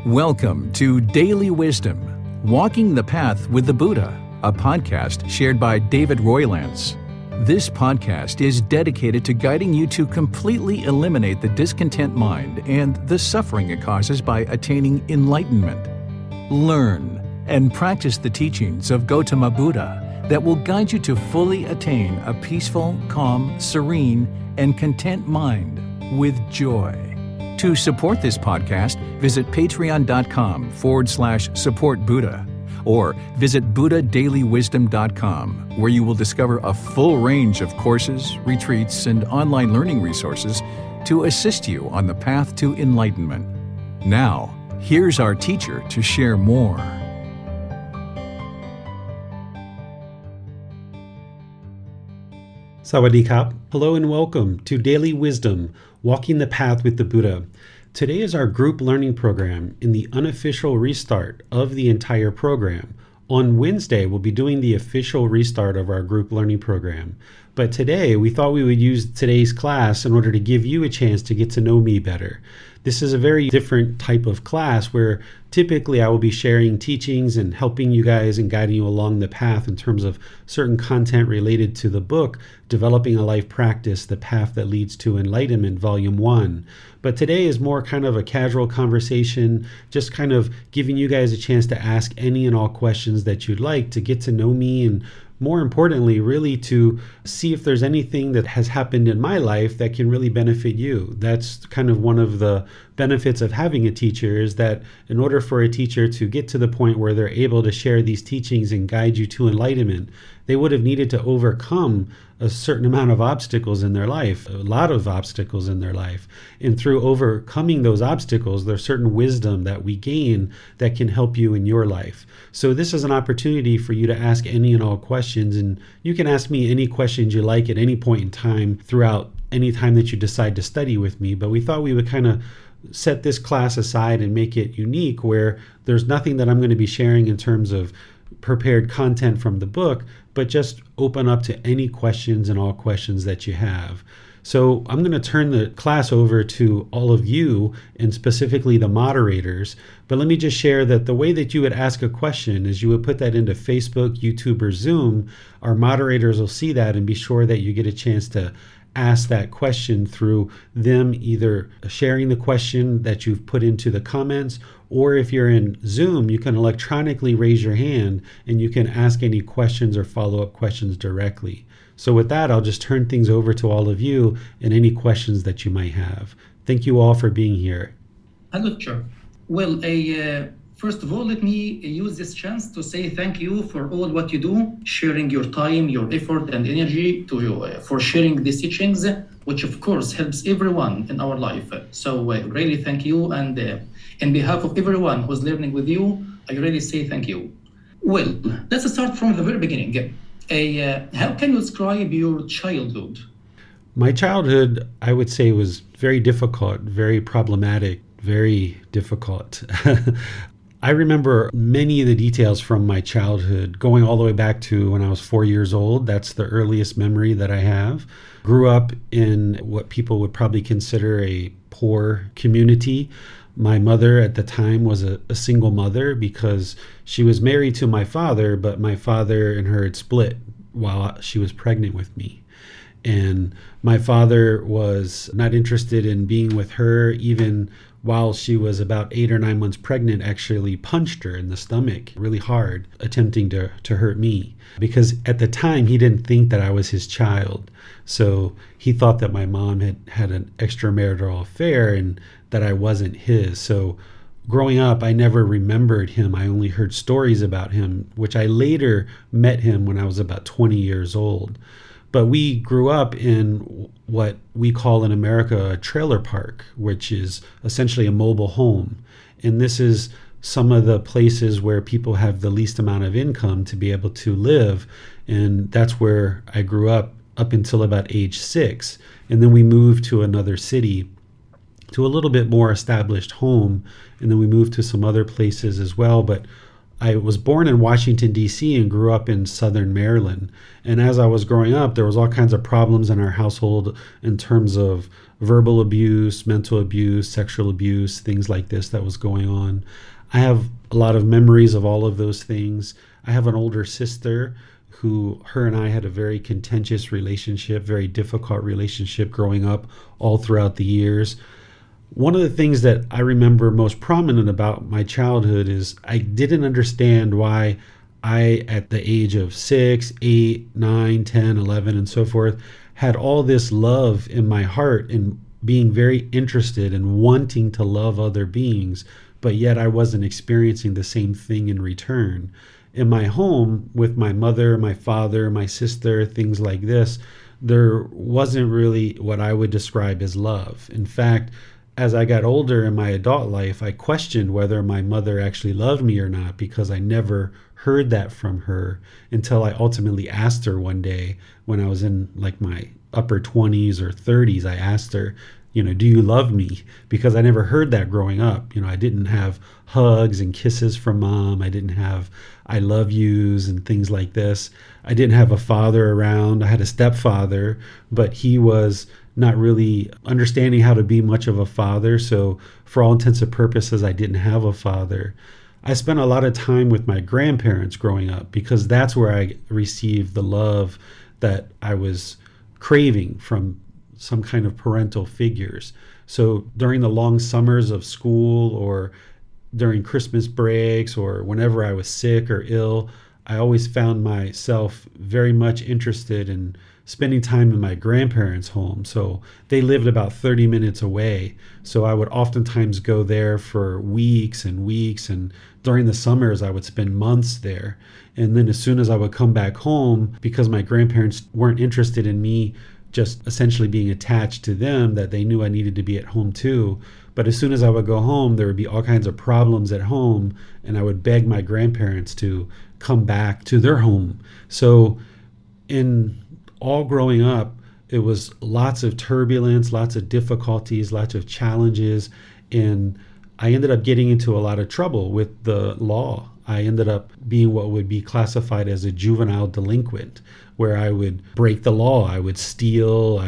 Welcome to Daily Wisdom, Walking the Path with the Buddha, a podcast shared by David Roylance. This podcast is dedicated to guiding you to completely eliminate the discontent mind and the suffering it causes by attaining enlightenment. Learn and practice the teachings of Gotama Buddha that will guide you to fully attain a peaceful, calm, serene, and content mind with joy. To support this podcast, visit patreon.com/support Buddha or visit buddhadailywisdom.com, where you will discover a full range of courses, retreats, and online learning resources to assist you on the path to enlightenment. Now, here's our teacher to share more. Sawadee Kap. Hello and welcome to Daily Wisdom, Walking the Path with the Buddha. Today is our group learning program in the unofficial restart of the entire program. On Wednesday, we'll be doing the official restart of our group learning program. But today, we thought we would use today's class in order to give you a chance to get to know me better. This is a very different type of class where typically I will be sharing teachings and helping you guys and guiding you along the path in terms of certain content related to the book, Developing a Life Practice, The Path That Leads to Enlightenment, Volume 1. But today is more kind of a casual conversation, just kind of giving you guys a chance to ask any and all questions that you'd like to get to know me, and more importantly, really to see if there's anything that has happened in my life that can really benefit you. That's kind of one of the benefits of having a teacher, is that in order for a teacher to get to the point where they're able to share these teachings and guide you to enlightenment, they would have needed to overcome a certain amount of obstacles in their life, a lot of obstacles in their life. And through overcoming those obstacles, there's certain wisdom that we gain that can help you in your life. So this is an opportunity for you to ask any and all questions, and you can ask me any questions you like at any point in time throughout any time that you decide to study with me. But we thought we would kind of set this class aside and make it unique, where there's nothing that I'm going to be sharing in terms of prepared content from the book, but just open up to any questions and all questions that you have. So I'm going to turn the class over to all of you, and specifically the moderators. But let me just share that the way that you would ask a question is you would put that into Facebook, YouTube, or Zoom. Our moderators will see that and be sure that you get a chance to ask that question through them either sharing the question that you've put into the comments, or if you're in Zoom, you can electronically raise your hand and you can ask any questions or follow-up questions directly. So with that, I'll just turn things over to all of you and any questions that you might have. Thank you all for being here. Hello, teacher. Well, first of all, let me use this chance to say thank you for all what you do, sharing your time, your effort, and energy for sharing these teachings, which of course helps everyone in our life. So really thank you, and in behalf of everyone who's learning with you, I really say thank you. Well, let's start from the very beginning. How can you describe your childhood? My childhood, I would say, was very difficult, very problematic, very difficult. I remember many of the details from my childhood, going all the way back to when I was 4 years old. That's the earliest memory that I have. Grew up in what people would probably consider a poor community. My mother at the time was a single mother because she was married to my father, but my father and her had split while she was pregnant with me. And my father was not interested in being with her, even while she was about 8 or 9 months pregnant, actually punched her in the stomach really hard, attempting to hurt me. Because at the time, he didn't think that I was his child. So he thought that my mom had an extramarital affair and that I wasn't his. So growing up, I never remembered him. I only heard stories about him, which I later met him when I was about 20 years old. But we grew up in what we call in America a trailer park, which is essentially a mobile home. And this is some of the places where people have the least amount of income to be able to live. And that's where I grew up until about age 6. And then we moved to another city, to a little bit more established home. And then we moved to some other places as well. But I was born in Washington, D.C. and grew up in Southern Maryland. And as I was growing up, there was all kinds of problems in our household in terms of verbal abuse, mental abuse, sexual abuse, things like this that was going on. I have a lot of memories of all of those things. I have an older sister her and I had a very contentious relationship, very difficult relationship growing up all throughout the years. One of the things that I remember most prominent about my childhood is I didn't understand why I, at the age of 6, 8, 9, 10, 11, and so forth, had all this love in my heart and being very interested in wanting to love other beings, but yet I wasn't experiencing the same thing in return. In my home, with my mother, my father, my sister, things like this, there wasn't really what I would describe as love. In fact, as I got older in my adult life, I questioned whether my mother actually loved me or not, because I never heard that from her until I ultimately asked her one day when I was in like my upper 20s or 30s. I asked her, do you love me? Because I never heard that growing up. I didn't have hugs and kisses from mom. I didn't have I love yous and things like this. I didn't have a father around. I had a stepfather, but he was not really understanding how to be much of a father. So for all intents and purposes, I didn't have a father. I spent a lot of time with my grandparents growing up because that's where I received the love that I was craving from some kind of parental figures. So during the long summers of school or during Christmas breaks or whenever I was sick or ill, I always found myself very much interested in spending time in my grandparents' home. So they lived about 30 minutes away. So I would oftentimes go there for weeks and weeks. And during the summers, I would spend months there. And then as soon as I would come back home, because my grandparents weren't interested in me just essentially being attached to them, that they knew I needed to be at home too. But as soon as I would go home, there would be all kinds of problems at home, and I would beg my grandparents to come back to their home. So in all growing up, it was lots of turbulence, lots of difficulties, lots of challenges, and I ended up getting into a lot of trouble with the law. I ended up being what would be classified as a juvenile delinquent, where I would break the law. I would steal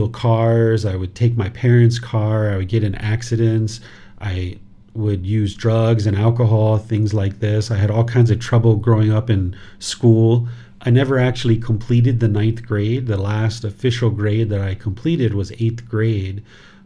cars, I would take my parents' car, I would get in accidents, I would use drugs and alcohol, things like this. I had all kinds of trouble growing up in school. I never actually completed the 9th grade. The last official grade that I completed was 8th grade.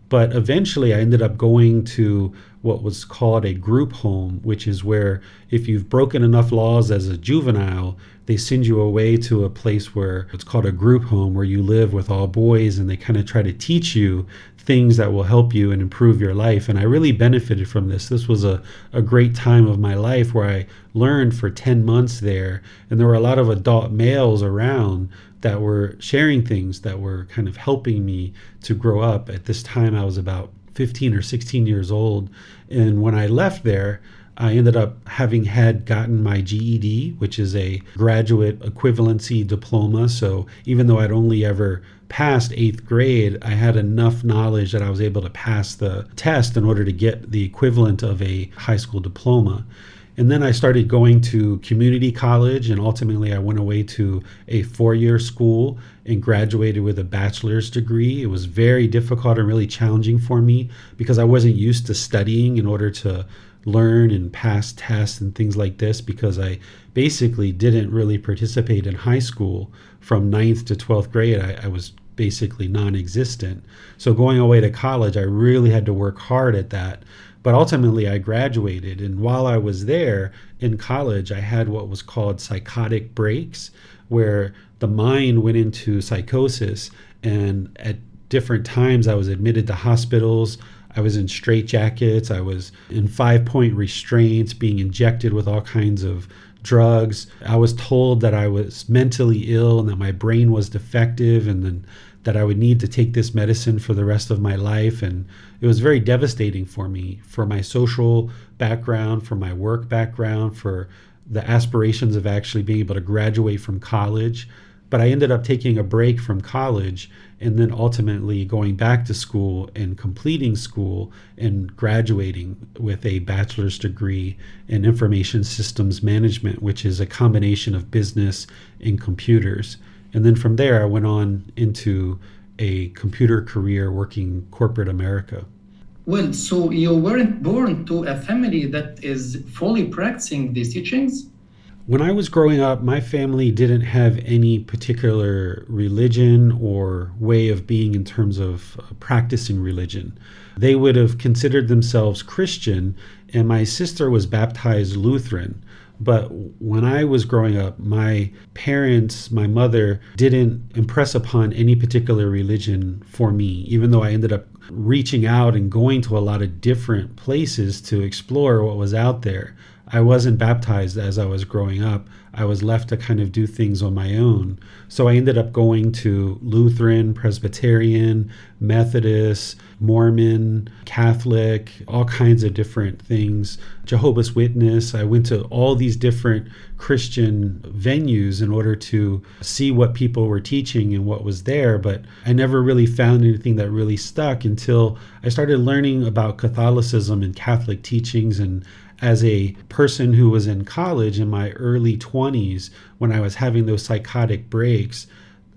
But eventually I ended up going to what was called a group home, which is where if you've broken enough laws as a juvenile, they send you away to a place where it's called a group home, where you live with all boys, and they kind of try to teach you things that will help you and improve your life. And I really benefited from this. This was a great time of my life where I learned for 10 months there. And there were a lot of adult males around that were sharing things that were kind of helping me to grow up. At this time, I was about 15 or 16 years old. And when I left there, I ended up having gotten my GED, which is a graduate equivalency diploma. So even though I'd only ever passed 8th grade, I had enough knowledge that I was able to pass the test in order to get the equivalent of a high school diploma. And then I started going to community college, and ultimately I went away to a 4-year school and graduated with a bachelor's degree. It was very difficult and really challenging for me because I wasn't used to studying in order to learn and pass tests and things like this, because I basically didn't really participate in high school. From 9th to 12th grade, I was basically non-existent. So going away to college, I really had to work hard at that. But ultimately, I graduated. And while I was there in college, I had what was called psychotic breaks, where the mind went into psychosis. And at different times, I was admitted to hospitals. I was in straitjackets. I was in 5-point restraints, being injected with all kinds of drugs. I was told that I was mentally ill and that my brain was defective, and then that I would need to take this medicine for the rest of my life. And it was very devastating for me, for my social background, for my work background, for the aspirations of actually being able to graduate from college. But I ended up taking a break from college and then ultimately going back to school and completing school and graduating with a bachelor's degree in information systems management, which is a combination of business and computers. And then from there, I went on into a computer career working corporate America. Well, so you weren't born to a family that is fully practicing these teachings? When I was growing up, my family didn't have any particular religion or way of being in terms of practicing religion. They would have considered themselves Christian, and my sister was baptized Lutheran. But when I was growing up, my parents, my mother, didn't impress upon any particular religion for me, even though I ended up reaching out and going to a lot of different places to explore what was out there. I wasn't baptized as I was growing up. I was left to kind of do things on my own. So I ended up going to Lutheran, Presbyterian, Methodist, Mormon, Catholic, all kinds of different things, Jehovah's Witness. I went to all these different Christian venues in order to see what people were teaching and what was there, but I never really found anything that really stuck until I started learning about Catholicism and Catholic teachings. And as a person who was in college in my early 20s, when I was having those psychotic breaks,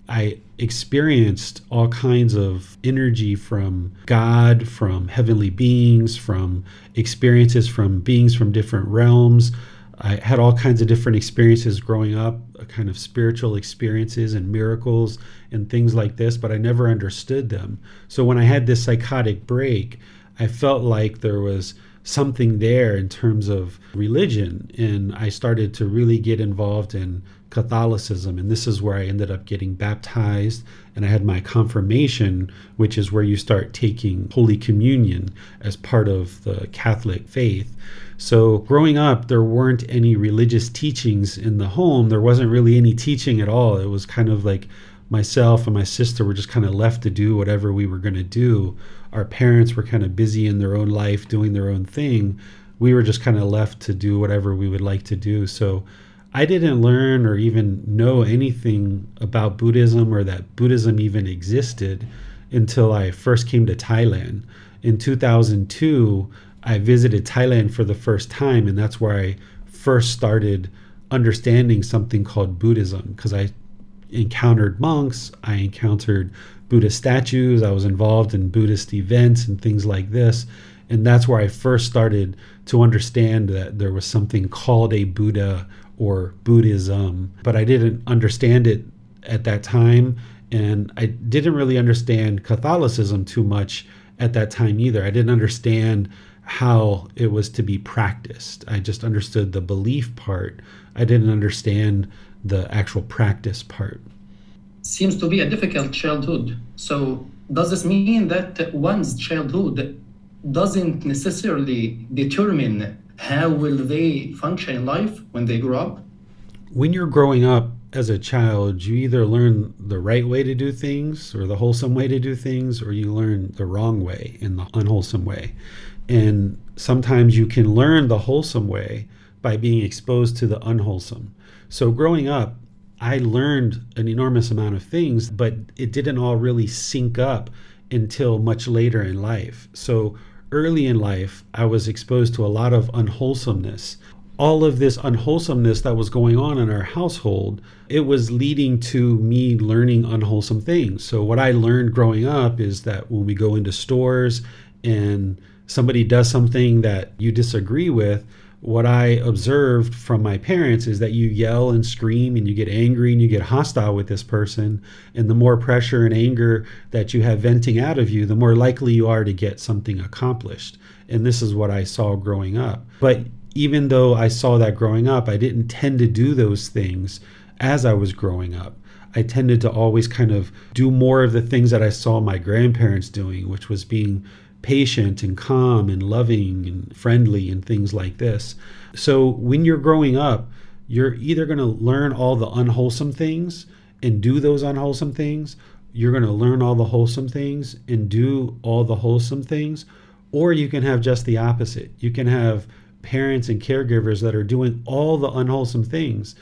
I experienced all kinds of energy from God, from heavenly beings, from experiences from beings from different realms. I had all kinds of different experiences growing up, kind of spiritual experiences and miracles and things like this, but I never understood them. So when I had this psychotic break, I felt like there was something there in terms of religion, and I started to really get involved in Catholicism, and this is where I ended up getting baptized, and I had my confirmation, which is where you start taking Holy Communion as part of the Catholic faith. So growing up, there weren't any religious teachings in the home. There wasn't really any teaching at all. It was kind of like myself and my sister were just kind of left to do whatever we were going to do. Our parents were kind of busy in their own life doing their own thing. We were just kind of left to do whatever we would like to do. So I didn't learn or even know anything about Buddhism or that Buddhism even existed until I first came to Thailand. In 2002, I visited Thailand for the first time, and that's where I first started understanding something called Buddhism, because I encountered monks, I encountered Buddhist statues, I was involved in Buddhist events and things like this. And that's where I first started to understand that there was something called a Buddha or Buddhism, but I didn't understand it at that time. And I didn't really understand Catholicism too much at that time either. I didn't understand how it was to be practiced. I just understood the belief part. I didn't understand the actual practice part. Seems to be a difficult childhood. So does this mean that one's childhood doesn't necessarily determine how will they function in life when they grow up? When you're growing up as a child, you either learn the right way to do things or the wholesome way to do things, or you learn the wrong way and the unwholesome way. And sometimes you can learn the wholesome way by being exposed to the unwholesome. So growing up, I learned an enormous amount of things, but it didn't all really sync up until much later in life. So early in life, I was exposed to a lot of unwholesomeness. All of this unwholesomeness that was going on in our household, it was leading to me learning unwholesome things. So what I learned growing up is that when we go into stores and somebody does something that you disagree with, what I observed from my parents is that you yell and scream and you get angry and you get hostile with this person. And the more pressure and anger that you have venting out of you, the more likely you are to get something accomplished. And this is what I saw growing up. But even though I saw that growing up, I didn't tend to do those things as I was growing up. I tended to always kind of do more of the things that I saw my grandparents doing, which was being patient and calm and loving and friendly and things like this. So when you're growing up, you're either going to learn all the unwholesome things and do those unwholesome things, you're going to learn all the wholesome things and do all the wholesome things, or you can have just the opposite. You can have parents and caregivers that are doing all the unwholesome things,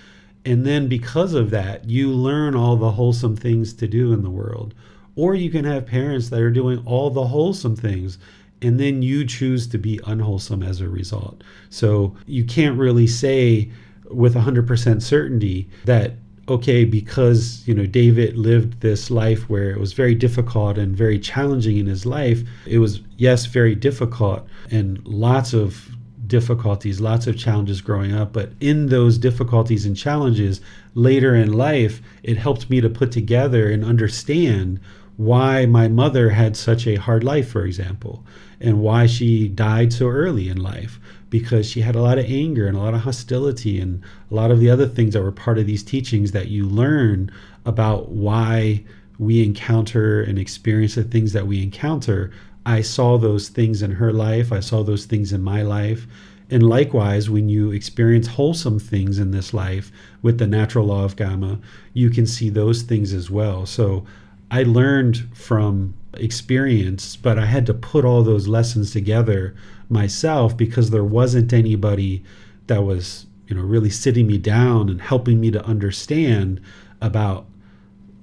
And then because of that, you learn all the wholesome things to do in the world. Or you can have parents that are doing all the wholesome things, and then you choose to be unwholesome as a result. So you can't really say with 100% certainty that, okay, because David lived this life where it was very difficult and very challenging in his life. It was, yes, very difficult and lots of difficulties, lots of challenges growing up. But in those difficulties and challenges later in life, it helped me to put together and understand why my mother had such a hard life, for example, and why she died so early in life, because she had a lot of anger and a lot of hostility and a lot of the other things that were part of these teachings that you learn about why we encounter and experience the things that we encounter. I saw those things in her life. I saw those things in my life. And likewise, when you experience wholesome things in this life with the natural law of Gama, you can see those things as well. So I learned from experience, but I had to put all those lessons together myself, because there wasn't anybody that was, really sitting me down and helping me to understand about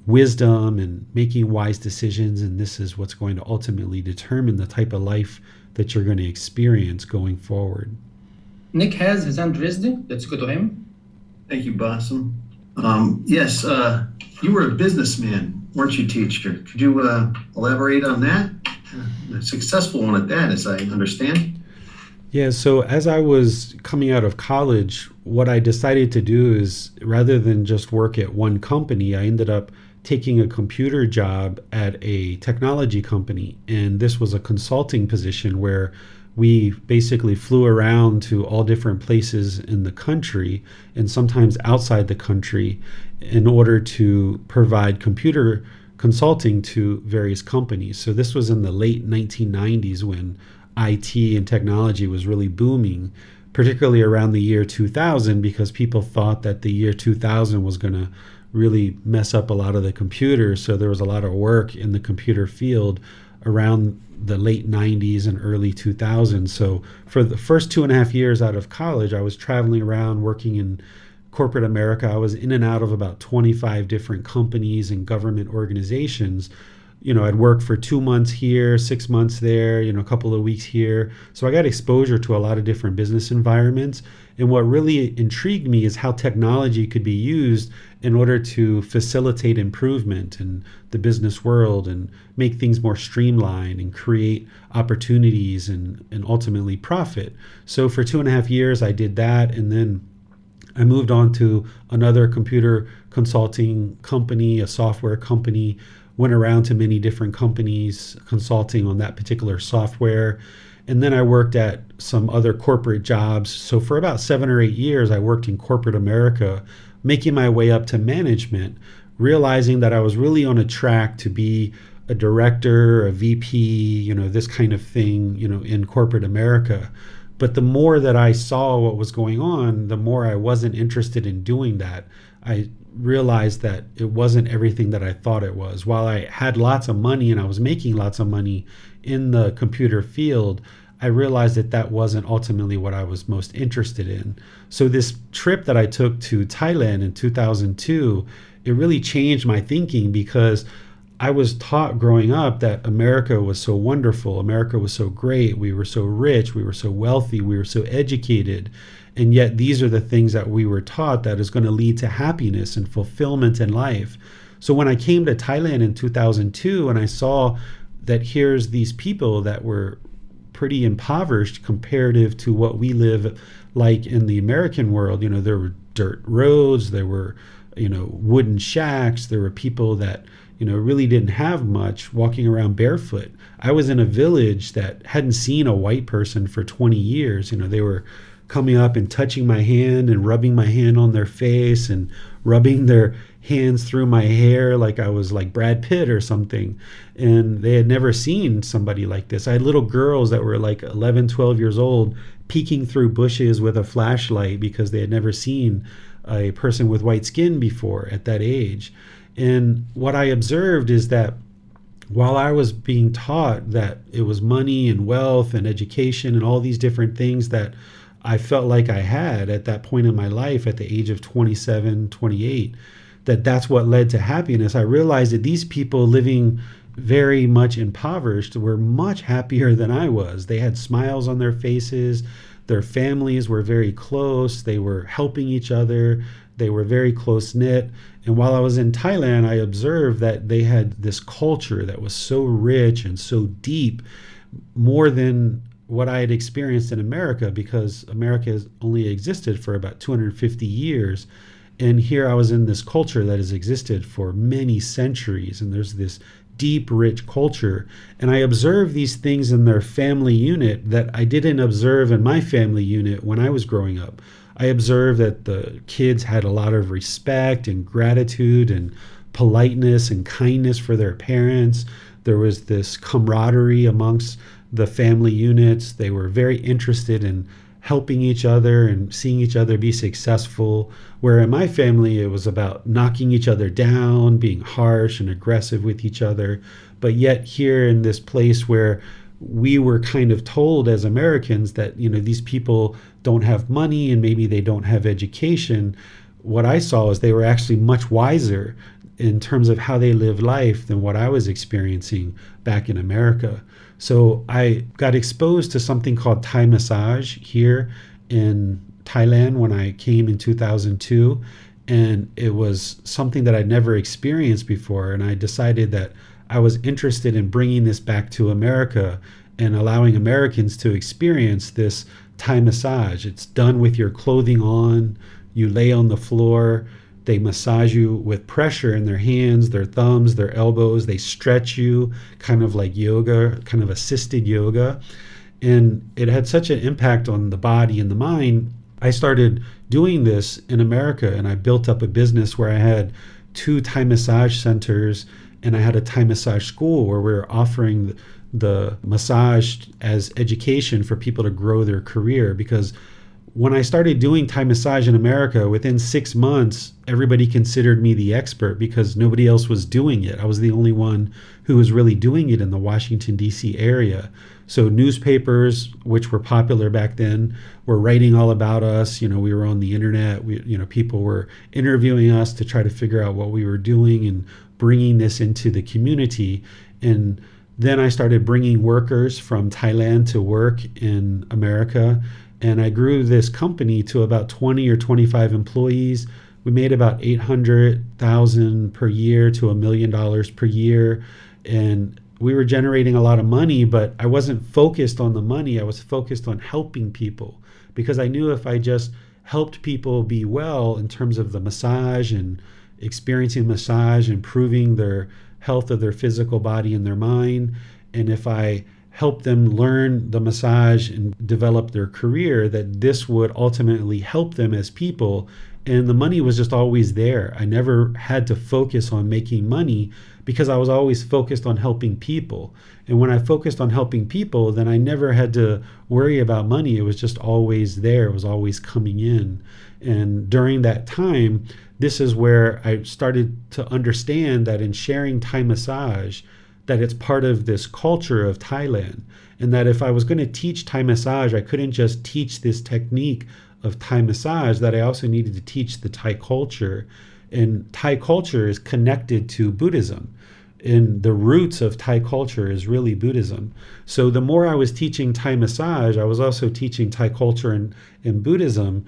wisdom and making wise decisions. And this is what's going to ultimately determine the type of life that you're going to experience going forward. Nick has his hand raised. Let's go to him. Thank you, Bassam. Yes, you were a businessman, weren't you, teacher? Could you elaborate on that? A successful one at that, as I understand. Yeah, so as I was coming out of college, what I decided to do is, rather than just work at one company, I ended up taking a computer job at a technology company. And this was a consulting position where we basically flew around to all different places in the country and sometimes outside the country in order to provide computer consulting to various companies. So this was in the late 1990s when IT and technology was really booming, particularly around the year 2000, because people thought that the year 2000 was going to really mess up a lot of the computers. So there was a lot of work in the computer field around the late 90s and early 2000s. So for the first 2.5 years out of college, I was traveling around working in corporate America. I was in and out of about 25 different companies and government organizations. I'd work for 2 months here, 6 months there, a couple of weeks here. So I got exposure to a lot of different business environments. And what really intrigued me is how technology could be used in order to facilitate improvement in the business world and make things more streamlined and create opportunities and ultimately profit. So for 2.5 years, I did that. And then I moved on to another computer consulting company, a software company, went around to many different companies consulting on that particular software. And then I worked at some other corporate jobs. So for about 7 or 8 years, I worked in corporate America, making my way up to management, realizing that I was really on a track to be a director, a VP, this kind of thing, in corporate America. But the more that I saw what was going on, the more I wasn't interested in doing that. I realized that it wasn't everything that I thought it was. While I had lots of money and I was making lots of money in the computer field, I realized that that wasn't ultimately what I was most interested in. So this trip that I took to Thailand in 2002, it really changed my thinking, because I was taught growing up that America was so wonderful. America was so great. We were so rich. We were so wealthy. We were so educated. And yet these are the things that we were taught that is going to lead to happiness and fulfillment in life. So when I came to Thailand in 2002 and I saw that here's these people that were pretty impoverished comparative to what we live like in the American world, there were dirt roads, there were, wooden shacks, there were people that, really didn't have much, walking around barefoot. I was in a village that hadn't seen a white person for 20 years. They were coming up and touching my hand and rubbing my hand on their face and rubbing their hands through my hair like I was like Brad Pitt or something. And they had never seen somebody like this. I had little girls that were like 11, 12 years old peeking through bushes with a flashlight because they had never seen a person with white skin before at that age. And what I observed is that while I was being taught that it was money and wealth and education and all these different things that I felt like I had at that point in my life at the age of 27, 28, that's what led to happiness. I realized that these people living very much impoverished were much happier than I was. They had smiles on their faces. Their families were very close. They were helping each other. They were very close knit. And while I was in Thailand, I observed that they had this culture that was so rich and so deep, more than what I had experienced in America, because America has only existed for about 250 years. And here I was in this culture that has existed for many centuries. And there's this deep, rich culture. And I observed these things in their family unit that I didn't observe in my family unit when I was growing up. I observed that the kids had a lot of respect and gratitude and politeness and kindness for their parents. There was this camaraderie amongst the family units. They were very interested in helping each other and seeing each other be successful. Where in my family, it was about knocking each other down, being harsh and aggressive with each other. But yet here in this place where we were kind of told as Americans that, these people don't have money and maybe they don't have education, what I saw is they were actually much wiser in terms of how they live life than what I was experiencing back in America. So I got exposed to something called Thai massage here in Thailand when I came in 2002. And it was something that I'd never experienced before. And I decided that I was interested in bringing this back to America and allowing Americans to experience this Thai massage. It's done with your clothing on. You lay on the floor. They massage you with pressure in their hands, their thumbs, their elbows. They stretch you, kind of like yoga, kind of assisted yoga. And it had such an impact on the body and the mind. I started doing this in America, and I built up a business where I had 2 Thai massage centers, and I had a Thai massage school where we were offering the massage as education for people to grow their career. Because when I started doing Thai massage in America, within 6 months, everybody considered me the expert because nobody else was doing it. I was the only one who was really doing it in the Washington, D.C. area. So newspapers, which were popular back then, were writing all about us. We were on the internet. People were interviewing us to try to figure out what we were doing and bringing this into the community. And then I started bringing workers from Thailand to work in America. And I grew this company to about 20 or 25 employees. We made about $800,000 per year to $1 million per year. And we were generating a lot of money, but I wasn't focused on the money. I was focused on helping people, because I knew if I just helped people be well in terms of the massage and experiencing massage, improving their health of their physical body and their mind, and if I help them learn the massage and develop their career, that this would ultimately help them as people. And the money was just always there. I never had to focus on making money because I was always focused on helping people. And when I focused on helping people, then I never had to worry about money. It was just always there. It was always coming in. And during that time, this is where I started to understand that in sharing Thai massage, that it's part of this culture of Thailand, and that if I was going to teach Thai massage, I couldn't just teach this technique of Thai massage, that I also needed to teach the Thai culture. And Thai culture is connected to Buddhism, and the roots of Thai culture is really Buddhism. So the more I was teaching Thai massage, I was also teaching Thai culture and Buddhism,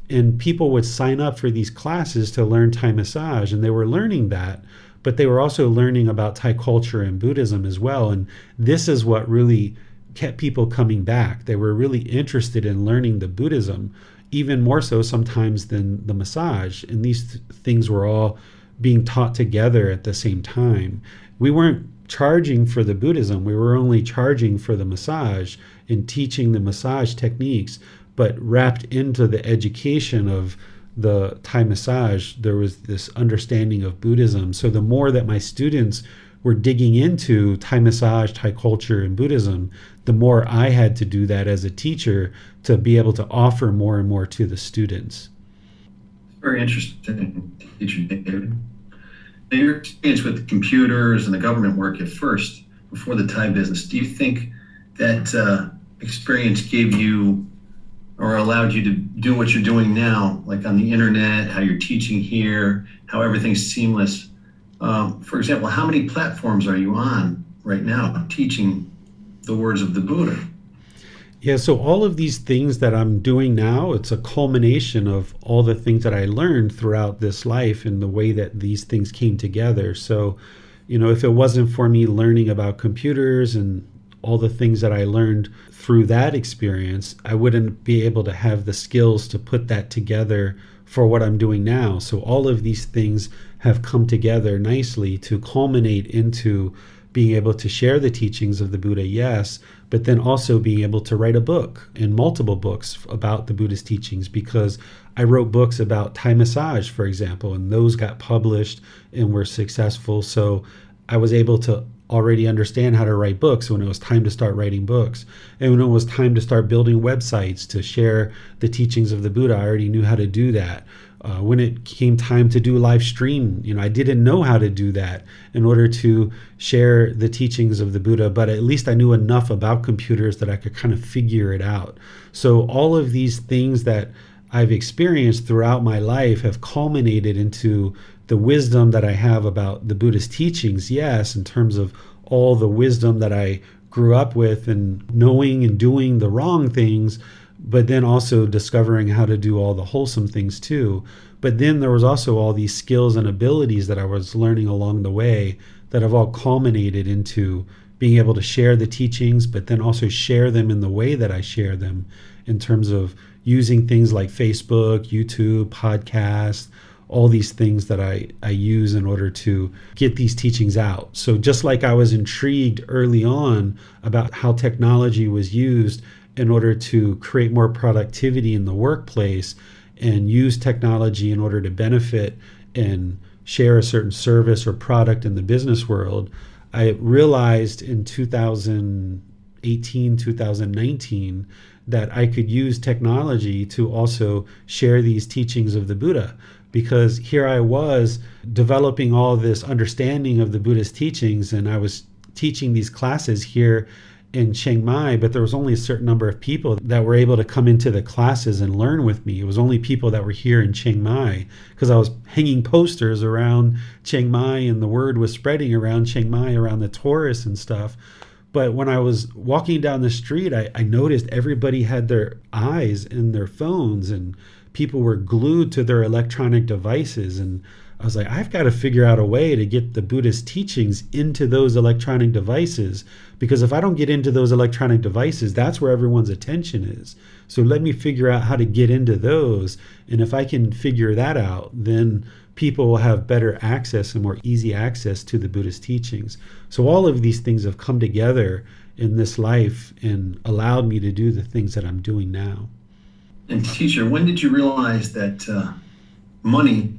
and people would sign up for these classes to learn Thai massage, and they were learning that, but they were also learning about Thai culture and Buddhism as well. And this is what really kept people coming back. They were really interested in learning the Buddhism, even more so sometimes than the massage. And these things were all being taught together at the same time. We weren't charging for the Buddhism. We were only charging for the massage and teaching the massage techniques, but wrapped into the education of the Thai massage, there was this understanding of Buddhism. So the more that my students were digging into Thai massage, Thai culture, and Buddhism, the more I had to do that as a teacher to be able to offer more and more to the students. Very interesting, teacher David. Now, your experience with computers and the government work at first, before the Thai business, do you think that experience gave you or allowed you to do what you're doing now, like on the internet, how you're teaching here, how everything's seamless. For example, how many platforms are you on right now teaching the words of the Buddha? Yeah, so all of these things that I'm doing now, it's a culmination of all the things that I learned throughout this life and the way that these things came together. So, if it wasn't for me learning about computers and all the things that I learned through that experience, I wouldn't be able to have the skills to put that together for what I'm doing now. So all of these things have come together nicely to culminate into being able to share the teachings of the Buddha, yes, but then also being able to write a book and multiple books about the Buddha's teachings, because I wrote books about Thai massage, for example, and those got published and were successful. So I was able to already understand how to write books when it was time to start writing books. And when it was time to start building websites to share the teachings of the Buddha, I already knew how to do that. When it came time to do live stream, I didn't know how to do that in order to share the teachings of the Buddha, but at least I knew enough about computers that I could kind of figure it out. So all of these things that I've experienced throughout my life have culminated into the wisdom that I have about the Buddha's teachings, yes, in terms of all the wisdom that I grew up with and knowing and doing the wrong things, but then also discovering how to do all the wholesome things too. But then there was also all these skills and abilities that I was learning along the way that have all culminated into being able to share the teachings, but then also share them in the way that I share them, in terms of using things like Facebook, YouTube, podcasts, all these things that I use in order to get these teachings out. So just like I was intrigued early on about how technology was used in order to create more productivity in the workplace and use technology in order to benefit and share a certain service or product in the business world, I realized in 2018, 2019, that I could use technology to also share these teachings of the Buddha. Because here I was developing all this understanding of the Buddha's teachings, and I was teaching these classes here in Chiang Mai, but there was only a certain number of people that were able to come into the classes and learn with me. It was only people that were here in Chiang Mai, because I was hanging posters around Chiang Mai and the word was spreading around Chiang Mai, around the tourists and stuff. But when I was walking down the street, I noticed everybody had their eyes in their phones and people were glued to their electronic devices. And I was like, I've got to figure out a way to get the Buddhist teachings into those electronic devices, because if I don't get into those electronic devices, that's where everyone's attention is. So let me figure out how to get into those. And if I can figure that out, then people will have better access and more easy access to the Buddhist teachings. So all of these things have come together in this life and allowed me to do the things that I'm doing now. And teacher, when did you realize that money,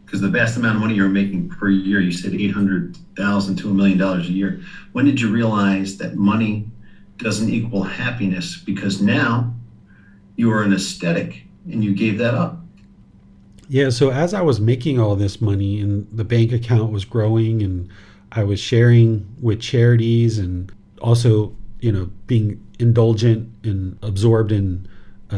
because the vast amount of money you're making per year, you said $800,000 to $1 million a year, when did you realize that money doesn't equal happiness? Because now you are an ascetic and you gave that up. Yeah, so as I was making all this money and the bank account was growing and I was sharing with charities and also, being indulgent and absorbed in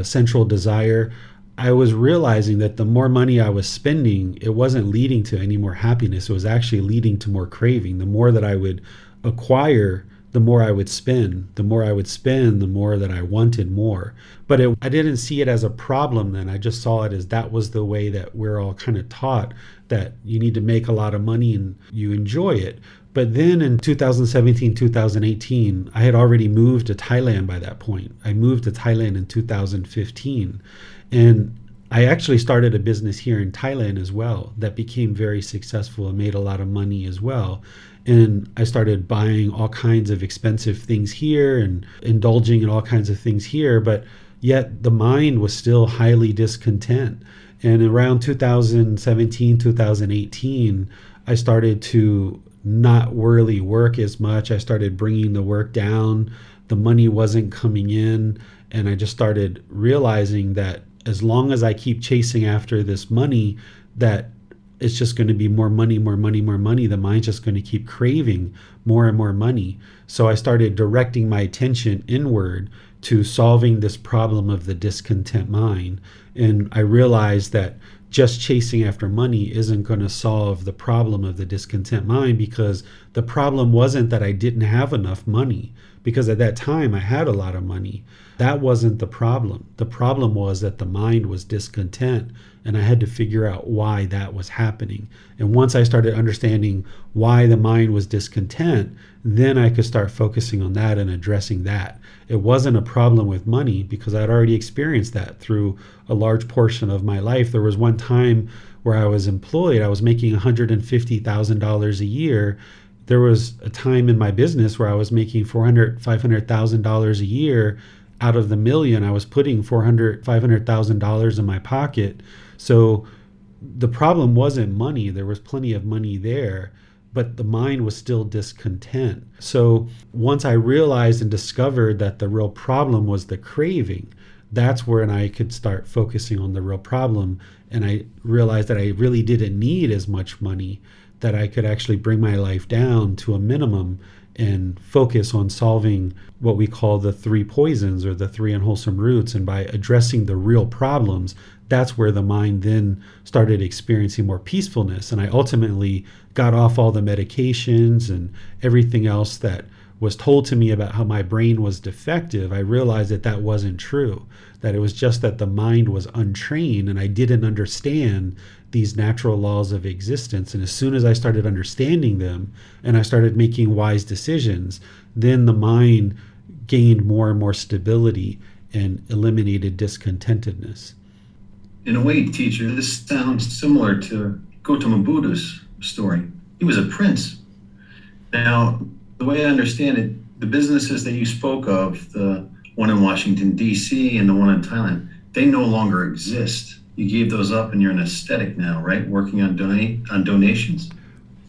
sensual desire, I was realizing that the more money I was spending, it wasn't leading to any more happiness. It was actually leading to more craving. The more that I would acquire, the more I would spend. The more I would spend, the more that I wanted more. But I didn't see it as a problem then. I just saw it as that was the way that we're all kind of taught, that you need to make a lot of money and you enjoy it. But then in 2017, 2018, I had already moved to Thailand by that point. I moved to Thailand in 2015. And I actually started a business here in Thailand as well that became very successful and made a lot of money as well. And I started buying all kinds of expensive things here and indulging in all kinds of things here, but yet the mind was still highly discontent. And around 2017, 2018, I started to not really work as much. I started bringing the work down. The money wasn't coming in. And I just started realizing that as long as I keep chasing after this money, that it's just going to be more money, more money, more money. The mind's just going to keep craving more and more money. So I started directing my attention inward to solving this problem of the discontent mind. And I realized that just chasing after money isn't going to solve the problem of the discontent mind, because the problem wasn't that I didn't have enough money, because at that time I had a lot of money. That wasn't the problem. The problem was that the mind was discontent, and I had to figure out why that was happening. And once I started understanding why the mind was discontent, then I could start focusing on that and addressing that. It wasn't a problem with money, because I'd already experienced that through a large portion of my life. There was one time where I was employed, I was making $150,000 a year. There was a time in my business where I was making $500,000 a year. Out of the million, I was putting $500,000 in my pocket. So the problem wasn't money. There was plenty of money there, but the mind was still discontent. So once I realized and discovered that the real problem was the craving, that's when I could start focusing on the real problem. And I realized that I really didn't need as much money, that I could actually bring my life down to a minimum and focus on solving what we call the three poisons, or the three unwholesome roots. And by addressing the real problems, that's where the mind then started experiencing more peacefulness. And I ultimately got off all the medications and everything else that was told to me about how my brain was defective. I realized that that wasn't true, that it was just that the mind was untrained and I didn't understand these natural laws of existence. And as soon as I started understanding them and I started making wise decisions, then the mind gained more and more stability and eliminated discontentedness. In a way, teacher, this sounds similar to Gotama Buddha's story. He was a prince. Now, the way I understand it, the businesses that you spoke of, the one in Washington, D.C. and the one in Thailand, they no longer exist. You gave those up and you're an aesthetic now, right? Working on donations?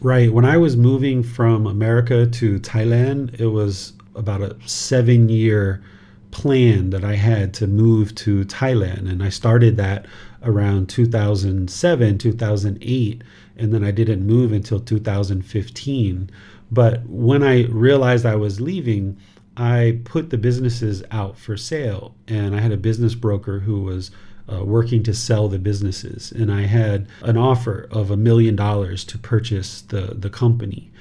Right. When I was moving from America to Thailand, it was about a 7-year plan that I had to move to Thailand. And I started that around 2007, 2008, and then I didn't move until 2015. But when I realized I was leaving, I put the businesses out for sale, and I had a business broker who was working to sell the businesses, and I had an offer of $1 million to purchase the company.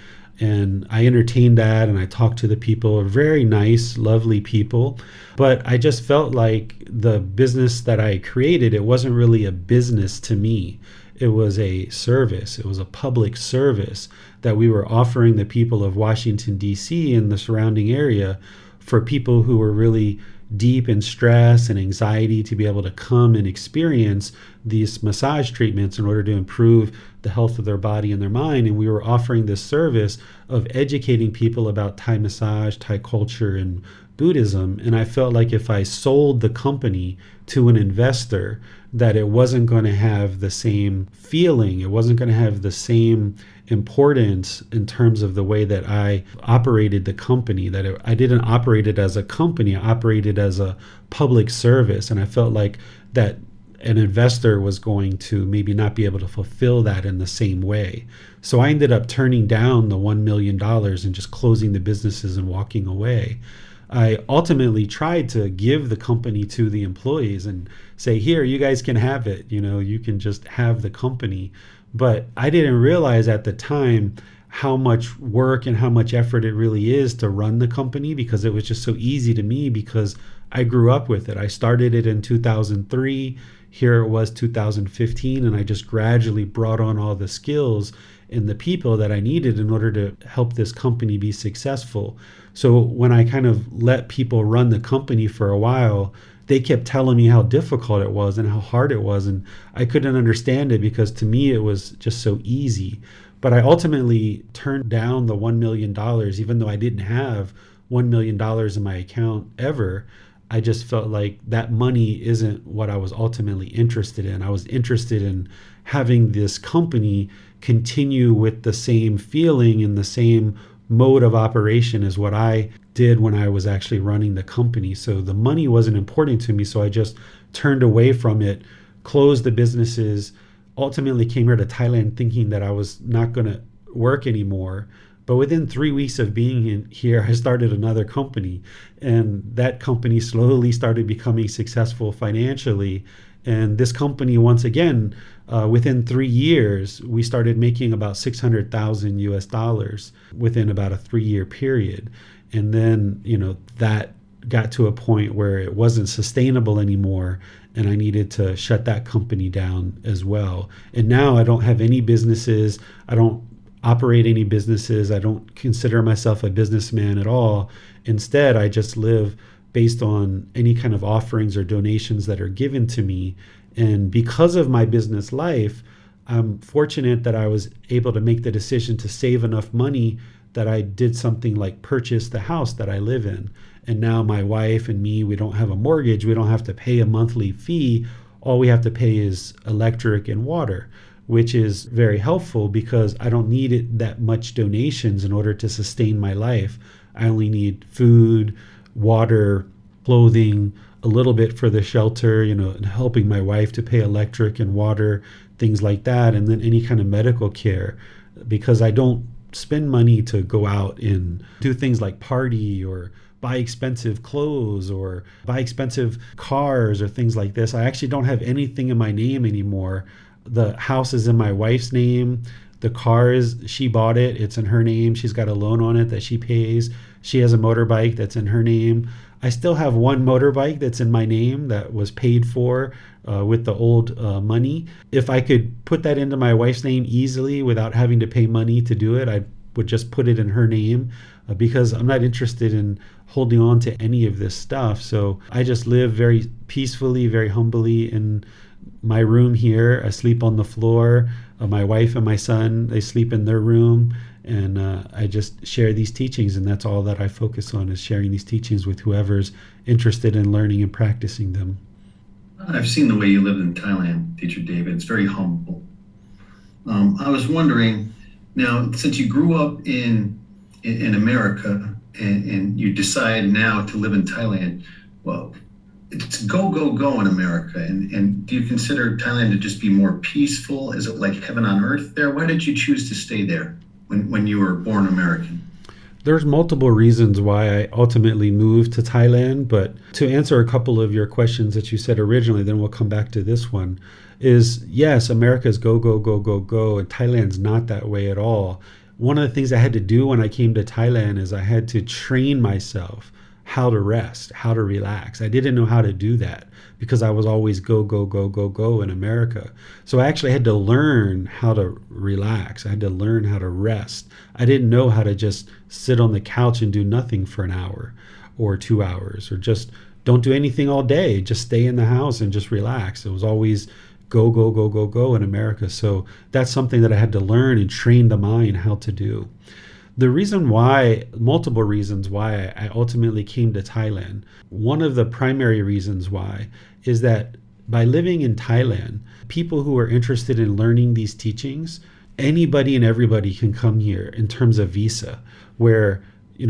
And I entertained that, and I talked to the people, very nice, lovely people. But I just felt like the business that I created, it wasn't really a business to me. It was a service. It was a public service that we were offering the people of Washington, D.C. and the surrounding area, for people who were really deep in stress and anxiety to be able to come and experience these massage treatments in order to improve the health of their body and their mind. And we were offering this service of educating people about Thai massage, Thai culture, and Buddhism. And I felt like if I sold the company to an investor, that it wasn't going to have the same feeling, it wasn't going to have the same importance in terms of the way that I operated the company, that I didn't operate it as a company, I operated as a public service. And I felt like that an investor was going to maybe not be able to fulfill that in the same way. So I ended up turning down the $1 million and just closing the businesses and walking away. I ultimately tried to give the company to the employees and say, here, you guys can have it. You can just have the company. But I didn't realize at the time how much work and how much effort it really is to run the company, because it was just so easy to me because I grew up with it. I started it in 2003. Here it was 2015, and I just gradually brought on all the skills and the people that I needed in order to help this company be successful. So when I kind of let people run the company for a while, they kept telling me how difficult it was and how hard it was. And I couldn't understand it because to me, it was just so easy. But I ultimately turned down the $1 million, even though I didn't have $1 million in my account ever. I just felt like that money isn't what I was ultimately interested in. I was interested in having this company continue with the same feeling and the same mode of operation as what I did when I was actually running the company. So the money wasn't important to me. So I just turned away from it, closed the businesses, ultimately came here to Thailand thinking that I was not going to work anymore. But within 3 weeks of being here, I started another company, and that company slowly started becoming successful financially. And this company, once again, within 3 years, we started making about 600,000 US dollars within about a 3-year period. And then, that got to a point where it wasn't sustainable anymore, and I needed to shut that company down as well. And now I don't have any businesses. I don't operate any businesses. I don't consider myself a businessman at all. Instead, I just live based on any kind of offerings or donations that are given to me. And because of my business life, I'm fortunate that I was able to make the decision to save enough money that I did something like purchase the house that I live in. And now my wife and me, we don't have a mortgage. We don't have to pay a monthly fee. All we have to pay is electric and water, which is very helpful because I don't need it that much donations in order to sustain my life. I only need food, water, clothing, a little bit for the shelter, and helping my wife to pay electric and water, things like that, and then any kind of medical care, because I don't spend money to go out and do things like party or buy expensive clothes or buy expensive cars or things like this. I actually don't have anything in my name anymore. The house is in my wife's name. The car she bought it. It's in her name. She's got a loan on it that she pays. She has a motorbike that's in her name. I still have one motorbike that's in my name that was paid for with the old money. If I could put that into my wife's name easily without having to pay money to do it, I would just put it in her name because I'm not interested in holding on to any of this stuff. So I just live very peacefully, very humbly in my room here. I sleep on the floor. My wife and my son, they sleep in their room. And I just share these teachings, and that's all that I focus on, is sharing these teachings with whoever's interested in learning and practicing them. I've seen the way you lived in Thailand, Teacher David. It's very humble. I was wondering, now, since you grew up in America and you decide now to live in Thailand, well, it's go, go, go in America. And do you consider Thailand to just be more peaceful? Is it like heaven on earth there? Why did you choose to stay there when you were born American? There's multiple reasons why I ultimately moved to Thailand, but to answer a couple of your questions that you said originally, then we'll come back to this one, is yes, America's go, go, go, go, go, and Thailand's not that way at all. One of the things I had to do when I came to Thailand is I had to train myself how to rest, how to relax. I didn't know how to do that because I was always go, go, go, go, go in America. So I actually had to learn how to relax. I had to learn how to rest. I didn't know how to just sit on the couch and do nothing for an hour or 2 hours, or just don't do anything all day. Just stay in the house and just relax. It was always go, go, go, go, go in America. So that's something that I had to learn and train the mind how to do. The reason why, multiple reasons why I ultimately came to Thailand, one of the primary reasons why is that by living in Thailand, people who are interested in learning these teachings, anybody and everybody can come here in terms of visa, where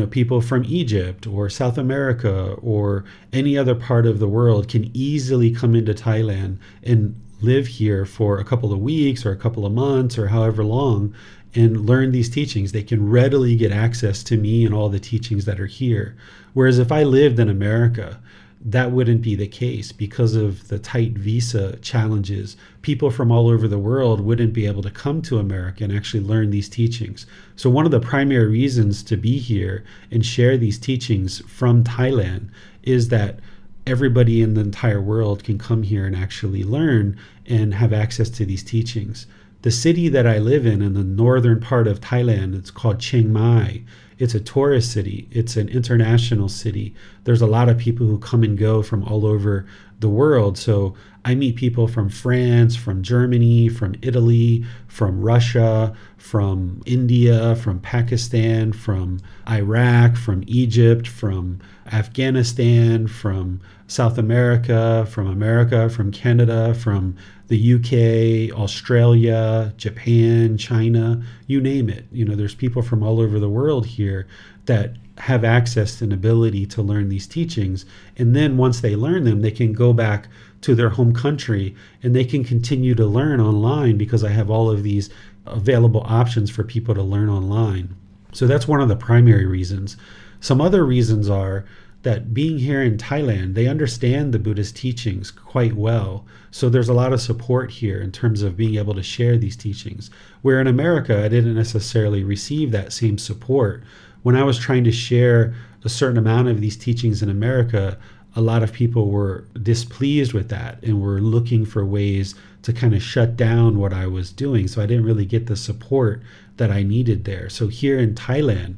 people from Egypt or South America or any other part of the world can easily come into Thailand and live here for a couple of weeks or a couple of months or however long and learn these teachings. They can readily get access to me and all the teachings that are here. Whereas if I lived in America, that wouldn't be the case because of the tight visa challenges. People from all over the world wouldn't be able to come to America and actually learn these teachings. So one of the primary reasons to be here and share these teachings from Thailand is that everybody in the entire world can come here and actually learn and have access to these teachings. The city that I live in the northern part of Thailand, it's called Chiang Mai. It's a tourist city. It's an international city. There's a lot of people who come and go from all over the world. So I meet people from France, from Germany, from Italy, from Russia, from India, from Pakistan, from Iraq, from Egypt, from Afghanistan, from South America, from Canada, from the UK, Australia, Japan, China, you name it. There's people from all over the world here that have access and ability to learn these teachings. And then once they learn them, they can go back to their home country and they can continue to learn online because I have all of these available options for people to learn online. So that's one of the primary reasons. Some other reasons are that being here in Thailand, they understand the Buddhist teachings quite well. So there's a lot of support here in terms of being able to share these teachings. Where in America, I didn't necessarily receive that same support. When I was trying to share a certain amount of these teachings in America, a lot of people were displeased with that and were looking for ways to kind of shut down what I was doing. So I didn't really get the support that I needed there. So here in Thailand,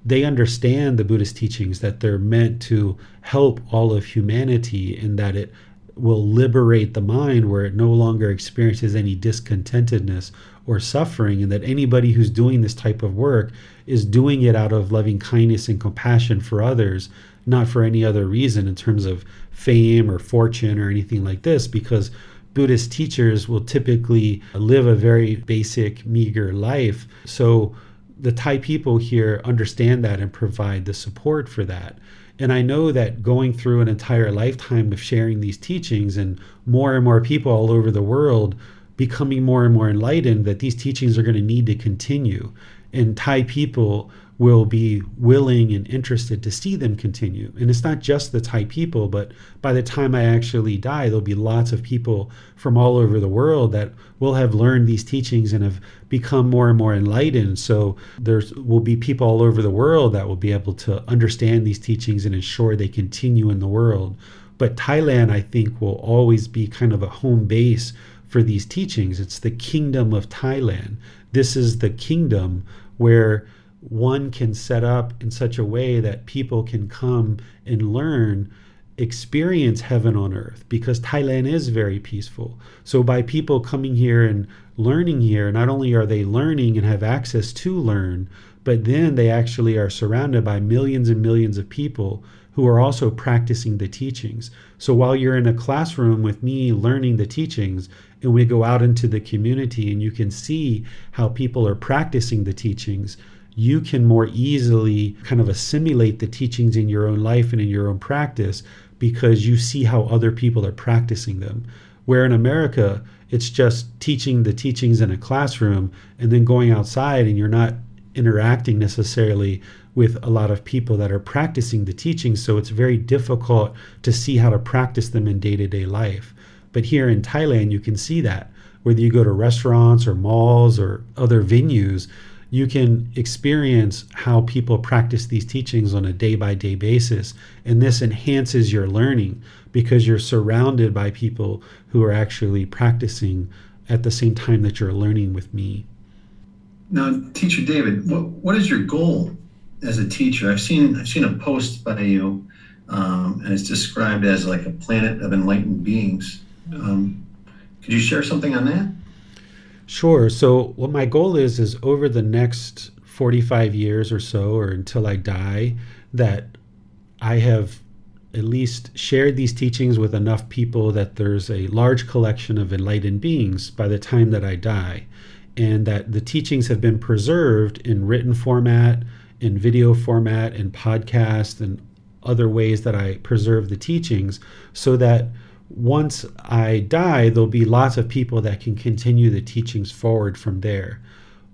they understand the Buddhist teachings, that they're meant to help all of humanity and that it will liberate the mind where it no longer experiences any discontentedness or suffering, and that anybody who's doing this type of work is doing it out of loving kindness and compassion for others, not for any other reason in terms of fame or fortune or anything like this, because Buddhist teachers will typically live a very basic, meager life. So the Thai people here understand that and provide the support for that. And I know that going through an entire lifetime of sharing these teachings and more people all over the world becoming more and more enlightened, that these teachings are going to need to continue. And Thai people will be willing and interested to see them continue. And it's not just the Thai people, but by the time I actually die, there'll be lots of people from all over the world that will have learned these teachings and have become more and more enlightened. So there will be people all over the world that will be able to understand these teachings and ensure they continue in the world. But Thailand, I think, will always be kind of a home base for these teachings. It's the kingdom of Thailand. This is the kingdom where one can set up in such a way that people can come and learn, experience heaven on earth, because Thailand is very peaceful. So by people coming here and learning here, not only are they learning and have access to learn, but then they actually are surrounded by millions and millions of people who are also practicing the teachings. So while you're in a classroom with me learning the teachings, and we go out into the community and you can see how people are practicing the teachings, you can more easily kind of assimilate the teachings in your own life and in your own practice because you see how other people are practicing them. Where in America, it's just teaching the teachings in a classroom and then going outside and you're not interacting necessarily with a lot of people that are practicing the teachings. So it's very difficult to see how to practice them in day-to-day life. But here in Thailand, you can see that. Whether you go to restaurants or malls or other venues, you can experience how people practice these teachings on a day-by-day basis. And this enhances your learning because you're surrounded by people who are actually practicing at the same time that you're learning with me. Now, Teacher David, what is your goal as a teacher? I've seen a post by you, and it's described as like a planet of enlightened beings. Could you share something on that? Sure. So what my goal is over the next 45 years or so, or until I die, that I have at least shared these teachings with enough people that there's a large collection of enlightened beings by the time that I die, and that the teachings have been preserved in written format, in video format, in podcast, and other ways that I preserve the teachings, so that once I die, there'll be lots of people that can continue the teachings forward from there.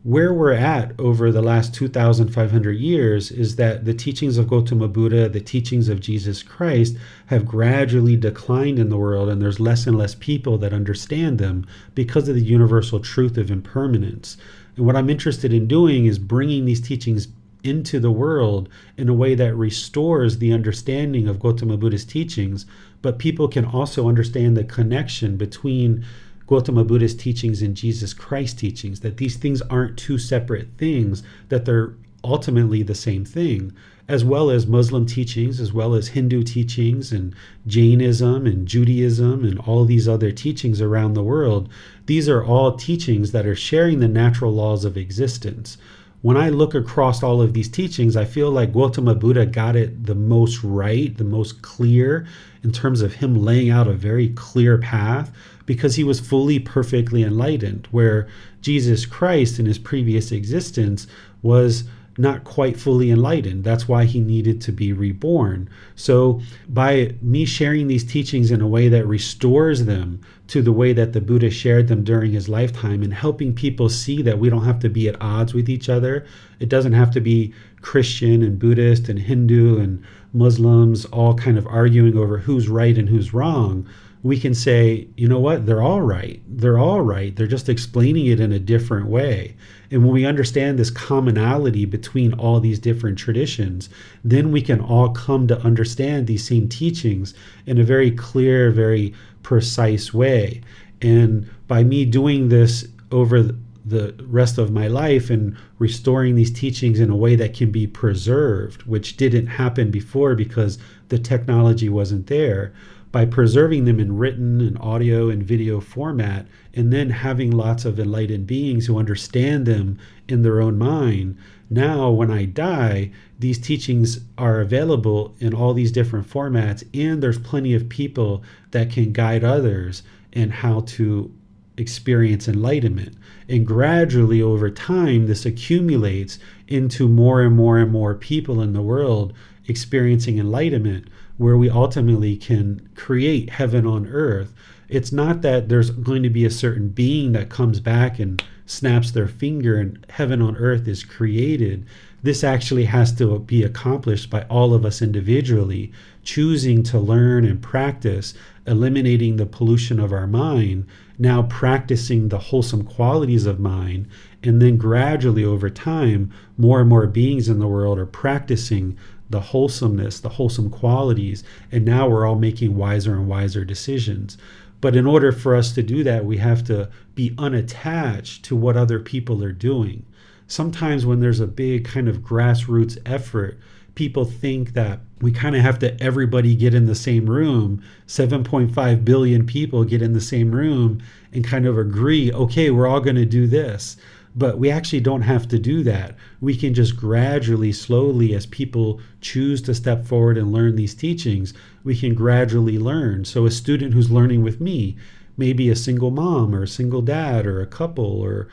Where we're at over the last 2,500 years is that the teachings of Gotama Buddha, the teachings of Jesus Christ, have gradually declined in the world, and there's less and less people that understand them because of the universal truth of impermanence. And what I'm interested in doing is bringing these teachings into the world in a way that restores the understanding of Gotama Buddha's teachings, but people can also understand the connection between Gotama Buddha's teachings and Jesus Christ's teachings, that these things aren't two separate things, that they're ultimately the same thing, as well as Muslim teachings, as well as Hindu teachings and Jainism and Judaism and all of these other teachings around the world. These are all teachings that are sharing the natural laws of existence. When I look across all of these teachings, I feel like Gotama Buddha got it the most right, the most clear, in terms of him laying out a very clear path, because he was fully, perfectly enlightened, where Jesus Christ in his previous existence was not quite fully enlightened. That's why he needed to be reborn. So by me sharing these teachings in a way that restores them to the way that the Buddha shared them during his lifetime, and helping people see that we don't have to be at odds with each other. It doesn't have to be Christian and Buddhist and Hindu and Muslims all kind of arguing over who's right and who's wrong. We can say, you know what, they're all right. They're all right. They're just explaining it in a different way. And when we understand this commonality between all these different traditions, then we can all come to understand these same teachings in a very clear, very precise way. And by me doing this over the rest of my life and restoring these teachings in a way that can be preserved, which didn't happen before because the technology wasn't there, by preserving them in written and audio and video format, and then having lots of enlightened beings who understand them in their own mind. Now, when I die, these teachings are available in all these different formats, and there's plenty of people that can guide others in how to experience enlightenment. And gradually over time, this accumulates into more and more and more people in the world experiencing enlightenment, where we ultimately can create heaven on earth. It's not that there's going to be a certain being that comes back and snaps their finger and heaven on earth is created. This actually has to be accomplished by all of us individually, choosing to learn and practice, eliminating the pollution of our mind, now practicing the wholesome qualities of mind, and then gradually over time, more and more beings in the world are practicing the wholesomeness, the wholesome qualities, and now we're all making wiser and wiser decisions. But in order for us to do that, we have to be unattached to what other people are doing. Sometimes when there's a big kind of grassroots effort, people think that we kind of have to everybody get in the same room, 7.5 billion people get in the same room and kind of agree, okay, we're all going to do this. But we actually don't have to do that. We can just gradually, slowly, as people choose to step forward and learn these teachings, we can gradually learn. So a student who's learning with me, maybe a single mom or a single dad or a couple or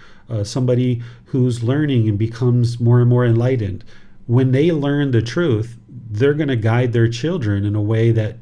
somebody who's learning and becomes more and more enlightened, when they learn the truth, they're going to guide their children in a way that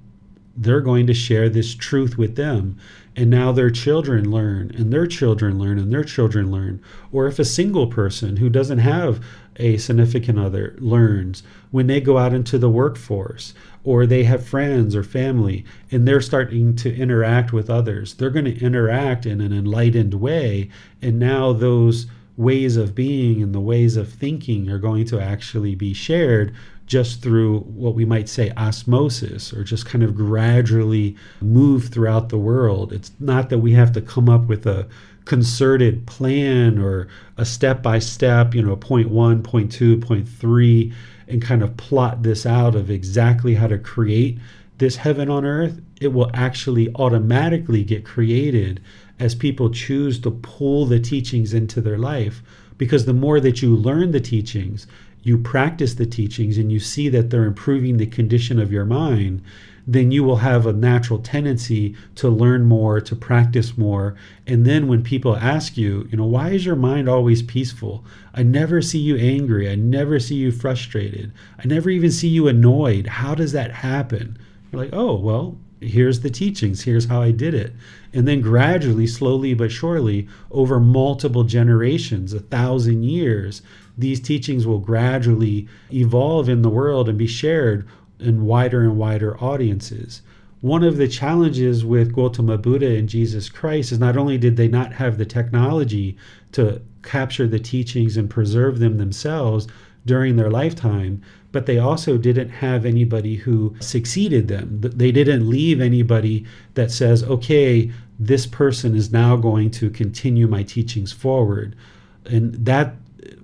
they're going to share this truth with them. And now their children learn, and their children learn, and their children learn. Or if a single person who doesn't have a significant other learns, when they go out into the workforce, or they have friends or family, and they're starting to interact with others, they're going to interact in an enlightened way. And now those ways of being and the ways of thinking are going to actually be shared just through what we might say osmosis, or just kind of gradually move throughout the world. It's not that we have to come up with a concerted plan or a step-by-step, point 1, point 2, point 3, and kind of plot this out of exactly how to create this heaven on earth. It will actually automatically get created as people choose to pull the teachings into their life. Because the more that you learn the teachings, you practice the teachings, and you see that they're improving the condition of your mind, then you will have a natural tendency to learn more, to practice more. And then when people ask you, why is your mind always peaceful? I never see you angry. I never see you frustrated. I never even see you annoyed. How does that happen? You're like, oh, well, here's the teachings. Here's how I did it. And then gradually, slowly but surely, over multiple generations, 1,000 years, these teachings will gradually evolve in the world and be shared in wider and wider audiences. One of the challenges with Gotama Buddha and Jesus Christ is not only did they not have the technology to capture the teachings and preserve them themselves during their lifetime, but they also didn't have anybody who succeeded them. They didn't leave anybody that says, okay, this person is now going to continue my teachings forward. And that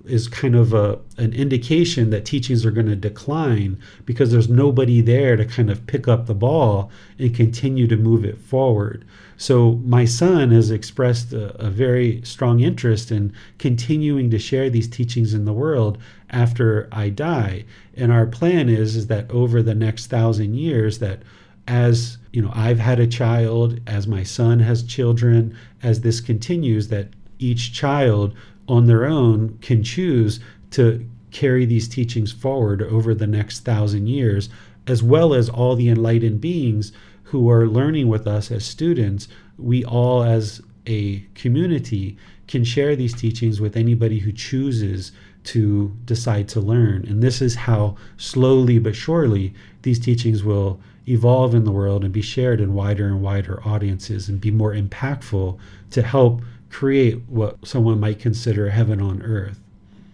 is kind of an indication that teachings are going to decline, because there's nobody there to kind of pick up the ball and continue to move it forward. So my son has expressed a very strong interest in continuing to share these teachings in the world after I die. And our plan is that over the next 1,000 years, that as I've had a child, as my son has children, as this continues, that each child on their own can choose to carry these teachings forward over the next 1,000 years, as well as all the enlightened beings who are learning with us as students. We all, as a community, can share these teachings with anybody who chooses to decide to learn. And this is how slowly but surely these teachings will evolve in the world and be shared in wider and wider audiences and be more impactful to help create what someone might consider heaven on earth.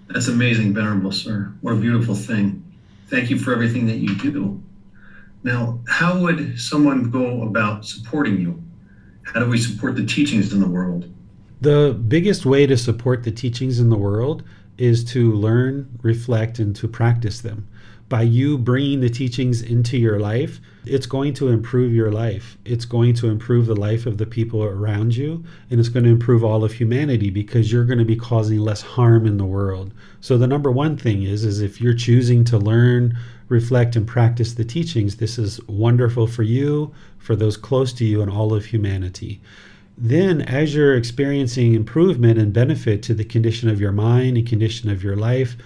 That's amazing, Venerable Sir. What a beautiful thing. Thank you for everything that you do. Now, how would someone go about supporting you? How do we support the teachings in the world? The biggest way to support the teachings in the world is to learn, reflect, and to practice them. By you bringing the teachings into your life, it's going to improve your life. It's going to improve the life of the people around you, and it's going to improve all of humanity because you're going to be causing less harm in the world. So the number one thing is if you're choosing to learn, reflect, and practice the teachings, this is wonderful for you, for those close to you, and all of humanity. Then, as you're experiencing improvement and benefit to the condition of your mind and condition of your life,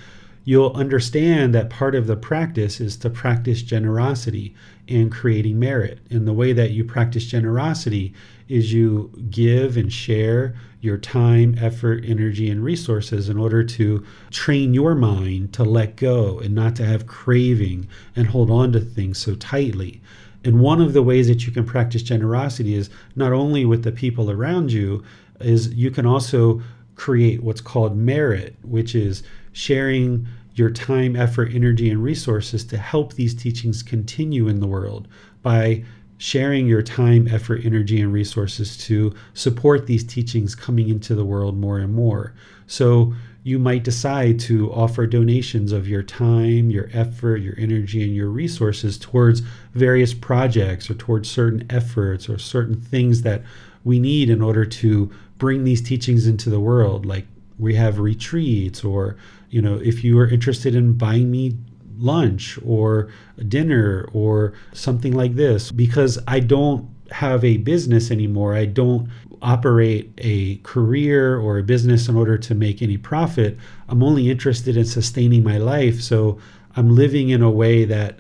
you'll understand that part of the practice is to practice generosity and creating merit. And the way that you practice generosity is you give and share your time, effort, energy, and resources in order to train your mind to let go and not to have craving and hold on to things so tightly. And one of the ways that you can practice generosity is not only with the people around you, is you can also create what's called merit, which is sharing your time, effort, energy, and resources to help these teachings continue in the world by sharing your time, effort, energy, and resources to support these teachings coming into the world more and more. So you might decide to offer donations of your time, your effort, your energy, and your resources towards various projects or towards certain efforts or certain things that we need in order to bring these teachings into the world. Like we have retreats, or, if you are interested in buying me lunch or dinner or something like this, because I don't have a business anymore. I don't operate a career or a business in order to make any profit. I'm only interested in sustaining my life. So I'm living in a way that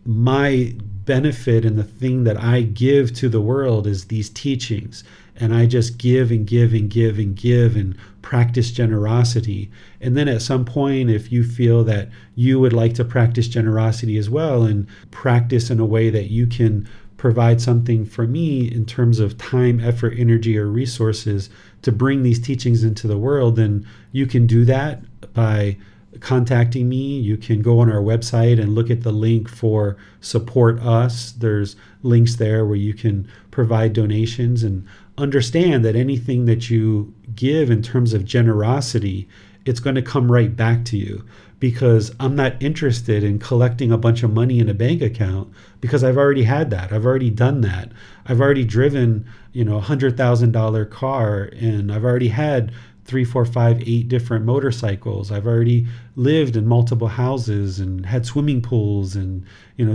my benefit and the thing that I give to the world is these teachings. And I just give and give and give and give and practice generosity. And then at some point, if you feel that you would like to practice generosity as well and practice in a way that you can provide something for me in terms of time, effort, energy, or resources to bring these teachings into the world, then you can do that by contacting me. You can go on our website and look at the link for support us. There's links there where you can provide donations, and understand that anything that you give in terms of generosity, it's going to come right back to you. Because I'm not interested in collecting a bunch of money in a bank account, because I've already had that. I've already done that. I've already driven, $100,000 car, and I've already had 3, 4, 5, 8 different motorcycles. I've already lived in multiple houses and had swimming pools and,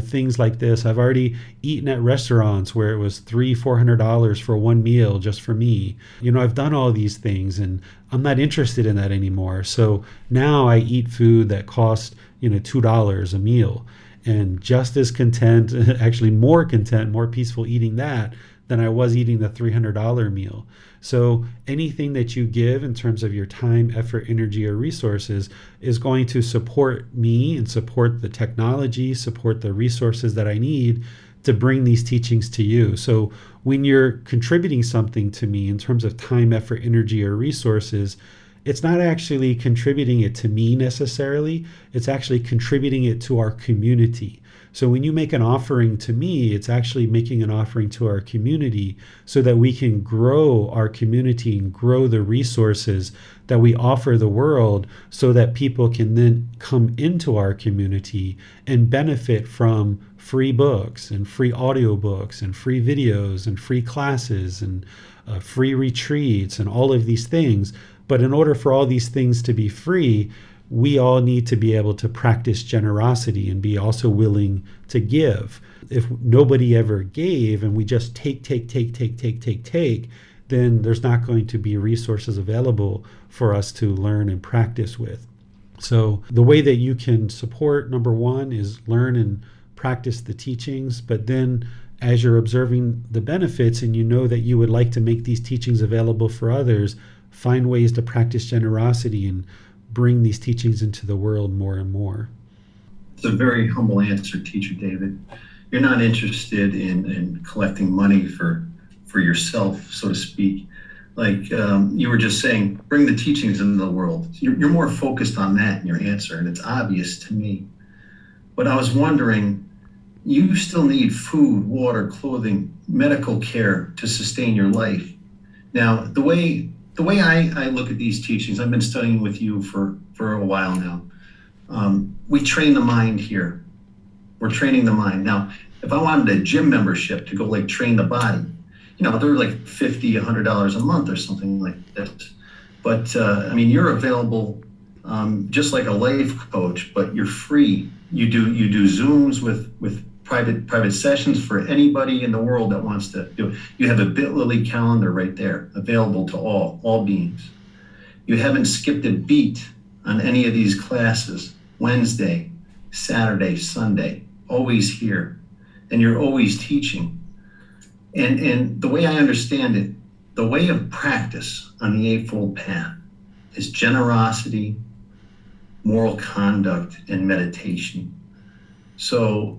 things like this. I've already eaten at restaurants where it was $300, $400 for one meal just for me. I've done all these things, and I'm not interested in that anymore. So now I eat food that costs, $2 a meal, and just as content, actually more content, more peaceful eating that than I was eating the $300 meal. So anything that you give in terms of your time, effort, energy, or resources is going to support me and support the technology, support the resources that I need to bring these teachings to you. So when you're contributing something to me in terms of time, effort, energy, or resources, it's not actually contributing it to me necessarily. It's actually contributing it to our community. So when you make an offering to me, it's actually making an offering to our community so that we can grow our community and grow the resources that we offer the world, so that people can then come into our community and benefit from free books and free audiobooks and free videos and free classes and free retreats and all of these things. But in order for all these things to be free, we all need to be able to practice generosity and be also willing to give. If nobody ever gave and we just take, then there's not going to be resources available for us to learn and practice with. So the way that you can support, number one, is learn and practice the teachings, but then as you're observing the benefits and you know that you would like to make these teachings available for others, find ways to practice generosity and bring these teachings into the world more and more. It's a very humble answer, Teacher David. You're not interested in collecting money for yourself, so to speak. Like you were just saying, bring the teachings into the world. You're more focused on that in your answer, and it's obvious to me. But I was wondering, you still need food, water, clothing, medical care to sustain your life. Now, the way I look at these teachings, I've been studying with you for a while now. We train the mind here. We're training the mind. Now, if I wanted a gym membership to go like train the body, they're like $50, $100 a month or something like this. But I mean, you're available just like a life coach, but you're free. You do Zooms with private sessions for anybody in the world that wants to do it. You have a Bitly calendar right there, available to all beings. You haven't skipped a beat on any of these classes. Wednesday, Saturday, Sunday, always here. And you're always teaching. And the way I understand it, the way of practice on the Eightfold Path is generosity, moral conduct, and meditation. So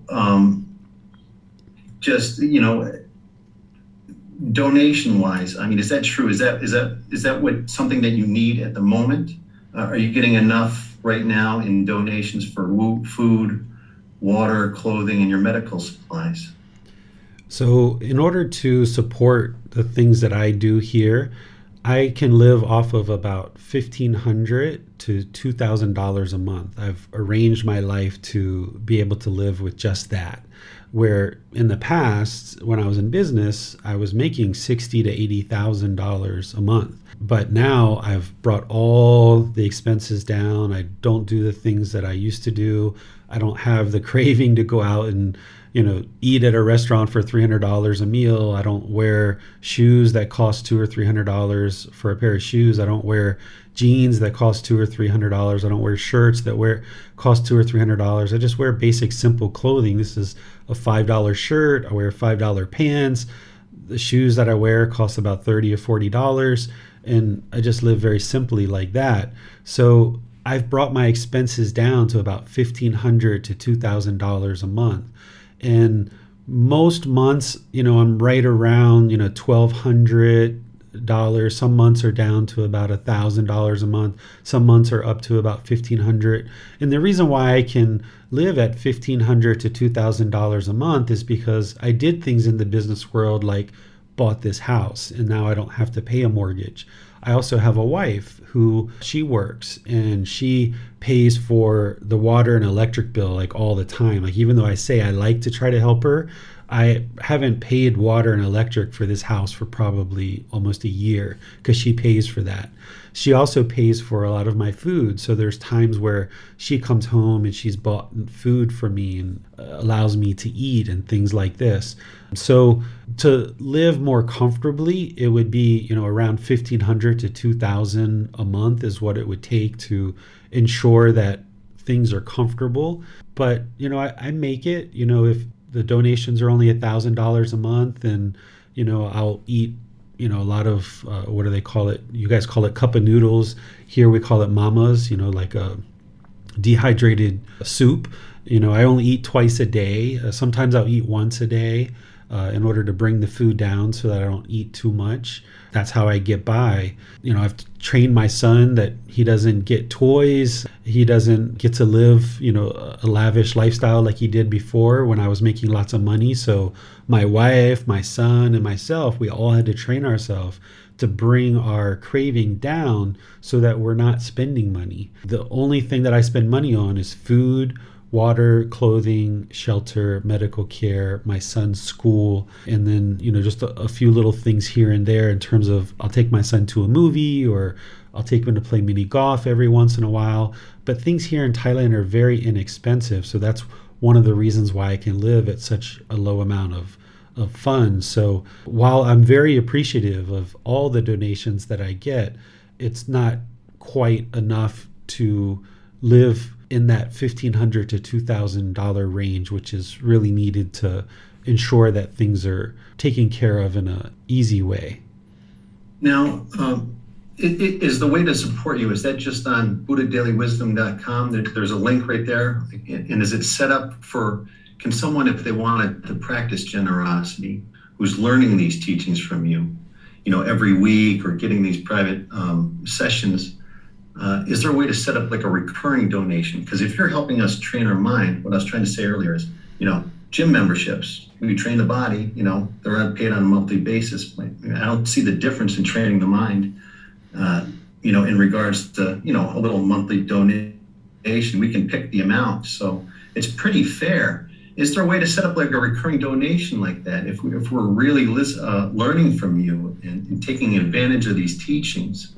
donation wise, I mean, is that true? Is that what something that you need at the moment? Are you getting enough right now in donations for food, water, clothing, and your medical supplies? So in order to support the things that I do here, I can live off of about $1,500 to $2,000 a month. I've arranged my life to be able to live with just that. Where in the past, when I was in business, I was making $60,000 to $80,000 a month. But now I've brought all the expenses down. I don't do the things that I used to do. I don't have the craving to go out and eat at a restaurant for $300 a meal. I don't wear shoes that cost $200 or $300 for a pair of shoes. I don't wear jeans that cost $200 or $300. I don't wear shirts that cost $200 or $300. I just wear basic, simple clothing. This is a $5 shirt. I wear $5 pants. The shoes that I wear cost about $30 or $40, and I just live very simply like that. So I've brought my expenses down to about $1,500 to $2,000 a month. And most months, I'm right around, $1,200. Some months are down to about $1,000 a month. Some months are up to about $1,500. And the reason why I can live at $1,500 to $2,000 a month is because I did things in the business world like bought this house, and now I don't have to pay a mortgage. I also have a wife who she works and she pays for the water and electric bill like all the time. Like, even though I say I like to try to help her, I haven't paid water and electric for this house for probably almost a year because she pays for that. She also pays for a lot of my food. So there's times where she comes home and she's bought food for me and allows me to eat and things like this. So to live more comfortably, it would be, around $1,500 to $2,000 a month is what it would take to ensure that things are comfortable. But, I make it, if the donations are only $1,000 a month, and, I'll eat, a lot of, what do they call it? You guys call it cup of noodles. Here we call it mamas, like a dehydrated soup. I only eat twice a day. Sometimes I'll eat once a day in order to bring the food down so that I don't eat too much. That's how I get by. I've trained my son that he doesn't get toys. He doesn't get to live, a lavish lifestyle like he did before when I was making lots of money. So my wife, my son, and myself, we all had to train ourselves to bring our craving down so that we're not spending money. The only thing that I spend money on is food, water, clothing, shelter, medical care, my son's school, and then, just a few little things here and there in terms of I'll take my son to a movie or I'll take him to play mini golf every once in a while. But things here in Thailand are very inexpensive. So that's one of the reasons why I can live at such a low amount of funds. So while I'm very appreciative of all the donations that I get, it's not quite enough to live in that $1,500 to $2,000 range, which is really needed to ensure that things are taken care of in an easy way. Now, is the way to support you, is that just on buddhadailywisdom.com? There's a link right there. And is it set up for, can someone, if they wanted to practice generosity, who's learning these teachings from you, every week or getting these private sessions, is there a way to set up like a recurring donation? Because if you're helping us train our mind, what I was trying to say earlier is, gym memberships, we train the body, they're paid on a monthly basis. I don't see the difference in training the mind, in regards to, a little monthly donation. We can pick the amount. So it's pretty fair. Is there a way to set up like a recurring donation like that if we're really learning from you and taking advantage of these teachings?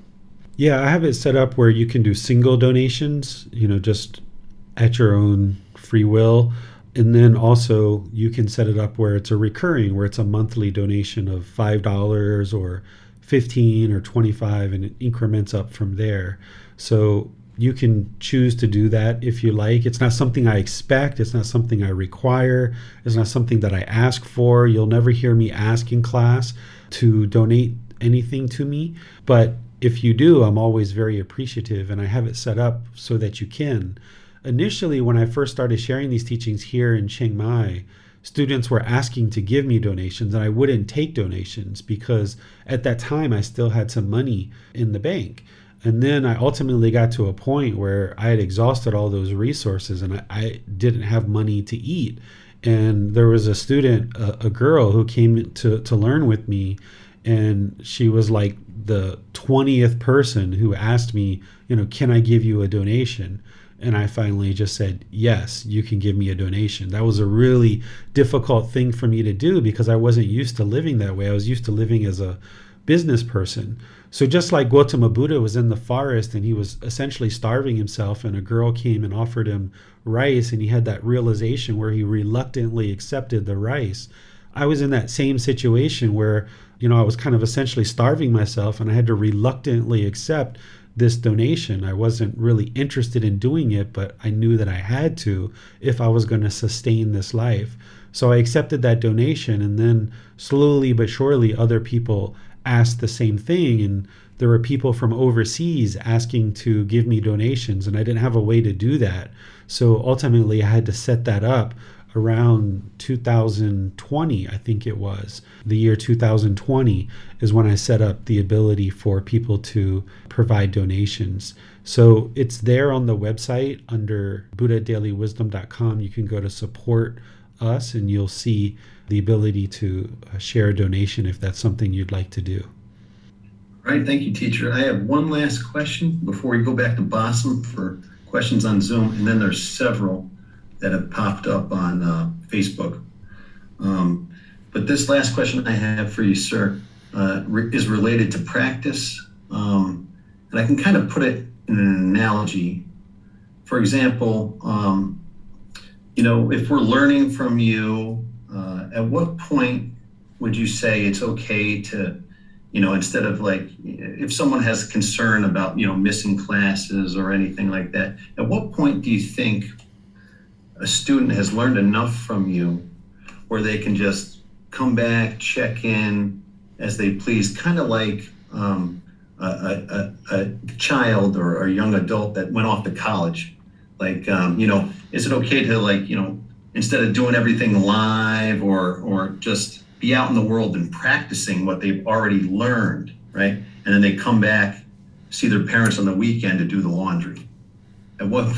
Yeah, I have it set up where you can do single donations, just at your own free will. And then also you can set it up where it's a recurring, where it's a monthly donation of $5 or $15 or $25, and it increments up from there. So you can choose to do that if you like. It's not something I expect. It's not something I require. It's not something that I ask for. You'll never hear me ask in class to donate anything to me. But if you do, I'm always very appreciative, and I have it set up so that you can. Initially, when I first started sharing these teachings here in Chiang Mai, students were asking to give me donations, and I wouldn't take donations because at that time I still had some money in the bank. And then I ultimately got to a point where I had exhausted all those resources and I didn't have money to eat. And there was a student, a girl who came to learn with me, and she was like the 20th person who asked me, can I give you a donation? And I finally just said, yes, you can give me a donation. That was a really difficult thing for me to do because I wasn't used to living that way. I was used to living as a business person. So just like Gotama Buddha was in the forest and he was essentially starving himself, and a girl came and offered him rice, and he had that realization where he reluctantly accepted the rice. I was in that same situation where, I was kind of essentially starving myself, and I had to reluctantly accept this donation. I wasn't really interested in doing it, but I knew that I had to if I was going to sustain this life. So I accepted that donation, and then slowly but surely other people asked the same thing, and there were people from overseas asking to give me donations, and I didn't have a way to do that. So ultimately I had to set that up around 2020, I think it was. The year 2020 is when I set up the ability for people to provide donations. So it's there on the website under buddhadailywisdom.com. You can go to support us and you'll see the ability to share a donation if that's something you'd like to do. All right, thank you, teacher. I have one last question before we go back to Bassam for questions on Zoom, and then there's several that have popped up on Facebook. But this last question I have for you, sir, is related to practice. And I can kind of put it in an analogy. For example, if we're learning from you, at what point would you say it's okay to, instead of like, if someone has concern about, missing classes or anything like that, at what point do you think a student has learned enough from you where they can just come back, check in as they please, kind of like a child or a young adult that went off to college? Like, is it okay to, like, instead of doing everything live or just be out in the world and practicing what they've already learned, right? And then they come back, see their parents on the weekend to do the laundry. At what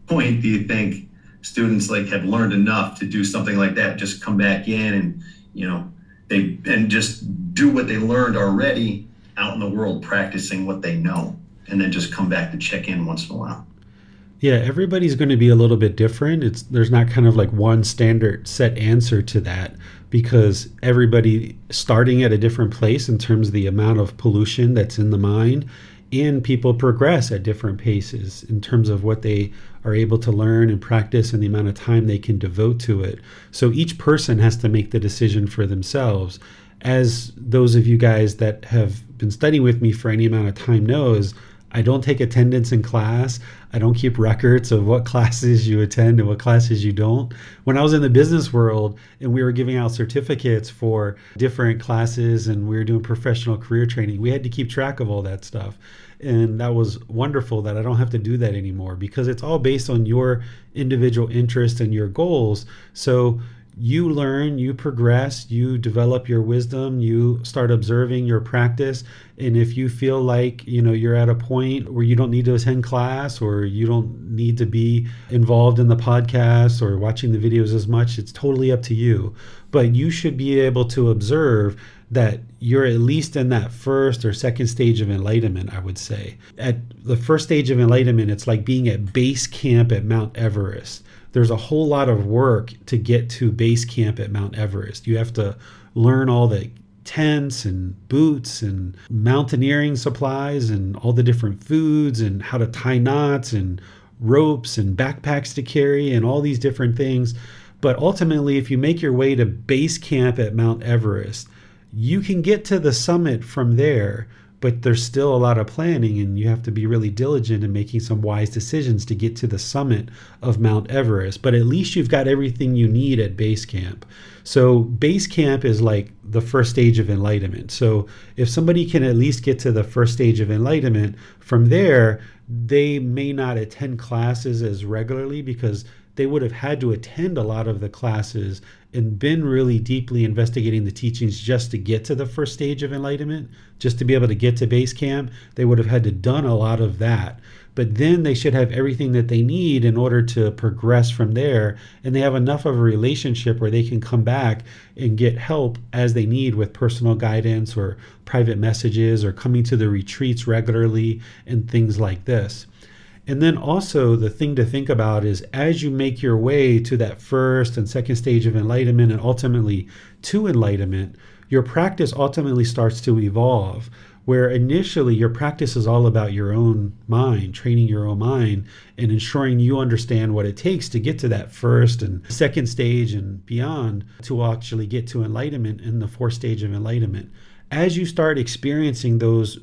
point do you think students have learned enough to do something like that, just come back in and just do what they learned already out in the world, practicing what they know, and then just come back to check in once in a while? Yeah, everybody's going to be a little bit different. There's not kind of like one standard set answer to that, because everybody starting at a different place in terms of the amount of pollution that's in the mind, and people progress at different paces in terms of what they are able to learn and practice and the amount of time they can devote to it. So each person has to make the decision for themselves. As those of you guys that have been studying with me for any amount of time knows, I don't take attendance in class. I don't keep records of what classes you attend and what classes you don't. When I was in the business world and we were giving out certificates for different classes and we were doing professional career training, we had to keep track of all that stuff. And that was wonderful that I don't have to do that anymore because it's all based on your individual interest and your goals. So you learn, you progress, you develop your wisdom, you start observing your practice. And if you feel like, you're at a point where you don't need to attend class or you don't need to be involved in the podcast or watching the videos as much, it's totally up to you. But you should be able to observe that you're at least in that first or second stage of enlightenment, I would say. At the first stage of enlightenment, it's like being at base camp at Mount Everest. There's a whole lot of work to get to base camp at Mount Everest. You have to learn all the tents and boots and mountaineering supplies and all the different foods and how to tie knots and ropes and backpacks to carry and all these different things. But ultimately, if you make your way to base camp at Mount Everest, you can get to the summit from there, but there's still a lot of planning and you have to be really diligent in making some wise decisions to get to the summit of Mount Everest. But at least you've got everything you need at base camp. So base camp is like the first stage of enlightenment. So if somebody can at least get to the first stage of enlightenment, from there, they may not attend classes as regularly because they would have had to attend a lot of the classes and been really deeply investigating the teachings just to get to the first stage of enlightenment, just to be able to get to base camp. They would have had to done a lot of that. But then they should have everything that they need in order to progress from there. And they have enough of a relationship where they can come back and get help as they need with personal guidance or private messages or coming to the retreats regularly and things like this. And then also the thing to think about is as you make your way to that first and second stage of enlightenment and ultimately to enlightenment, your practice ultimately starts to evolve, where initially your practice is all about your own mind, training your own mind and ensuring you understand what it takes to get to that first and second stage and beyond to actually get to enlightenment in the fourth stage of enlightenment. As you start experiencing those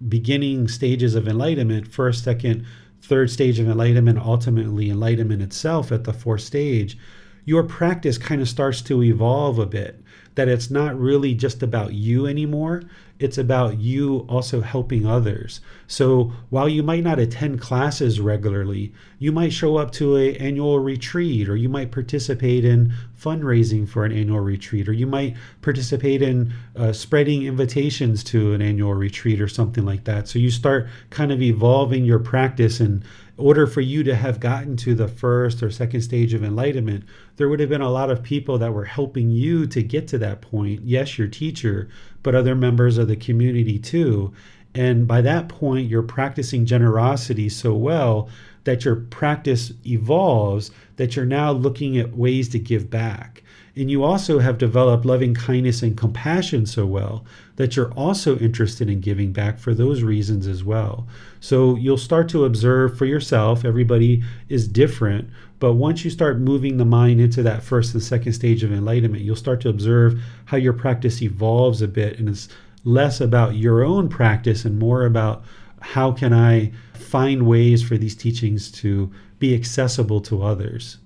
beginning stages of enlightenment, first, second, third stage of enlightenment, ultimately enlightenment itself at the fourth stage, your practice kind of starts to evolve a bit, that it's not really just about you anymore. It's about you also helping others. So while you might not attend classes regularly, you might show up to an annual retreat, or you might participate in fundraising for an annual retreat, or you might participate in spreading invitations to an annual retreat or something like that. So you start kind of evolving your practice. In order for you to have gotten to the first or second stage of enlightenment, there would have been a lot of people that were helping you to get to that point. Yes, your teacher, but other members of the community too. And by that point, you're practicing generosity so well that your practice evolves, that you're now looking at ways to give back. And you also have developed loving kindness and compassion so well that you're also interested in giving back for those reasons as well. So you'll start to observe for yourself, everybody is different, but once you start moving the mind into that first and second stage of enlightenment, you'll start to observe how your practice evolves a bit, and it's less about your own practice and more about how can I find ways for these teachings to be accessible to others.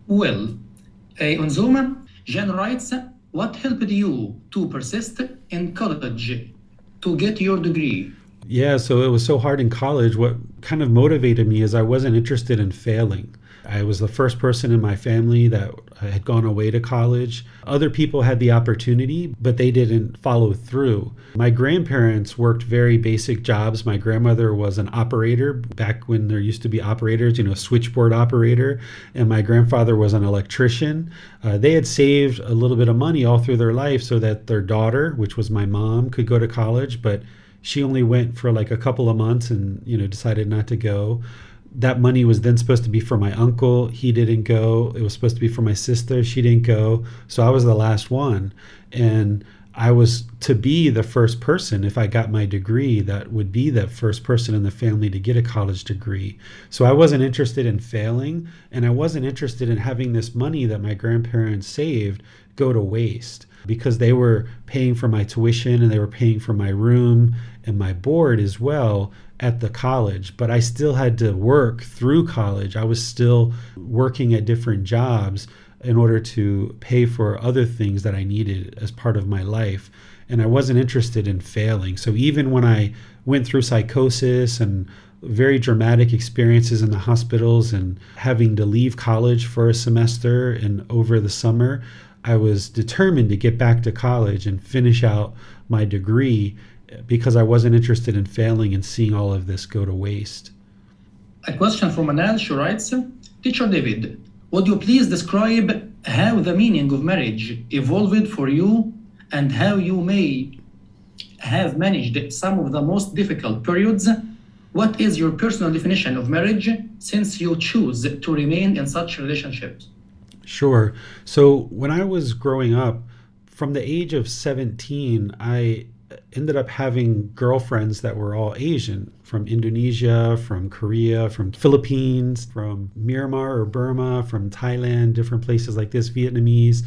Well, on Zoom, Jen writes, what helped you to persist in college to get your degree? Yeah, so it was so hard in college. What kind of motivated me is I wasn't interested in failing. I was the first person in my family that had gone away to college. Other people had the opportunity, but they didn't follow through. My grandparents worked very basic jobs. My grandmother was an operator back when there used to be operators, switchboard operator, and my grandfather was an electrician. They had saved a little bit of money all through their life so that their daughter, which was my mom, could go to college, but she only went for like a couple of months and, decided not to go. That money was then supposed to be for my uncle. He didn't go. It was supposed to be for my sister. She didn't go. So I was the last one. And I was to be the first person, if I got my degree, that would be the first person in the family to get a college degree. So I wasn't interested in failing, and I wasn't interested in having this money that my grandparents saved go to waste. because they were paying for my tuition and they were paying for my room and my board as well at the college. But I still had to work through college. I was still working at different jobs in order to pay for other things that I needed as part of my life. And I wasn't interested in failing. So even when I went through psychosis and very dramatic experiences in the hospitals and having to leave college for a semester and over the summer, I was determined to get back to college and finish out my degree because I wasn't interested in failing and seeing all of this go to waste. A question from Anal. She writes, Teacher David, would you please describe how the meaning of marriage evolved for you and how you may have managed some of the most difficult periods? What is your personal definition of marriage since you choose to remain in such relationships? Sure. So when I was growing up, from the age of 17, I ended up having girlfriends that were all Asian, from Indonesia, from Korea, from Philippines, from Myanmar or Burma, from Thailand, different places like this, Vietnamese.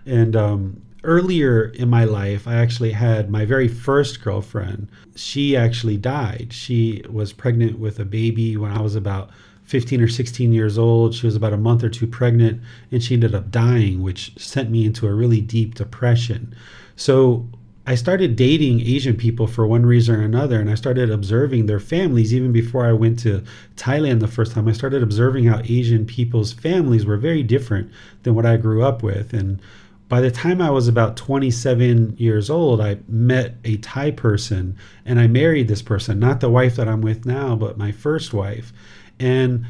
And earlier in my life, I actually had my very first girlfriend. She actually died. She was pregnant with a baby when I was about 15 or 16 years old. She was about a month or two pregnant, and she ended up dying, which sent me into a really deep depression. So I started dating Asian people for one reason or another, and I started observing their families. Even before I went to Thailand the first time, I started observing how Asian people's families were very different than what I grew up with. And by the time I was about 27 years old, I met a Thai person, and I married this person, not the wife that I'm with now, but my first wife. And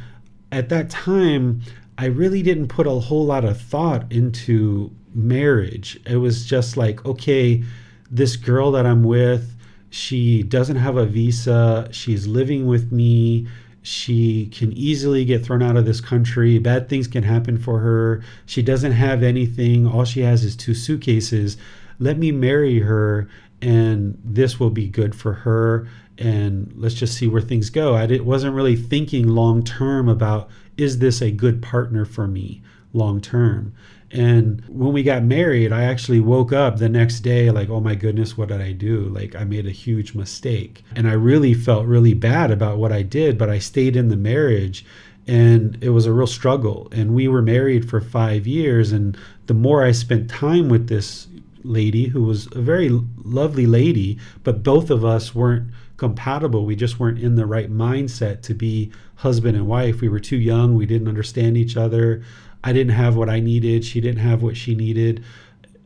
at that time, I really didn't put a whole lot of thought into marriage. It was just like, okay, this girl that I'm with, she doesn't have a visa. She's living with me. She can easily get thrown out of this country. Bad things can happen for her. She doesn't have anything. All she has is 2 suitcases. Let me marry her, and this will be good for her. And let's just see where things go. I wasn't really thinking long term about, is this a good partner for me long term? And when we got married, I actually woke up the next day like, oh my goodness, what did I do? Like, I made a huge mistake. And I really felt really bad about what I did, but I stayed in the marriage, and it was a real struggle. And we were married for 5 years. And the more I spent time with this lady, who was a very lovely lady, but both of us weren't compatible. We just weren't in the right mindset to be husband and wife. We were too young. We didn't understand each other. I didn't have what I needed. She didn't have what she needed.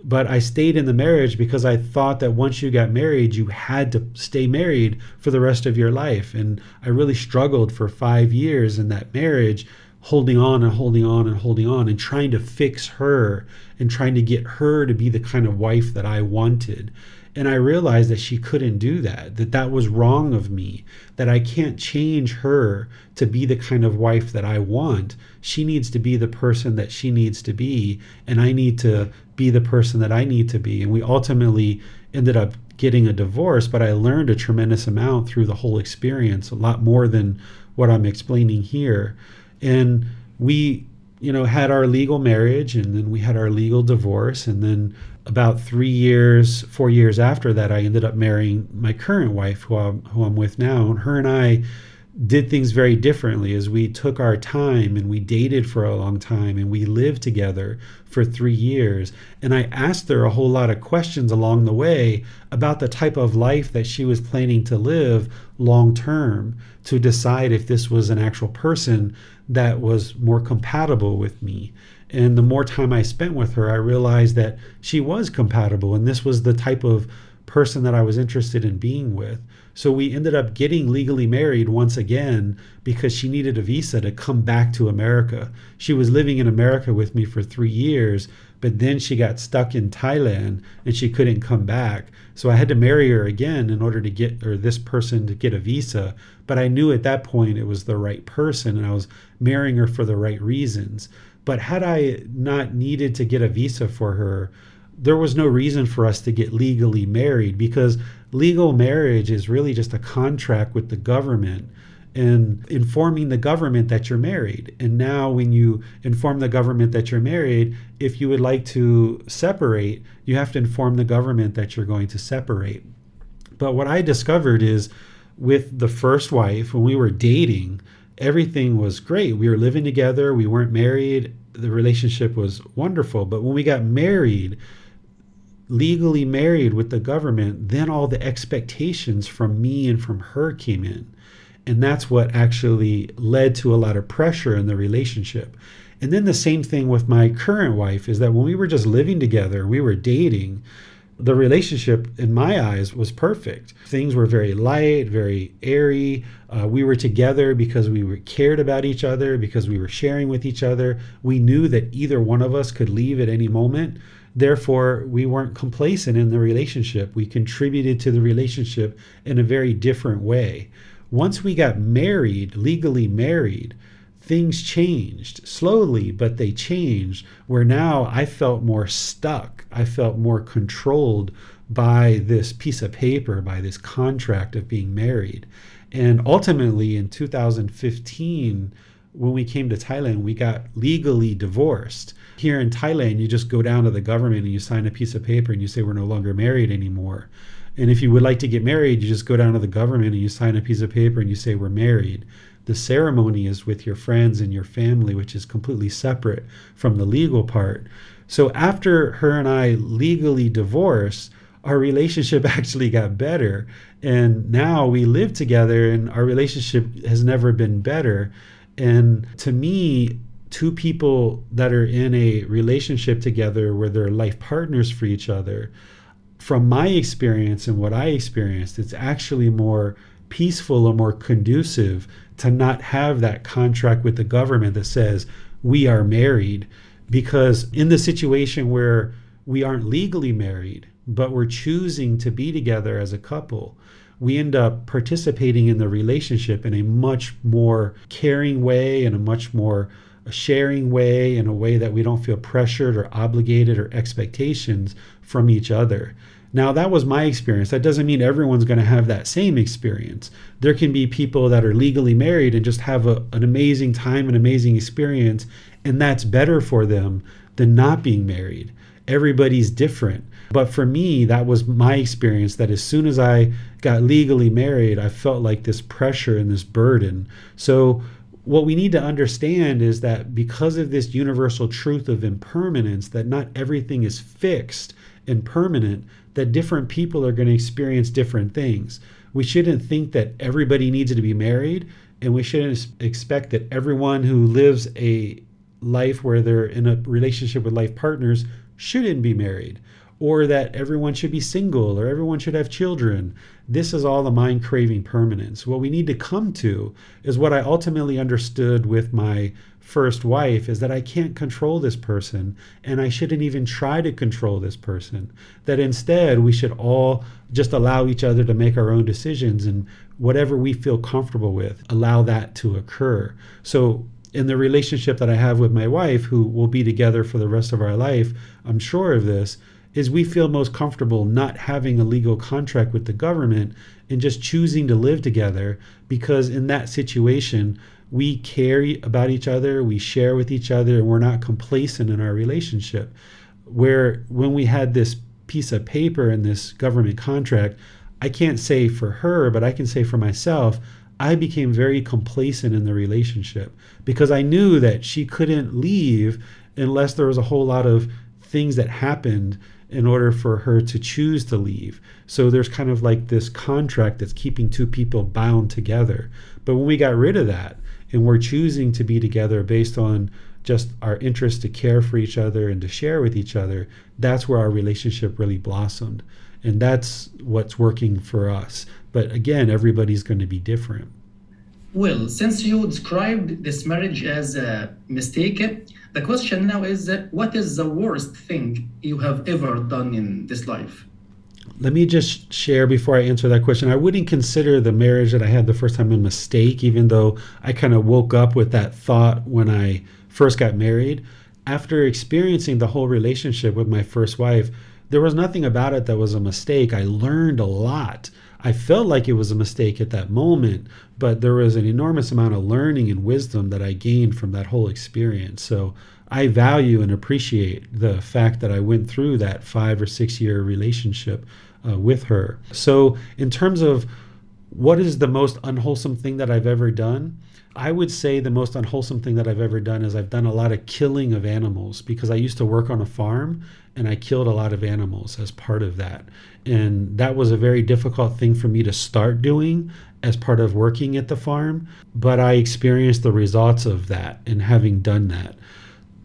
But I stayed in the marriage because I thought that once you got married, you had to stay married for the rest of your life. And I really struggled for 5 years in that marriage, holding on and holding on and holding on and trying to fix her and trying to get her to be the kind of wife that I wanted. And I realized that she couldn't do that, that was wrong of me, that I can't change her to be the kind of wife that I want. She needs to be the person that she needs to be, and I need to be the person that I need to be. And we ultimately ended up getting a divorce, but I learned a tremendous amount through the whole experience, a lot more than what I'm explaining here. And we, had our legal marriage, and then we had our legal divorce, and then about 4 years after that, I ended up marrying my current wife, who I'm with now. And her and I did things very differently, as we took our time and we dated for a long time and we lived together for 3 years. And I asked her a whole lot of questions along the way about the type of life that she was planning to live long term, to decide if this was an actual person that was more compatible with me. And the more time I spent with her, I realized that she was compatible, and this was the type of person that I was interested in being with. So we ended up getting legally married once again because she needed a visa to come back to America. She was living in America with me for 3 years, but then she got stuck in Thailand and she couldn't come back. So I had to marry her again in order to get, or this person to get a visa. But I knew at that point it was the right person, and I was marrying her for the right reasons. But had I not needed to get a visa for her, there was no reason for us to get legally married, because legal marriage is really just a contract with the government. and informing the government that you're married. And now when you inform the government that you're married, if you would like to separate, you have to inform the government that you're going to separate. But what I discovered is with the first wife, when we were dating, everything was great. We were living together. We weren't married. The relationship was wonderful. But when we got married, legally married with the government, then all the expectations from me and from her came in. And that's what actually led to a lot of pressure in the relationship. And then the same thing with my current wife is that when we were just living together, we were dating, the relationship in my eyes was perfect. Things were very light, very airy. We were together because we cared about each other, because we were sharing with each other. We knew that either one of us could leave at any moment. Therefore, we weren't complacent in the relationship. We contributed to the relationship in a very different way. Once we got married, legally married, things changed slowly, but they changed, where now I felt more stuck. I felt more controlled by this piece of paper, by this contract of being married. And ultimately in 2015, when we came to Thailand, we got legally divorced. Here in Thailand, you just go down to the government and you sign a piece of paper and you say, we're no longer married anymore. And if you would like to get married, you just go down to the government and you sign a piece of paper and you say, we're married. The ceremony is with your friends and your family, which is completely separate from the legal part. So after her and I legally divorced, our relationship actually got better. And now we live together and our relationship has never been better. And to me, two people that are in a relationship together where they're life partners for each other, from my experience and what I experienced, it's actually more peaceful or more conducive to not have that contract with the government that says we are married. Because in the situation where we aren't legally married, but we're choosing to be together as a couple, we end up participating in the relationship in a much more caring way, in a much more sharing way, in a way that we don't feel pressured or obligated or expectations from each other. Now, that was my experience. That doesn't mean everyone's going to have that same experience. There can be people that are legally married and just have an amazing time, an amazing experience, and that's better for them than not being married. Everybody's different. But for me, that was my experience, that as soon as I got legally married, I felt like this pressure and this burden. So what we need to understand is that because of this universal truth of impermanence, that not everything is fixed and permanent, that different people are going to experience different things. We shouldn't think that everybody needs to be married, and we shouldn't expect that everyone who lives a life where they're in a relationship with life partners shouldn't be married, or that everyone should be single or everyone should have children. This is all the mind craving permanence. What we need to come to is what I ultimately understood with my first wife, is that I can't control this person, and I shouldn't even try to control this person. That instead we should all just allow each other to make our own decisions, and whatever we feel comfortable with, allow that to occur. So in the relationship that I have with my wife, who will be together for the rest of our life, I'm sure of this, is we feel most comfortable not having a legal contract with the government and just choosing to live together, because in that situation, we care about each other, we share with each other, and we're not complacent in our relationship. Where when we had this piece of paper and this government contract, I can't say for her, but I can say for myself, I became very complacent in the relationship because I knew that she couldn't leave unless there was a whole lot of things that happened in order for her to choose to leave. So there's kind of like this contract that's keeping two people bound together. But when we got rid of that and we're choosing to be together based on just our interest to care for each other and to share with each other, that's where our relationship really blossomed. And that's what's working for us. But again, everybody's going to be different. Well, since you described this marriage as a mistake, the question now is, what is the worst thing you have ever done in this life? Let me just share before I answer that question. I wouldn't consider the marriage that I had the first time a mistake, even though I kind of woke up with that thought when I first got married. After experiencing the whole relationship with my first wife, there was nothing about it that was a mistake. I learned a lot. I felt like it was a mistake at that moment, but there was an enormous amount of learning and wisdom that I gained from that whole experience. So I value and appreciate the fact that I went through that 5 or 6 year relationship with her. So in terms of what is the most unwholesome thing that I've ever done, I would say the most unwholesome thing that I've ever done is I've done a lot of killing of animals, because I used to work on a farm and I killed a lot of animals as part of that. And that was a very difficult thing for me to start doing as part of working at the farm, but I experienced the results of that and having done that.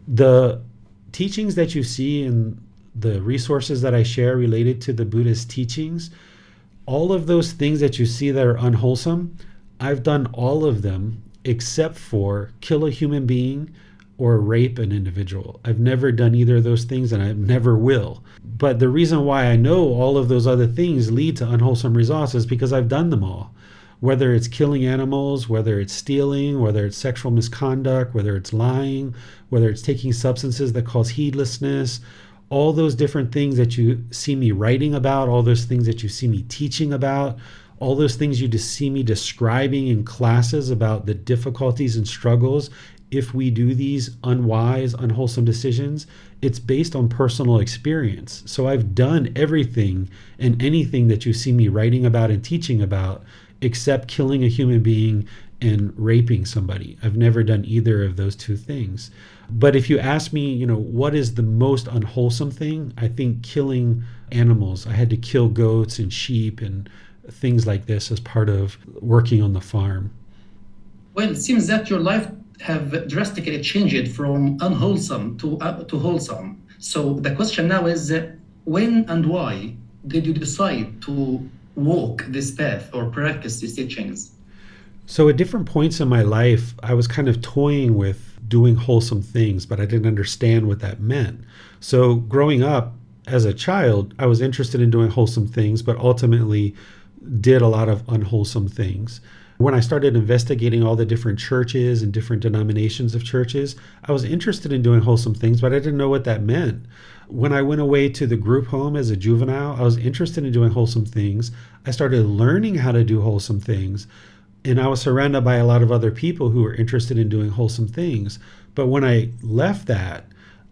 The teachings that you see in the resources that I share related to the Buddha's teachings, all of those things that you see that are unwholesome, I've done all of them except for kill a human being or rape an individual. I've never done either of those things, and I never will. But the reason why I know all of those other things lead to unwholesome results is because I've done them all. Whether it's killing animals, whether it's stealing, whether it's sexual misconduct, whether it's lying, whether it's taking substances that cause heedlessness, all those different things that you see me writing about, all those things that you see me teaching about, all those things you just see me describing in classes about the difficulties and struggles if we do these unwise, unwholesome decisions, it's based on personal experience. So I've done everything and anything that you see me writing about and teaching about, except killing a human being and raping somebody. I've never done either of those two things. But if you ask me, what is the most unwholesome thing? I think killing animals. I had to kill goats and sheep and things like this as part of working on the farm. Well, it seems that your life have drastically changed from unwholesome to wholesome. So the question now is, when and why did you decide to walk this path or practice these teachings? So at different points in my life, I was kind of toying with doing wholesome things, but I didn't understand what that meant. So growing up as a child, I was interested in doing wholesome things, but ultimately did a lot of unwholesome things. When I started investigating all the different churches and different denominations of churches, I was interested in doing wholesome things, but I didn't know what that meant. When I went away to the group home as a juvenile, I was interested in doing wholesome things. I started learning how to do wholesome things, and I was surrounded by a lot of other people who were interested in doing wholesome things. But when I left that,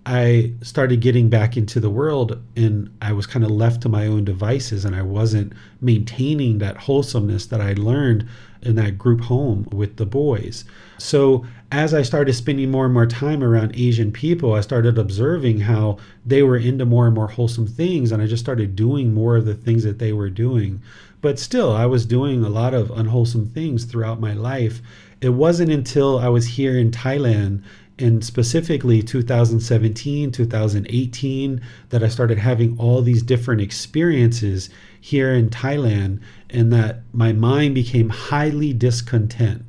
I started getting back into the world, and I was kind of left to my own devices, and I wasn't maintaining that wholesomeness that I learned in that group home with the boys. So as I started spending more and more time around Asian people, I started observing how they were into more and more wholesome things, and I just started doing more of the things that they were doing. But still, I was doing a lot of unwholesome things throughout my life. It wasn't until I was here in Thailand, and specifically 2017, 2018, that I started having all these different experiences here in Thailand, and that my mind became highly discontent,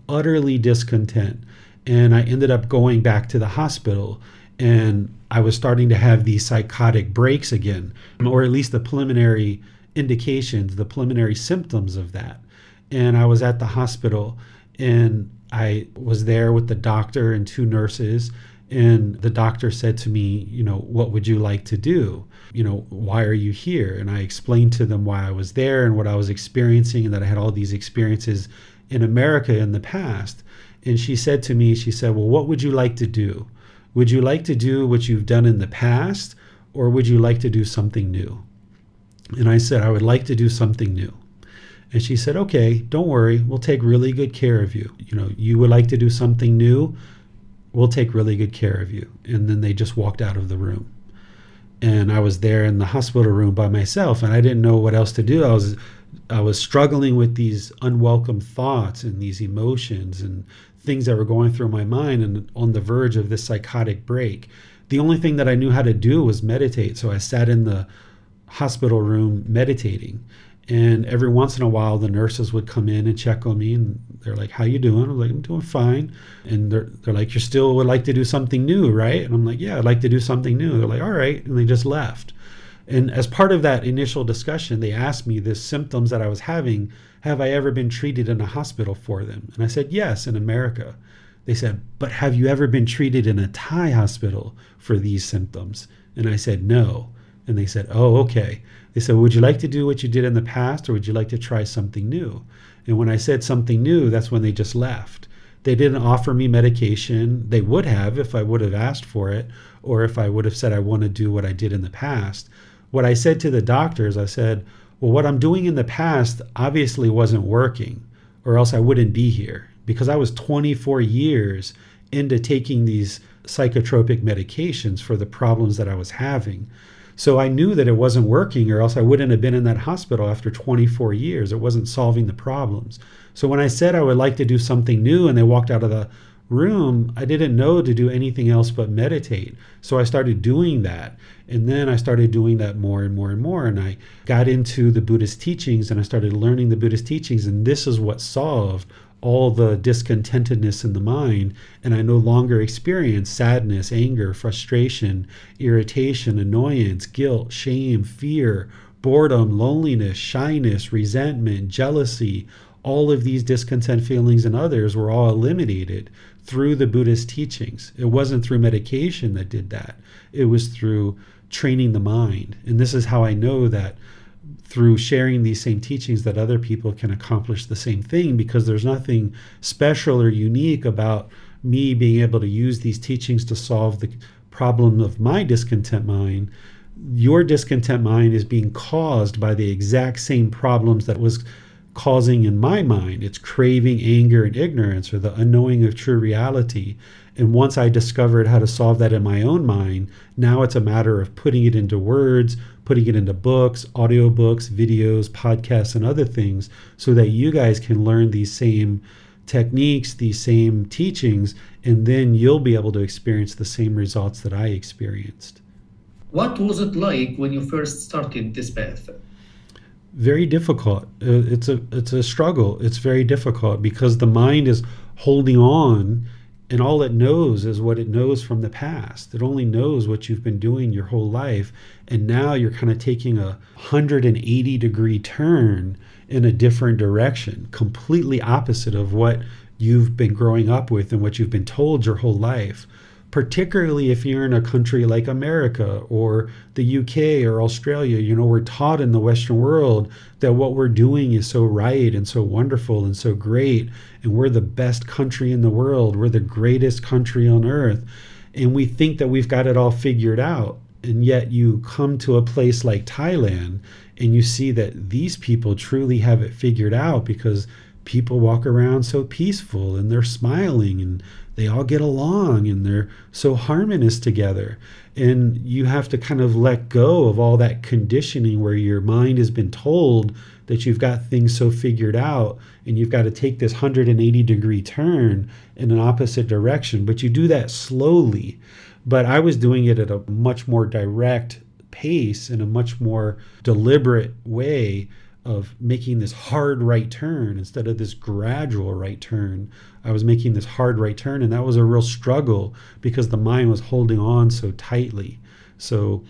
utterly discontent. And I ended up going back to the hospital, and I was starting to have these psychotic breaks again, or at least the preliminary indications, the preliminary symptoms of that. And I was at the hospital, and I was there with the doctor and 2 nurses, and the doctor said to me, what would you like to do? Why are you here? And I explained to them why I was there and what I was experiencing, and that I had all these experiences in America in the past. And she said to me, well, what would you like to do? Would you like to do what you've done in the past, or would you like to do something new? And I said, I would like to do something new. And she said, okay, don't worry, we'll take really good care of you. You would like to do something new, we'll take really good care of you. And then they just walked out of the room. And I was there in the hospital room by myself, and I didn't know what else to do. I was struggling with these unwelcome thoughts and these emotions and things that were going through my mind, and on the verge of this psychotic break. The only thing that I knew how to do was meditate. So I sat in the hospital room meditating. And every once in a while, the nurses would come in and check on me, and they're like, how you doing? I'm like, I'm doing fine. And they're like, you still would like to do something new, right? And I'm like, yeah, I'd like to do something new. They're like, all right. And they just left. And as part of that initial discussion, they asked me the symptoms that I was having, have I ever been treated in a hospital for them? And I said, yes, in America. They said, but have you ever been treated in a Thai hospital for these symptoms? And I said, no. And they said, oh, okay. They said, would you like to do what you did in the past, or would you like to try something new? And when I said something new, that's when they just left. They didn't offer me medication. They would have if I would have asked for it, or if I would have said I want to do what I did in the past. What I said to the doctors, I said, well, what I'm doing in the past obviously wasn't working, or else I wouldn't be here, because I was 24 years into taking these psychotropic medications for the problems that I was having. So I knew that it wasn't working, or else I wouldn't have been in that hospital after 24 years. It wasn't solving the problems. So when I said I would like to do something new and they walked out of the room, I didn't know to do anything else but meditate. So I started doing that. And then I started doing that more and more and more. And I got into the Buddhist teachings and I started learning the Buddhist teachings. And this is what solved all the discontentedness in the mind. And I no longer experience sadness, anger, frustration, irritation, annoyance, guilt, shame, fear, boredom, loneliness, shyness, resentment, jealousy. All of these discontent feelings and others were all eliminated through the Buddhist teachings. It wasn't through medication that did that. It was through training the mind. And this is how I know that through sharing these same teachings that other people can accomplish the same thing, because there's nothing special or unique about me being able to use these teachings to solve the problem of my discontent mind. Your discontent mind is being caused by the exact same problems that was causing in my mind. It's craving, anger, and ignorance, or the unknowing of true reality. And once I discovered how to solve that in my own mind, now it's a matter of putting it into words, putting it into books, audiobooks, videos, podcasts, and other things, so that you guys can learn these same techniques, these same teachings, and then you'll be able to experience the same results that I experienced. What was it like when you first started this path? Very difficult. It's a struggle. It's very difficult because the mind is holding on, and all it knows is what it knows from the past. It only knows what you've been doing your whole life, and now you're kind of taking a 180-degree turn in a different direction, completely opposite of what you've been growing up with and what you've been told your whole life. Particularly if you're in a country like America or the UK or Australia, we're taught in the Western world that what we're doing is so right and so wonderful and so great, and we're the best country in the world. We're the greatest country on earth. And we think that we've got it all figured out. And yet you come to a place like Thailand and you see that these people truly have it figured out, because people walk around so peaceful and they're smiling and they all get along and they're so harmonious together. And you have to kind of let go of all that conditioning where your mind has been told that you've got things so figured out, and you've got to take this 180-degree turn in an opposite direction. But you do that slowly. But I was doing it at a much more direct pace, in a much more deliberate way of making this hard right turn instead of this gradual right turn. I was making this hard right turn, and that was a real struggle because the mind was holding on so tightly. So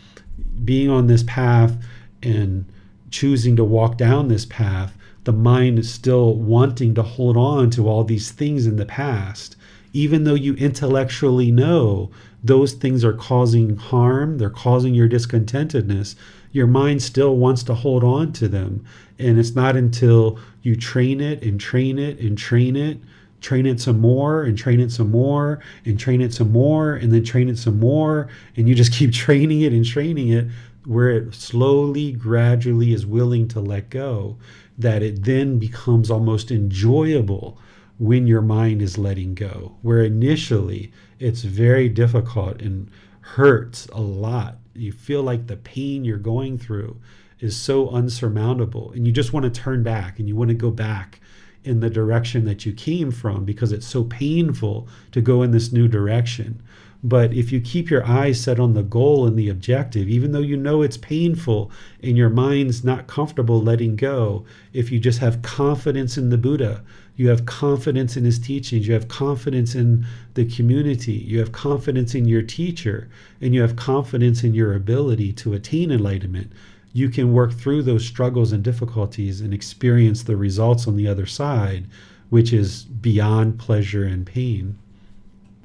being on this path and choosing to walk down this path, the mind is still wanting to hold on to all these things in the past, even though you intellectually know those things are causing harm, they're causing your discontentedness. Your mind still wants to hold on to them. And it's not until you train it and train it and train it some more and train it some more and train it some more and then train it some more, and you just keep training it, where it slowly, gradually is willing to let go, that it then becomes almost enjoyable when your mind is letting go, where initially it's very difficult and hurts a lot. You feel like the pain you're going through is so unsurmountable, and you just want to turn back and you want to go back in the direction that you came from because it's so painful to go in this new direction. But if you keep your eyes set on the goal and the objective, even though you know it's painful and your mind's not comfortable letting go, if you just have confidence in the Buddha, you have confidence in his teachings, you have confidence in the community, you have confidence in your teacher, and you have confidence in your ability to attain enlightenment, you can work through those struggles and difficulties and experience the results on the other side, which is beyond pleasure and pain.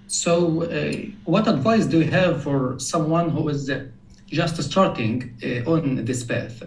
So what advice do you have for someone who is just starting on this path?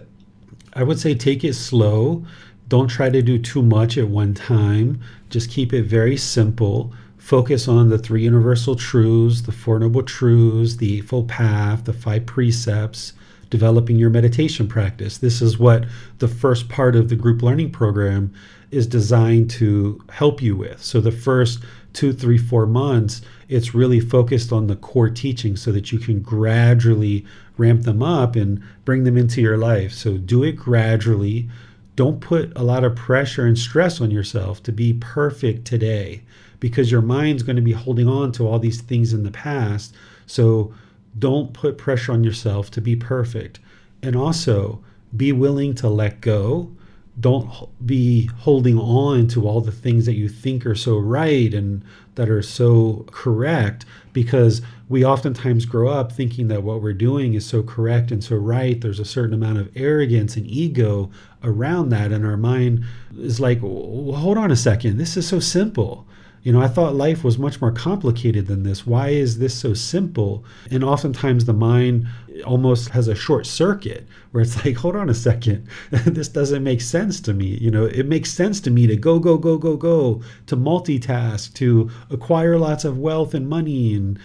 I would say take it slow. Don't try to do too much at one time. Just keep it very simple. Focus on the three universal truths, the Four Noble Truths, the Eightfold Path, the five precepts, developing your meditation practice. This is what the first part of the group learning program is designed to help you with. So the first 2, 3, 4 months, it's really focused on the core teachings so that you can gradually ramp them up and bring them into your life. So do it gradually. Don't put a lot of pressure and stress on yourself to be perfect today, because your mind's going to be holding on to all these things in the past. So don't put pressure on yourself to be perfect. And also be willing to let go. Don't be holding on to all the things that you think are so right and that are so correct, because we oftentimes grow up thinking that what we're doing is so correct and so right. There's a certain amount of arrogance and ego around that, and our mind is like, hold on a second, this is so simple. I thought life was much more complicated than this. Why is this so simple? And oftentimes the mind almost has a short circuit where it's like, hold on a second, this doesn't make sense to me. It makes sense to me to go, to multitask, to acquire lots of wealth and money and,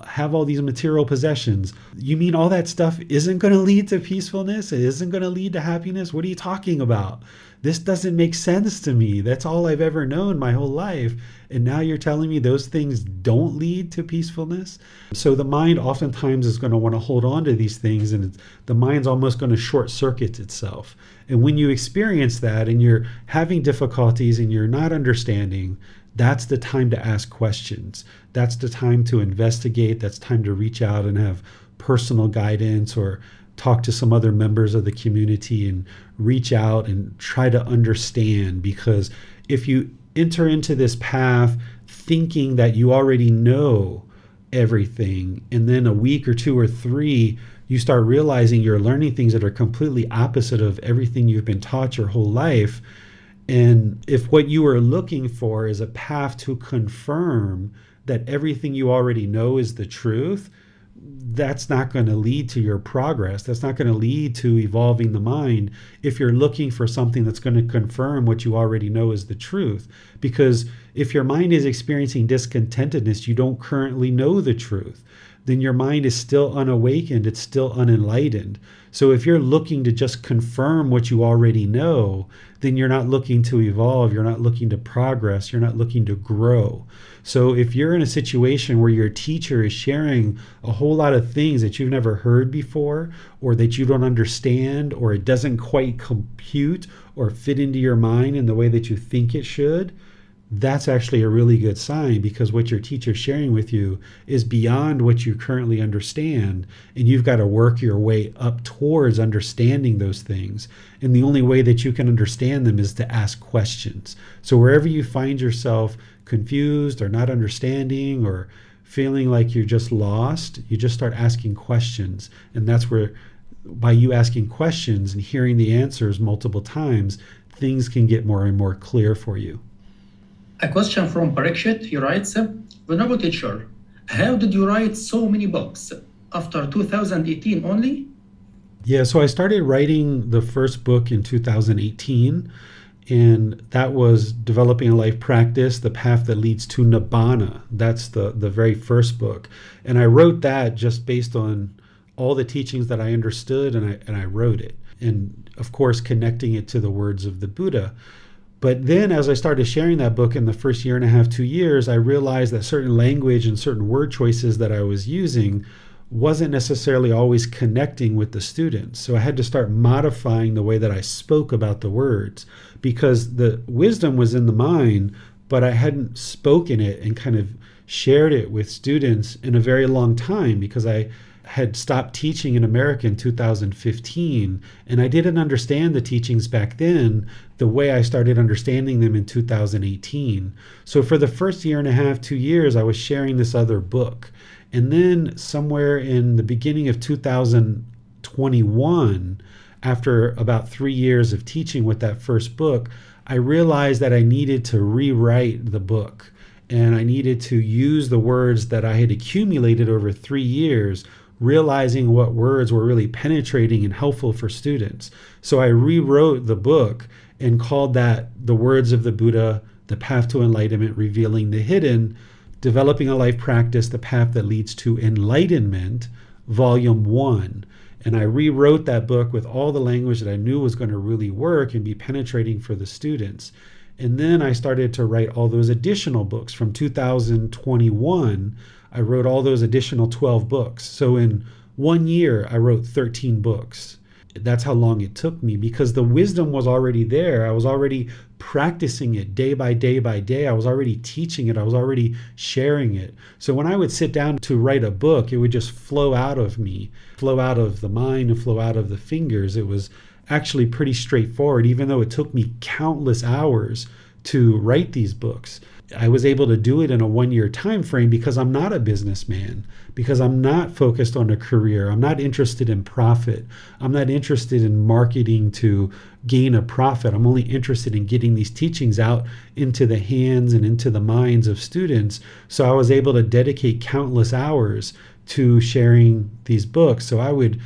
have all these material possessions. You mean all that stuff isn't going to lead to peacefulness? It isn't going to lead to happiness? What are you talking about? This doesn't make sense to me. That's all I've ever known my whole life. And now you're telling me those things don't lead to peacefulness? So the mind oftentimes is going to want to hold on to these things, and the mind's almost going to short circuit itself. And when you experience that and you're having difficulties and you're not understanding, that's the time to ask questions. That's the time to investigate. That's time to reach out and have personal guidance, or talk to some other members of the community and reach out and try to understand. Because if you enter into this path thinking that you already know everything, and then a week or 2 or 3, you start realizing you're learning things that are completely opposite of everything you've been taught your whole life. And if what you are looking for is a path to confirm that everything you already know is the truth, that's not going to lead to your progress. That's not going to lead to evolving the mind if you're looking for something that's going to confirm what you already know is the truth. Because if your mind is experiencing discontentedness, you don't currently know the truth. Then your mind is still unawakened. It's still unenlightened. So if you're looking to just confirm what you already know, then you're not looking to evolve. You're not looking to progress. You're not looking to grow. So if you're in a situation where your teacher is sharing a whole lot of things that you've never heard before, or that you don't understand, or it doesn't quite compute or fit into your mind in the way that you think it should, that's actually a really good sign, because what your teacher's sharing with you is beyond what you currently understand, and you've got to work your way up towards understanding those things. And the only way that you can understand them is to ask questions. So wherever you find yourself confused or not understanding or feeling like you're just lost, you just start asking questions. And that's where, by you asking questions and hearing the answers multiple times, things can get more and more clear for you. A question from Parikshit. He writes, Venerable Teacher, how did you write so many books after 2018 only? Yeah, so I started writing the first book in 2018, and that was Developing a Life Practice, The Path That Leads to Nibbana. That's the very first book. And I wrote that just based on all the teachings that I understood, and I wrote it. And of course, connecting it to the words of the Buddha. But then as I started sharing that book in the first 1.5 to 2 years, I realized that certain language and certain word choices that I was using wasn't necessarily always connecting with the students. So I had to start modifying the way that I spoke about the words, because the wisdom was in the mind, but I hadn't spoken it and kind of shared it with students in a very long time, because I had stopped teaching in America in 2015, and I didn't understand the teachings back then the way I started understanding them in 2018. So for the first 1.5 to 2 years, I was sharing this other book. And then somewhere in the beginning of 2021, after about 3 years of teaching with that first book, I realized that I needed to rewrite the book. And I needed to use the words that I had accumulated over 3 years, realizing what words were really penetrating and helpful for students. So I rewrote the book and called that The Words of the Buddha, The Path to Enlightenment, Revealing the Hidden, Developing a Life Practice, The Path That Leads to Enlightenment, Volume 1. And I rewrote that book with all the language that I knew was going to really work and be penetrating for the students. And then I started to write all those additional books. From 2021, I wrote all those additional 12 books. So in 1 year, I wrote 13 books. That's how long it took me, because the wisdom was already there. I was already practicing it day by day by day. I was already teaching it. I was already sharing it. So when I would sit down to write a book, it would just flow out of me, flow out of the mind and flow out of the fingers. It was actually pretty straightforward, even though it took me countless hours to write these books. I was able to do it in a 1 year time frame because I'm not a businessman, because I'm not focused on a career. I'm not interested in profit. I'm not interested in marketing to gain a profit. I'm only interested in getting these teachings out into the hands and into the minds of students. So I was able to dedicate countless hours to sharing these books. So I would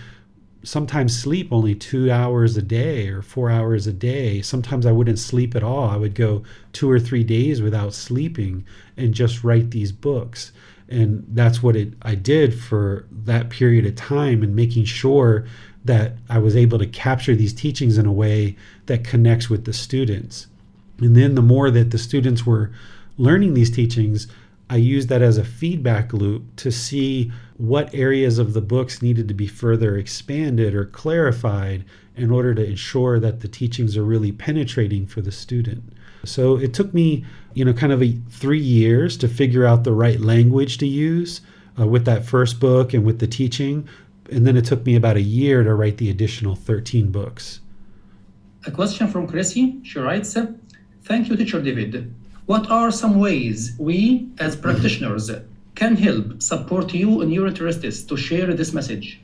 sometimes sleep only 2 hours a day or 4 hours a day. Sometimes I wouldn't sleep at all. I would go 2 or 3 days without sleeping and just write these books. And that's what I did for that period of time, and making sure that I was able to capture these teachings in a way that connects with the students. And then the more that the students were learning these teachings, I used that as a feedback loop to see what areas of the books needed to be further expanded or clarified in order to ensure that the teachings are really penetrating for the student. So it took me, kind of 3 years to figure out the right language to use with that first book and with the teaching. And then it took me about a year to write the additional 13 books. A question from Chrissy. She writes, "Thank you, Teacher David. What are some ways we, as practitioners, can help support you in your interests to share this message?"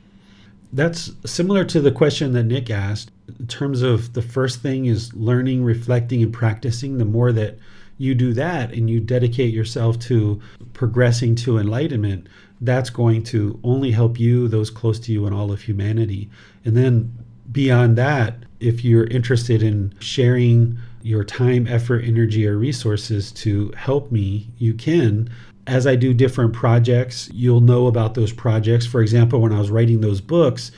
That's similar to the question that Nick asked. In terms of the first thing is learning, reflecting, and practicing. The more that you do that and you dedicate yourself to progressing to enlightenment, that's going to only help you, those close to you, and all of humanity. And then beyond that, if you're interested in sharing your time, effort, energy, or resources to help me, you can. As I do different projects, you'll know about those projects. For example, when I was writing those books,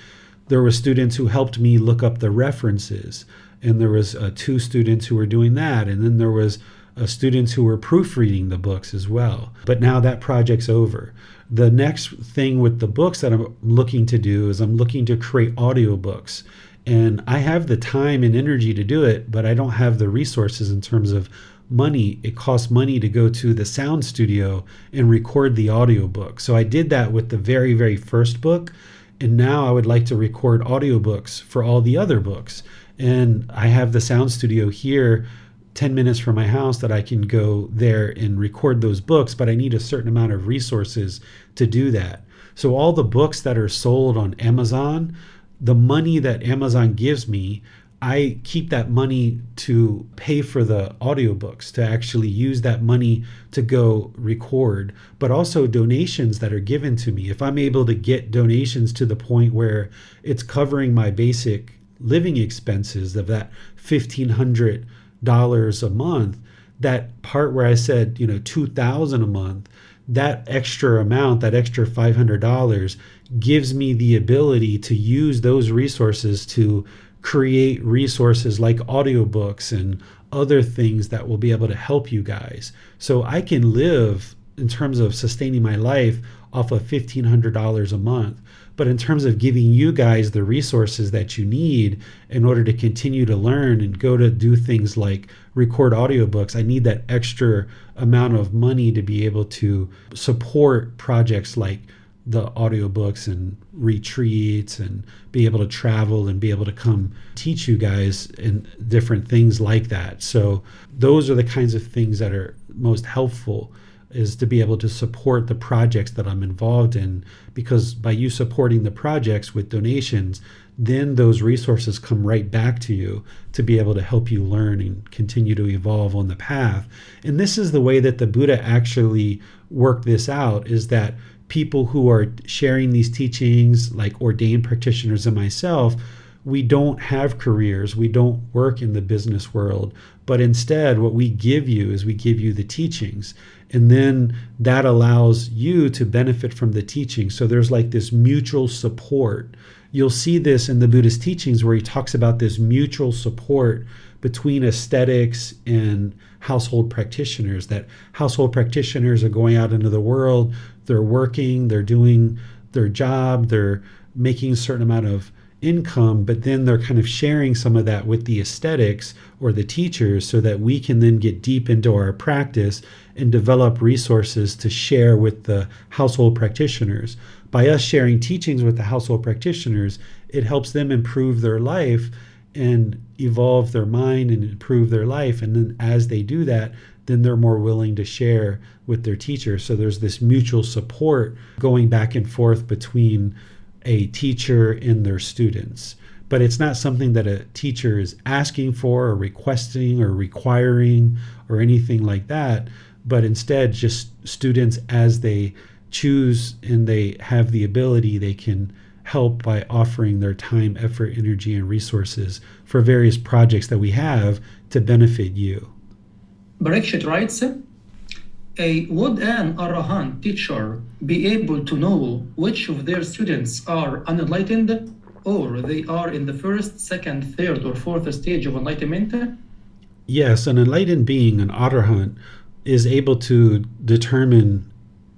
there were students who helped me look up the references. And there was 2 students who were doing that. And then there was students who were proofreading the books as well. But now that project's over. The next thing with the books that I'm looking to do is I'm looking to create audiobooks. And I have the time and energy to do it, but I don't have the resources in terms of money. It costs money to go to the sound studio and record the audiobook. So I did that with the very, very first book. And now I would like to record audiobooks for all the other books. And I have the sound studio here 10 minutes from my house that I can go there and record those books, but I need a certain amount of resources to do that. So all the books that are sold on Amazon, the money that Amazon gives me, I keep that money to pay for the audiobooks, to actually use that money to go record, but also donations that are given to me. If I'm able to get donations to the point where it's covering my basic living expenses of that $1,500 a month, that part where I said, $2,000 a month, that extra amount, that extra $500 gives me the ability to use those resources to create resources like audiobooks and other things that will be able to help you guys. So I can live in terms of sustaining my life off of $1,500 a month. But in terms of giving you guys the resources that you need in order to continue to learn and go to do things like record audiobooks, I need that extra amount of money to be able to support projects like the audiobooks and retreats and be able to travel and be able to come teach you guys and different things like that. So those are the kinds of things that are most helpful, is to be able to support the projects that I'm involved in, because by you supporting the projects with donations, then those resources come right back to you to be able to help you learn and continue to evolve on the path. And this is the way that the Buddha actually worked this out, is that people who are sharing these teachings, like ordained practitioners and myself, we don't have careers, we don't work in the business world, but instead what we give you is we give you the teachings. And then that allows you to benefit from the teaching. So there's like this mutual support. You'll see this in the Buddhist teachings where he talks about this mutual support between ascetics and household practitioners, that household practitioners are going out into the world, they're working, they're doing their job, they're making a certain amount of income, but then they're kind of sharing some of that with the ascetics or the teachers so that we can then get deep into our practice and develop resources to share with the household practitioners. By us sharing teachings with the household practitioners, it helps them improve their life and evolve their mind and improve their life. And then as they do that, then they're more willing to share with their teachers. So there's this mutual support going back and forth between a teacher and their students. But it's not something that a teacher is asking for or requesting or requiring or anything like that, but instead just students, as they choose and they have the ability, they can help by offering their time, effort, energy, and resources for various projects that we have to benefit you. Parikshit writes, would an Arahant teacher be able to know which of their students are unenlightened, or they are in the first, second, third, or fourth stage of enlightenment? Yes, an enlightened being, an Arahant, is able to determine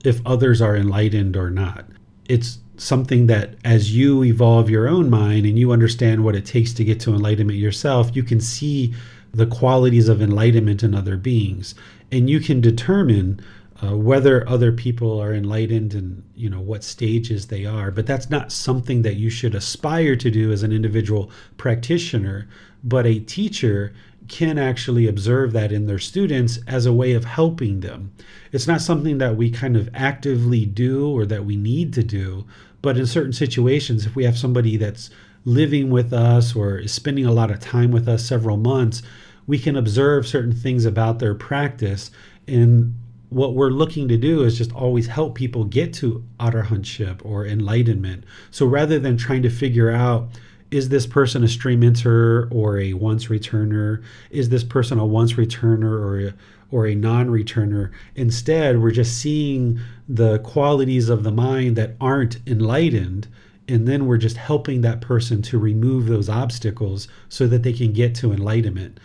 if others are enlightened or not. It's something that as you evolve your own mind and you understand what it takes to get to enlightenment yourself, you can see the qualities of enlightenment in other beings. And you can determine whether other people are enlightened and what stages they are. But that's not something that you should aspire to do as an individual practitioner. But a teacher can actually observe that in their students as a way of helping them. It's not something that we kind of actively do or that we need to do. But in certain situations, if we have somebody that's living with us or is spending a lot of time with us several months, we can observe certain things about their practice. And what we're looking to do is just always help people get to arahantship or enlightenment. So rather than trying to figure out, is this person a stream enter or a once returner? Is this person a once returner or a non-returner? Instead, we're just seeing the qualities of the mind that aren't enlightened, and then we're just helping that person to remove those obstacles so that they can get to enlightenment.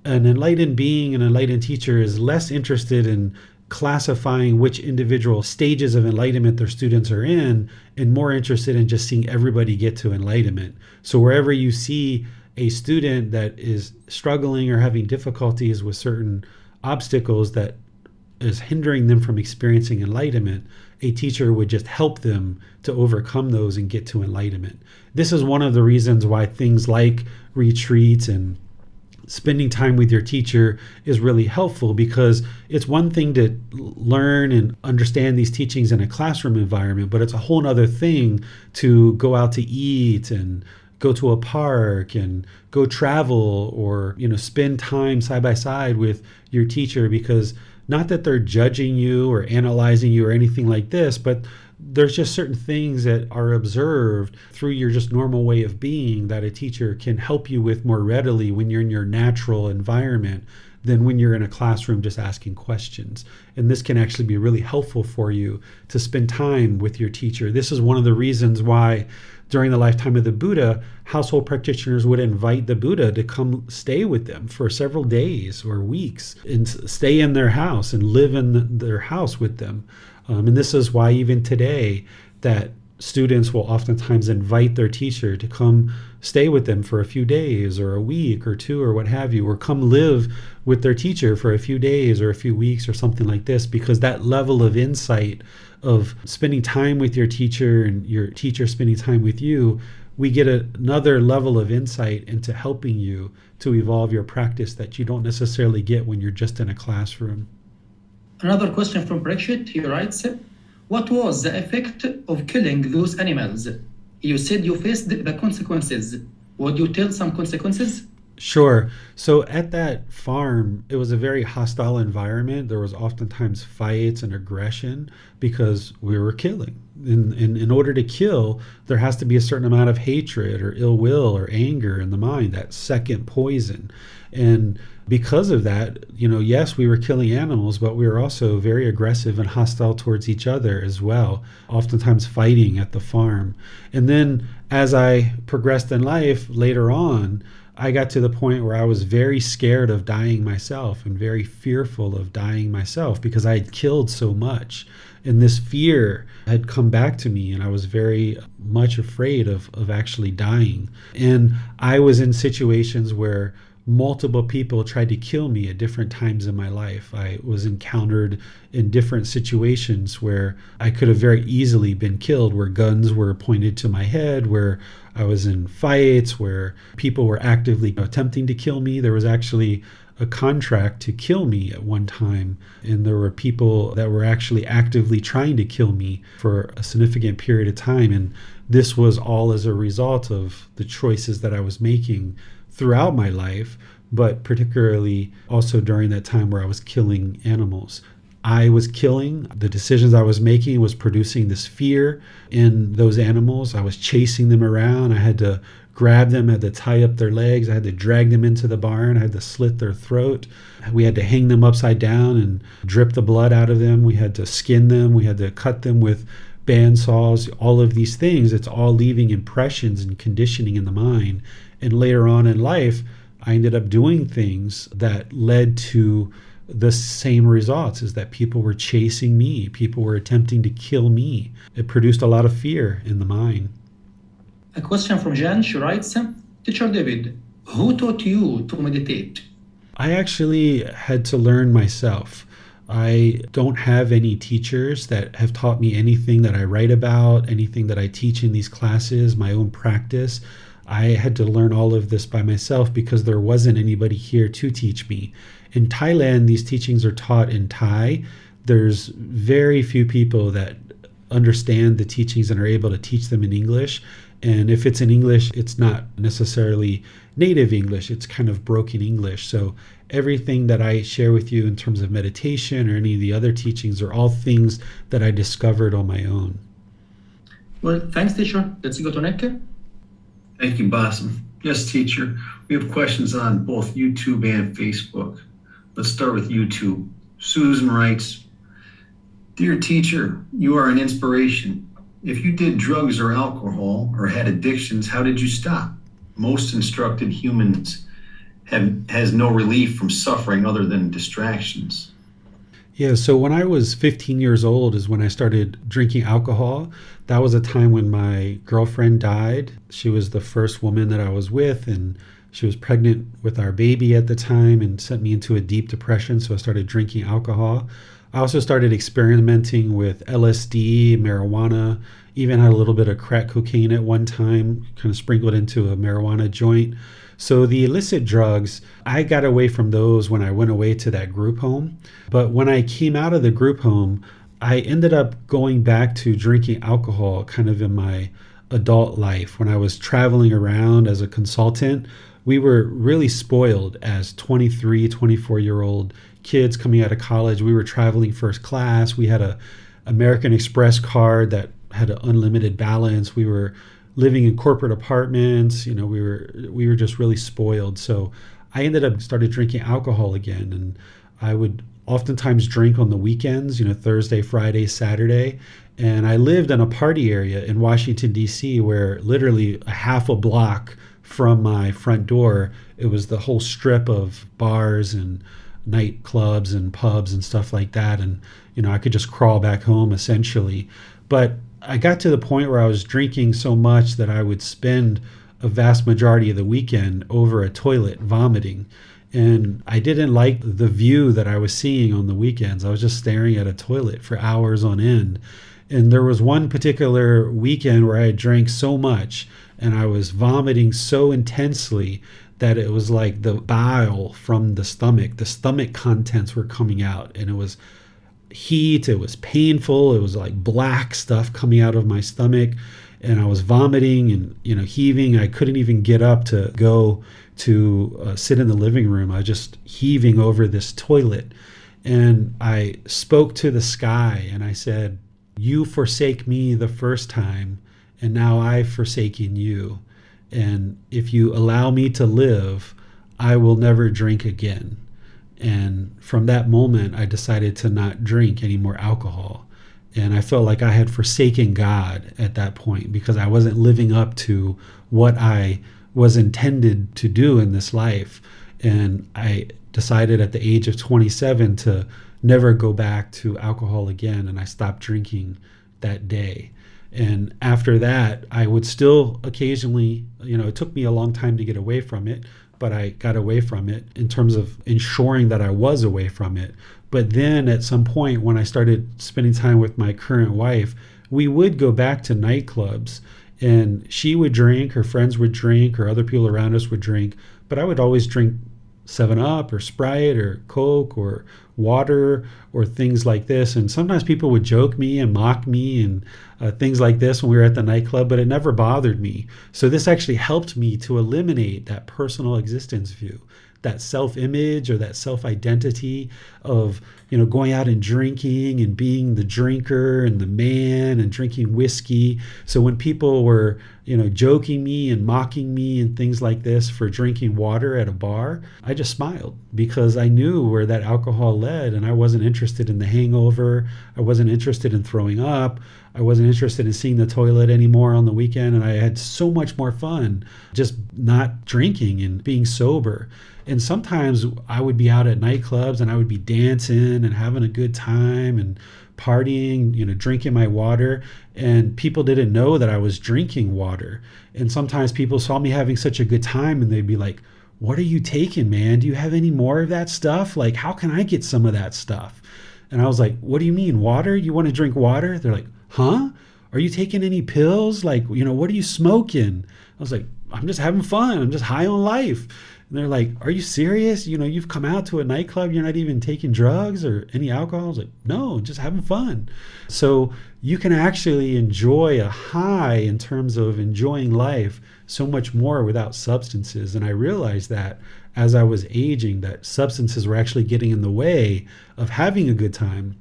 An enlightened being, an enlightened teacher, is less interested in classifying which individual stages of enlightenment their students are in, and more interested in just seeing everybody get to enlightenment. So wherever you see a student that is struggling or having difficulties with certain obstacles that is hindering them from experiencing enlightenment, a teacher would just help them to overcome those and get to enlightenment. This is one of the reasons why things like retreats and spending time with your teacher is really helpful, because it's one thing to learn and understand these teachings in a classroom environment, but it's a whole other thing to go out to eat and go to a park and go travel or, spend time side by side with your teacher, because not that they're judging you or analyzing you or anything like this, but there's just certain things that are observed through your just normal way of being that a teacher can help you with more readily when you're in your natural environment than when you're in a classroom just asking questions. And this can actually be really helpful for you to spend time with your teacher. This is one of the reasons why during the lifetime of the Buddha, household practitioners would invite the Buddha to come stay with them for several days or weeks and stay in their house and live in their house with them. And this is why even today that students will oftentimes invite their teacher to come stay with them for a few days or a week or two or what have you, or come live with their teacher for a few days or a few weeks or something like this, because that level of insight of spending time with your teacher and your teacher spending time with you, we get another level of insight into helping you to evolve your practice that you don't necessarily get when you're just in a classroom. Another question from Parikshit. He writes, what was the effect of killing those animals? You said you faced the consequences. Would you tell some consequences? Sure. So at that farm, it was a very hostile environment. There was oftentimes fights and aggression because we were killing. In order to kill, there has to be a certain amount of hatred or ill will or anger in the mind, that second poison. And because of that, yes, we were killing animals, but we were also very aggressive and hostile towards each other as well, oftentimes fighting at the farm. And then as I progressed in life later on, I got to the point where I was very scared of dying myself and very fearful of dying myself because I had killed so much. And this fear had come back to me, and I was very much afraid of actually dying. And I was in situations where multiple people tried to kill me at different times in my life. I was encountered in different situations where I could have very easily been killed, where guns were pointed to my head, where I was in fights, where people were actively attempting to kill me. There was actually a contract to kill me at one time, and there were people that were actually actively trying to kill me for a significant period of time. And this was all as a result of the choices that I was making throughout my life, but particularly also during that time where I was killing animals. I was killing, the decisions I was making was producing this fear in those animals. I was chasing them around. I had to grab them, I had to tie up their legs, I had to drag them into the barn, I had to slit their throat. We had to hang them upside down and drip the blood out of them. We had to skin them. We had to cut them with bandsaws. All of these things, it's all leaving impressions and conditioning in the mind. And later on in life, I ended up doing things that led to the same results, is that people were chasing me. People were attempting to kill me. It produced a lot of fear in the mind. A question from Jan. She writes, Teacher David, who taught you to meditate? I actually had to learn myself. I don't have any teachers that have taught me anything that I write about, anything that I teach in these classes, my own practice. I had to learn all of this by myself because there wasn't anybody here to teach me. In Thailand, these teachings are taught in Thai. There's very few people that understand the teachings and are able to teach them in English. And if it's in English, it's not necessarily native English. It's kind of broken English. So everything that I share with you in terms of meditation or any of the other teachings are all things that I discovered on my own. Well, thanks, teacher. Let's go to Nick. Thank you, Basim. Yes, teacher. We have questions on both YouTube and Facebook. Let's start with YouTube. Susan writes, Dear teacher, you are an inspiration. If you did drugs or alcohol or had addictions, how did you stop? Most instructed humans has no relief from suffering other than distractions. Yeah, so when I was 15 years old is when I started drinking alcohol. That was a time when my girlfriend died. She was the first woman that I was with, and she was pregnant with our baby at the time and sent me into a deep depression, so I started drinking alcohol. I also started experimenting with LSD, marijuana, even had a little bit of crack cocaine at one time, kind of sprinkled into a marijuana joint. So the illicit drugs, I got away from those when I went away to that group home. But when I came out of the group home, I ended up going back to drinking alcohol kind of in my adult life. When I was traveling around as a consultant, we were really spoiled as 23, 24-year-old kids coming out of college. We were traveling first class. We had a American Express card that had an unlimited balance. We were living in corporate apartments. We were just really spoiled. So I ended up started drinking alcohol again, and I would oftentimes drink on the weekends, Thursday, Friday, Saturday. And I lived in a party area in Washington, D.C., where literally a half a block from my front door, it was the whole strip of bars and nightclubs and pubs and stuff like that. And, I could just crawl back home essentially. But I got to the point where I was drinking so much that I would spend a vast majority of the weekend over a toilet vomiting. And I didn't like the view that I was seeing on the weekends. I was just staring at a toilet for hours on end. And there was one particular weekend where I drank so much and I was vomiting so intensely that it was like the bile from the stomach contents were coming out, and it was heat, it was painful, it was like black stuff coming out of my stomach, and I was vomiting and heaving. I couldn't even get up to go to sit in the living room. I was just heaving over this toilet. And I spoke to the sky and I said, "You forsake me the first time, and now I've forsaken you. And if you allow me to live, I will never drink again." And from that moment, I decided to not drink any more alcohol. And I felt like I had forsaken God at that point because I wasn't living up to what I was intended to do in this life. And I decided at the age of 27 to never go back to alcohol again. And I stopped drinking that day. And after that, I would still occasionally, it took me a long time to get away from it, but I got away from it in terms of ensuring that I was away from it. But then at some point when I started spending time with my current wife, we would go back to nightclubs, and she would drink, her friends would drink, or other people around us would drink, but I would always drink 7-Up or Sprite or Coke or water or things like this. And sometimes people would joke me and mock me and things like this when we were at the nightclub, but it never bothered me. So this actually helped me to eliminate that personal existence view, that self-image or that self-identity of, going out and drinking and being the drinker and the man and drinking whiskey. So when people were, joking me and mocking me and things like this for drinking water at a bar, I just smiled because I knew where that alcohol led, and I wasn't interested in the hangover. I wasn't interested in throwing up. I wasn't interested in seeing the toilet anymore on the weekend. And I had so much more fun just not drinking and being sober. And sometimes I would be out at nightclubs and I would be dancing and having a good time and partying, drinking my water. And people didn't know that I was drinking water. And sometimes people saw me having such a good time and they'd be like, "What are you taking, man? Do you have any more of that stuff? Like, how can I get some of that stuff?" And I was like, "What do you mean, water? You want to drink water?" They're like, "Huh? Are you taking any pills? Like, what are you smoking?" I was like, "I'm just having fun. I'm just high on life." And they're like, "Are you serious? You've come out to a nightclub, you're not even taking drugs or any alcohol?" I was like, "No, just having fun." So you can actually enjoy a high in terms of enjoying life so much more without substances. And I realized that as I was aging, that substances were actually getting in the way of having a good time,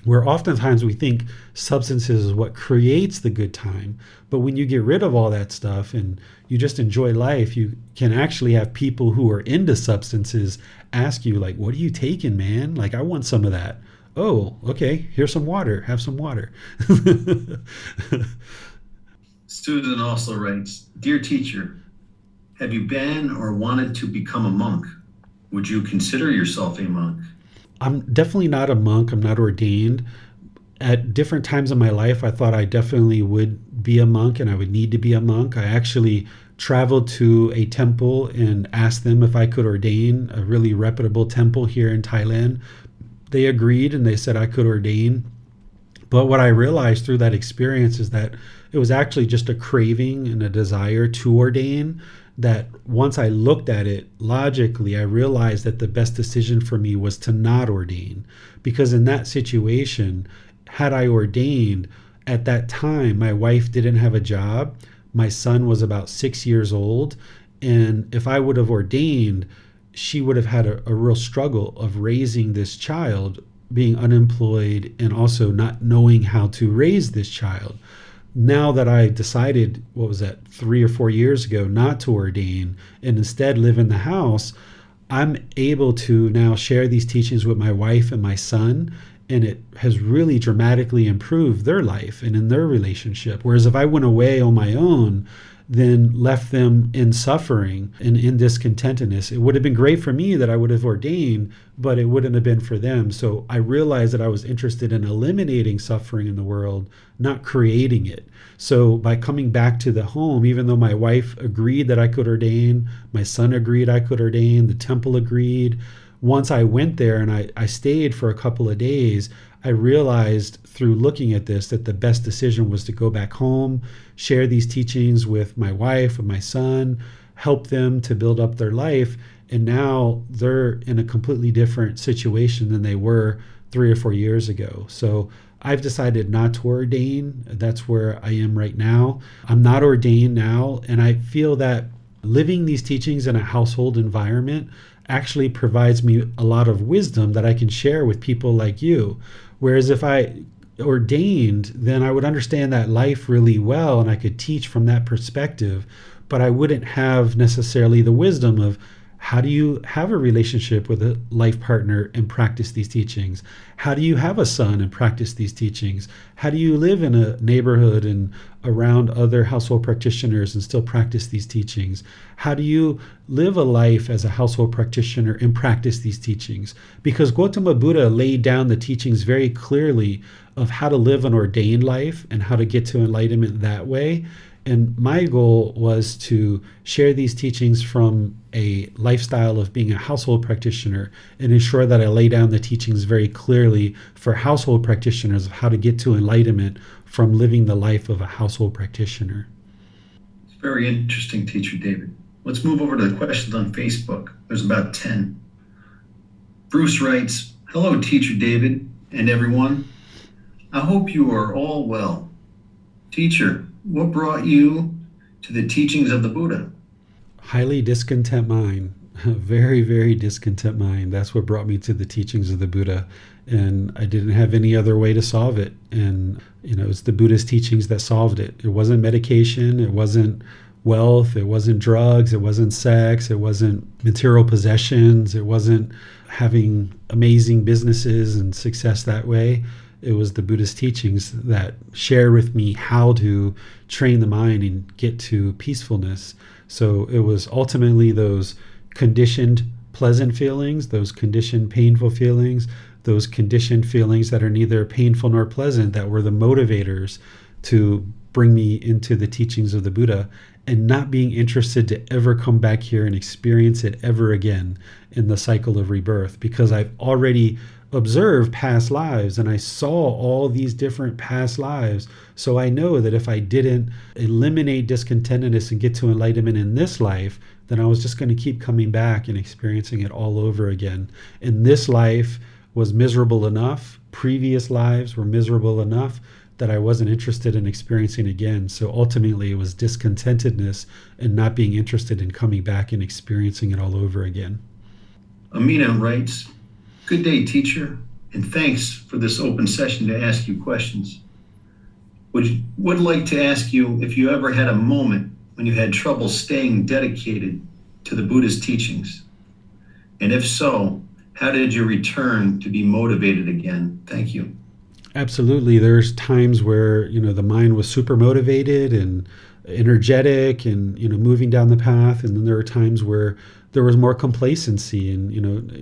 where oftentimes we think substances is what creates the good time. But when you get rid of all that stuff and you just enjoy life, you can actually have people who are into substances ask you, like, "What are you taking, man? Like, I want some of that." "Oh, okay, here's some water. Have some water." Susan also writes, "Dear teacher, have you been or wanted to become a monk? Would you consider yourself a monk?" I'm definitely not a monk. I'm not ordained. At different times in my life, I thought I definitely would be a monk and I would need to be a monk. I actually traveled to a temple and asked them if I could ordain, a really reputable temple here in Thailand. They agreed and they said I could ordain. But what I realized through that experience is that it was actually just a craving and a desire to ordain, that once I looked at it logically, I realized that the best decision for me was to not ordain. Because in that situation, had I ordained, at that time, my wife didn't have a job. My son was about 6 years old. And if I would have ordained, she would have had a real struggle of raising this child, being unemployed, and also not knowing how to raise this child. Now that I decided, 3 or 4 years ago, not to ordain and instead live in the house, I'm able to now share these teachings with my wife and my son, and it has really dramatically improved their life and in their relationship. Whereas if I went away on my own, then left them in suffering and in discontentedness, it would have been great for me that I would have ordained, but it wouldn't have been for them. So I realized that I was interested in eliminating suffering in the world, not creating it. So by coming back to the home, even though my wife agreed that I could ordain, my son agreed I could ordain, the temple agreed, once I went there and I stayed for a couple of days, I realized through looking at this that the best decision was to go back home, share these teachings with my wife and my son, help them to build up their life. And now they're in a completely different situation than they were 3 or 4 years ago. So I've decided not to ordain. That's where I am right now. I'm not ordained now. And I feel that living these teachings in a household environment actually provides me a lot of wisdom that I can share with people like you. Whereas if I ordained, then I would understand that life really well and I could teach from that perspective, but I wouldn't have necessarily the wisdom of how do you have a relationship with a life partner and practice these teachings? How do you have a son and practice these teachings? How do you live in a neighborhood and around other household practitioners and still practice these teachings? How do you live a life as a household practitioner and practice these teachings? Because Gautama Buddha laid down the teachings very clearly of how to live an ordained life and how to get to enlightenment that way. And my goal was to share these teachings from a lifestyle of being a household practitioner and ensure that I lay down the teachings very clearly for household practitioners of how to get to enlightenment from living the life of a household practitioner. It's very interesting, Teacher David. Let's move over to the questions on Facebook. There's about 10. Bruce writes, "Hello, Teacher David and everyone. I hope you are all well. Teacher, what brought you to the teachings of the Buddha?" Highly discontent mind, very, very discontent mind. That's what brought me to the teachings of the Buddha. And I didn't have any other way to solve it. And, it's the Buddha's teachings that solved it. It wasn't medication. It wasn't wealth. It wasn't drugs. It wasn't sex. It wasn't material possessions. It wasn't having amazing businesses and success that way. It was the Buddhist teachings that shared with me how to train the mind and get to peacefulness. So it was ultimately those conditioned pleasant feelings, those conditioned painful feelings, those conditioned feelings that are neither painful nor pleasant that were the motivators to bring me into the teachings of the Buddha, and not being interested to ever come back here and experience it ever again in the cycle of rebirth, because I've already observed past lives and I saw all these different past lives. So I know that if I didn't eliminate discontentedness and get to enlightenment in this life, then I was just going to keep coming back and experiencing it all over again. And this life was miserable enough. Previous lives were miserable enough that I wasn't interested in experiencing again. So ultimately it was discontentedness and not being interested in coming back and experiencing it all over again. Amina writes, "Good day, teacher, and thanks for this open session to ask you questions. Would like to ask you if you ever had a moment when you had trouble staying dedicated to the Buddha's teachings. And if so, how did you return to be motivated again? Thank you." Absolutely. There's times where, the mind was super motivated and energetic and, moving down the path. And then there are times where there was more complacency and,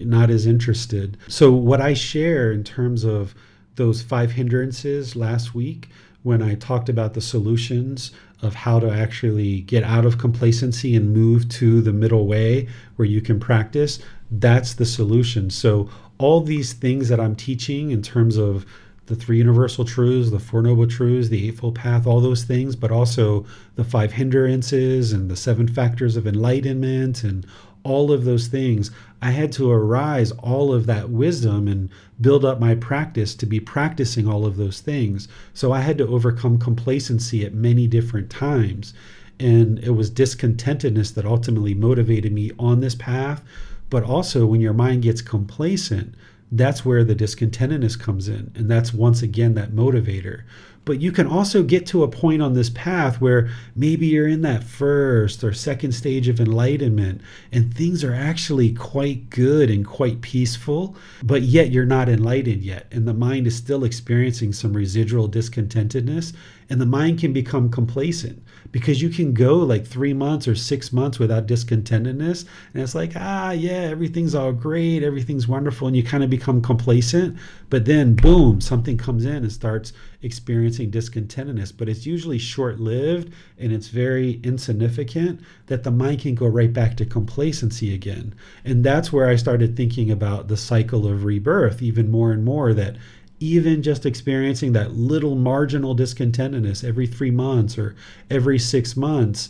not as interested. So what I share in terms of those 5 hindrances last week, when I talked about the solutions of how to actually get out of complacency and move to the middle way where you can practice, that's the solution. So all these things that I'm teaching in terms of the 3 universal truths, the 4 noble truths, the Eightfold Path, all those things, but also the 5 hindrances and the 7 factors of enlightenment and all of those things, I had to arise all of that wisdom and build up my practice to be practicing all of those things. So I had to overcome complacency at many different times. And it was discontentedness that ultimately motivated me on this path. But also when your mind gets complacent, that's where the discontentedness comes in. And that's once again that motivator. But you can also get to a point on this path where maybe you're in that first or second stage of enlightenment and things are actually quite good and quite peaceful, but yet you're not enlightened yet. And the mind is still experiencing some residual discontentedness, and the mind can become complacent because you can go like 3 months or 6 months without discontentedness. And it's like, yeah, everything's all great. Everything's wonderful. And you kind of become complacent, but then boom, something comes in and starts experiencing discontentedness, but it's usually short-lived and it's very insignificant that the mind can go right back to complacency again. And that's where I started thinking about the cycle of rebirth even more and more, that even just experiencing that little marginal discontentedness every 3 months or every 6 months,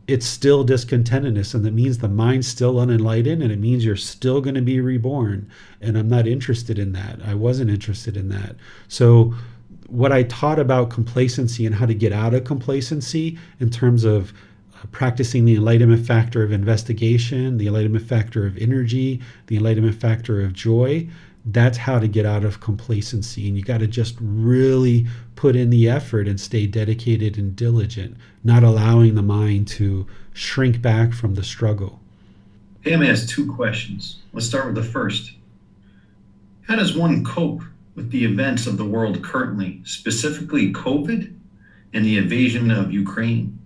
it's still discontentedness, and that means the mind's still unenlightened, and it means you're still going to be reborn. And I'm not interested in that. I wasn't interested in that. So what I taught about complacency and how to get out of complacency in terms of practicing the enlightenment factor of investigation, the enlightenment factor of energy, the enlightenment factor of joy. That's how to get out of complacency. And you got to just really put in the effort and stay dedicated and diligent, not allowing the mind to shrink back from the struggle. Pam asked 2 questions. Let's start with the first. How does one cope with the events of the world currently, specifically COVID and the invasion of Ukraine?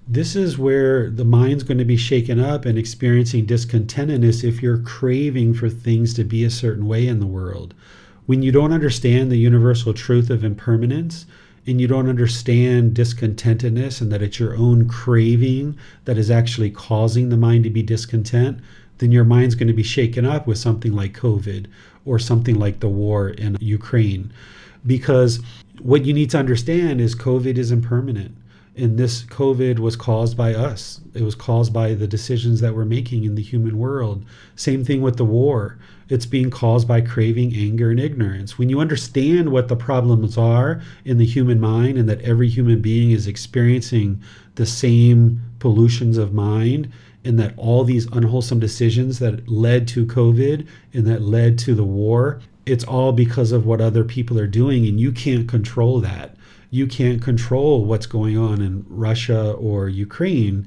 This is where the mind's going to be shaken up and experiencing discontentedness if you're craving for things to be a certain way in the world. When you don't understand the universal truth of impermanence, and you don't understand discontentedness and that it's your own craving that is actually causing the mind to be discontent, then your mind's going to be shaken up with something like COVID or something like the war in Ukraine. Because what you need to understand is COVID is impermanent. And this COVID was caused by us. It was caused by the decisions that we're making in the human world. Same thing with the war. It's being caused by craving, anger, and ignorance. When you understand what the problems are in the human mind and that every human being is experiencing the same pollutions of mind, and that all these unwholesome decisions that led to COVID and that led to the war, it's all because of what other people are doing, and you can't control that. You can't control what's going on in Russia or Ukraine,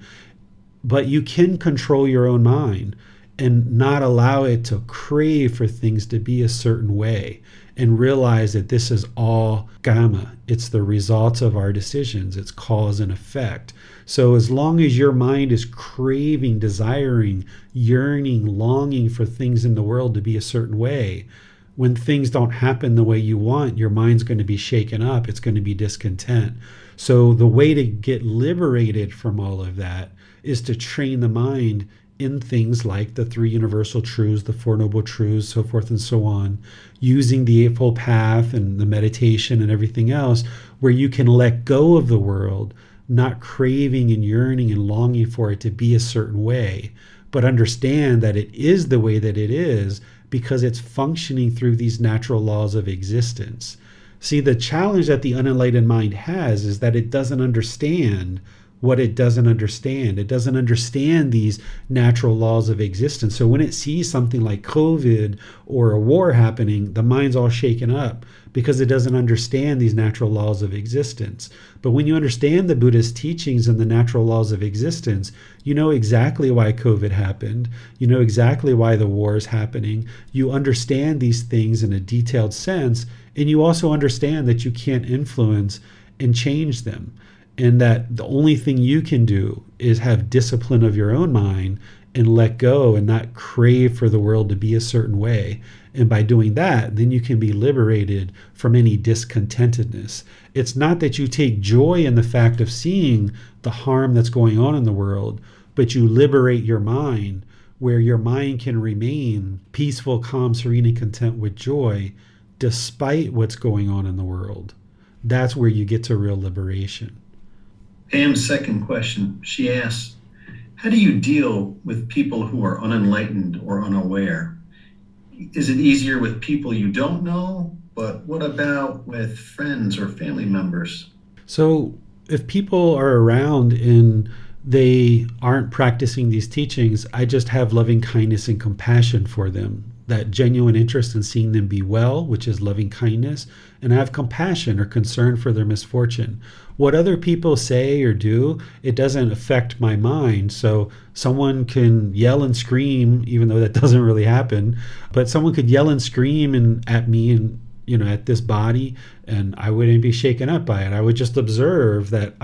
but you can control your own mind and not allow it to crave for things to be a certain way, and realize that this is all Gotama. It's the result of our decisions. It's cause and effect. So as long as your mind is craving, desiring, yearning, longing for things in the world to be a certain way, when things don't happen the way you want, your mind's going to be shaken up. It's going to be discontent. So the way to get liberated from all of that is to train the mind in things like the 3 universal truths, the 4 noble truths, so forth and so on, using the Eightfold Path and the meditation and everything else, where you can let go of the world, not craving and yearning and longing for it to be a certain way, but understand that it is the way that it is, because it's functioning through these natural laws of existence. See, the challenge that the unenlightened mind has is that it doesn't understand what it doesn't understand. It doesn't understand these natural laws of existence. So when it sees something like COVID or a war happening, the mind's all shaken up because it doesn't understand these natural laws of existence. But when you understand the Buddha's teachings and the natural laws of existence, you know exactly why COVID happened. You know exactly why the war is happening. You understand these things in a detailed sense, and you also understand that you can't influence and change them, and that the only thing you can do is have discipline of your own mind and let go and not crave for the world to be a certain way. And by doing that, then you can be liberated from any discontentedness. It's not that you take joy in the fact of seeing the harm that's going on in the world, but you liberate your mind, where your mind can remain peaceful, calm, serene, and content with joy despite what's going on in the world. That's where you get to real liberation. Pam's second question, she asks, how do you deal with people who are unenlightened or unaware? Is it easier with people you don't know? But what about with friends or family members? So if people are around and they aren't practicing these teachings, I just have loving kindness and compassion for them, that genuine interest in seeing them be well, which is loving kindness, and I have compassion or concern for their misfortune. What other people say or do, it doesn't affect my mind. So someone can yell and scream, even though that doesn't really happen, but someone could yell and scream at me and at this body, and I wouldn't be shaken up by it. I would just observe that,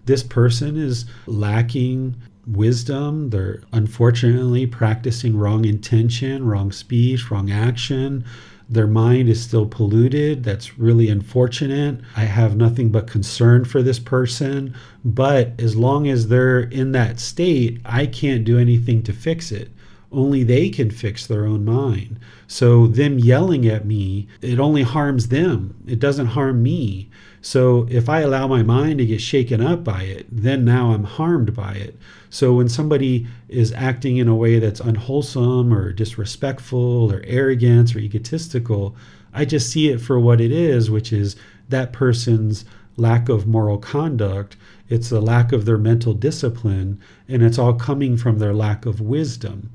this person is lacking wisdom. They're unfortunately practicing wrong intention, wrong speech, wrong action. Their mind is still polluted. That's really unfortunate. I have nothing but concern for this person. But as long as they're in that state, I can't do anything to fix it. Only they can fix their own mind. So them yelling at me, it only harms them. It doesn't harm me. So if I allow my mind to get shaken up by it, then now I'm harmed by it. So when somebody is acting in a way that's unwholesome or disrespectful or arrogant or egotistical, I just see it for what it is, which is that person's lack of moral conduct, it's a lack of their mental discipline, and it's all coming from their lack of wisdom.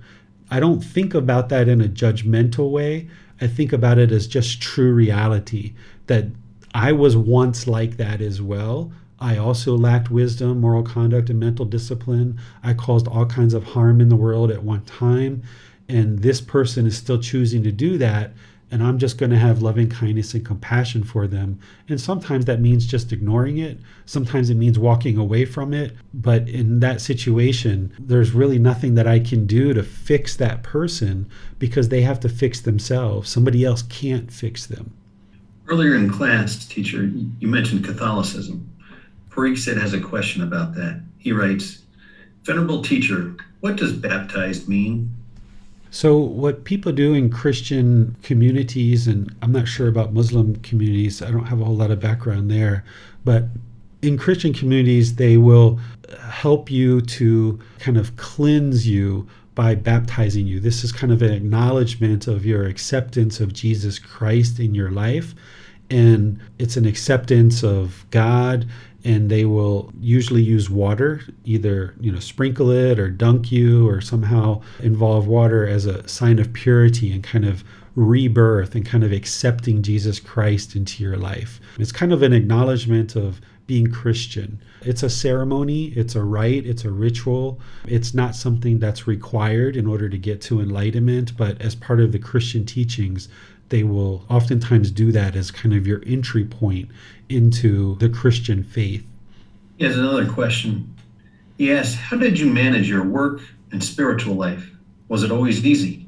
I don't think about that in a judgmental way. I think about it as just true reality, that I was once like that as well. I also lacked wisdom, moral conduct, and mental discipline. I caused all kinds of harm in the world at one time. And this person is still choosing to do that. And I'm just going to have loving kindness and compassion for them. And sometimes that means just ignoring it. Sometimes it means walking away from it. But in that situation, there's really nothing that I can do to fix that person, because they have to fix themselves. Somebody else can't fix them. Earlier in class, teacher, you mentioned Catholicism. Parikh said has a question about that. He writes, Venerable teacher, what does baptized mean? So what people do in Christian communities, and I'm not sure about Muslim communities, I don't have a whole lot of background there, but in Christian communities, they will help you to kind of cleanse you by baptizing you. This is kind of an acknowledgement of your acceptance of Jesus Christ in your life. And it's an acceptance of God, and they will usually use water, either sprinkle it or dunk you or somehow involve water as a sign of purity and kind of rebirth and kind of accepting Jesus Christ into your life. It's kind of an acknowledgement of being Christian. It's a ceremony, it's a rite, it's a ritual. It's not something that's required in order to get to enlightenment, but as part of the Christian teachings, they will oftentimes do that as kind of your entry point into the Christian faith. He has another question. He asks, how did you manage your work and spiritual life? Was it always easy?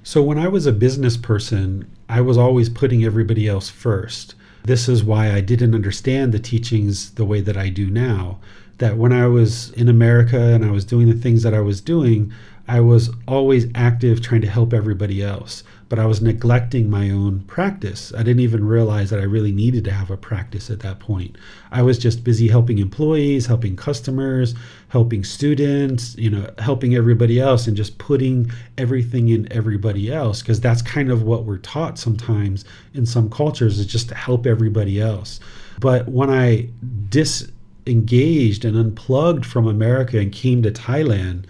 So when I was a business person, I was always putting everybody else first. This is why I didn't understand the teachings the way that I do now. That when I was in America and I was doing the things that I was doing, I was always active trying to help everybody else, but I was neglecting my own practice. I didn't even realize that I really needed to have a practice at that point. I was just busy helping employees, helping customers, helping students, helping everybody else, and just putting everything in everybody else, because that's kind of what we're taught sometimes in some cultures, is just to help everybody else. But when I disengaged and unplugged from America and came to Thailand,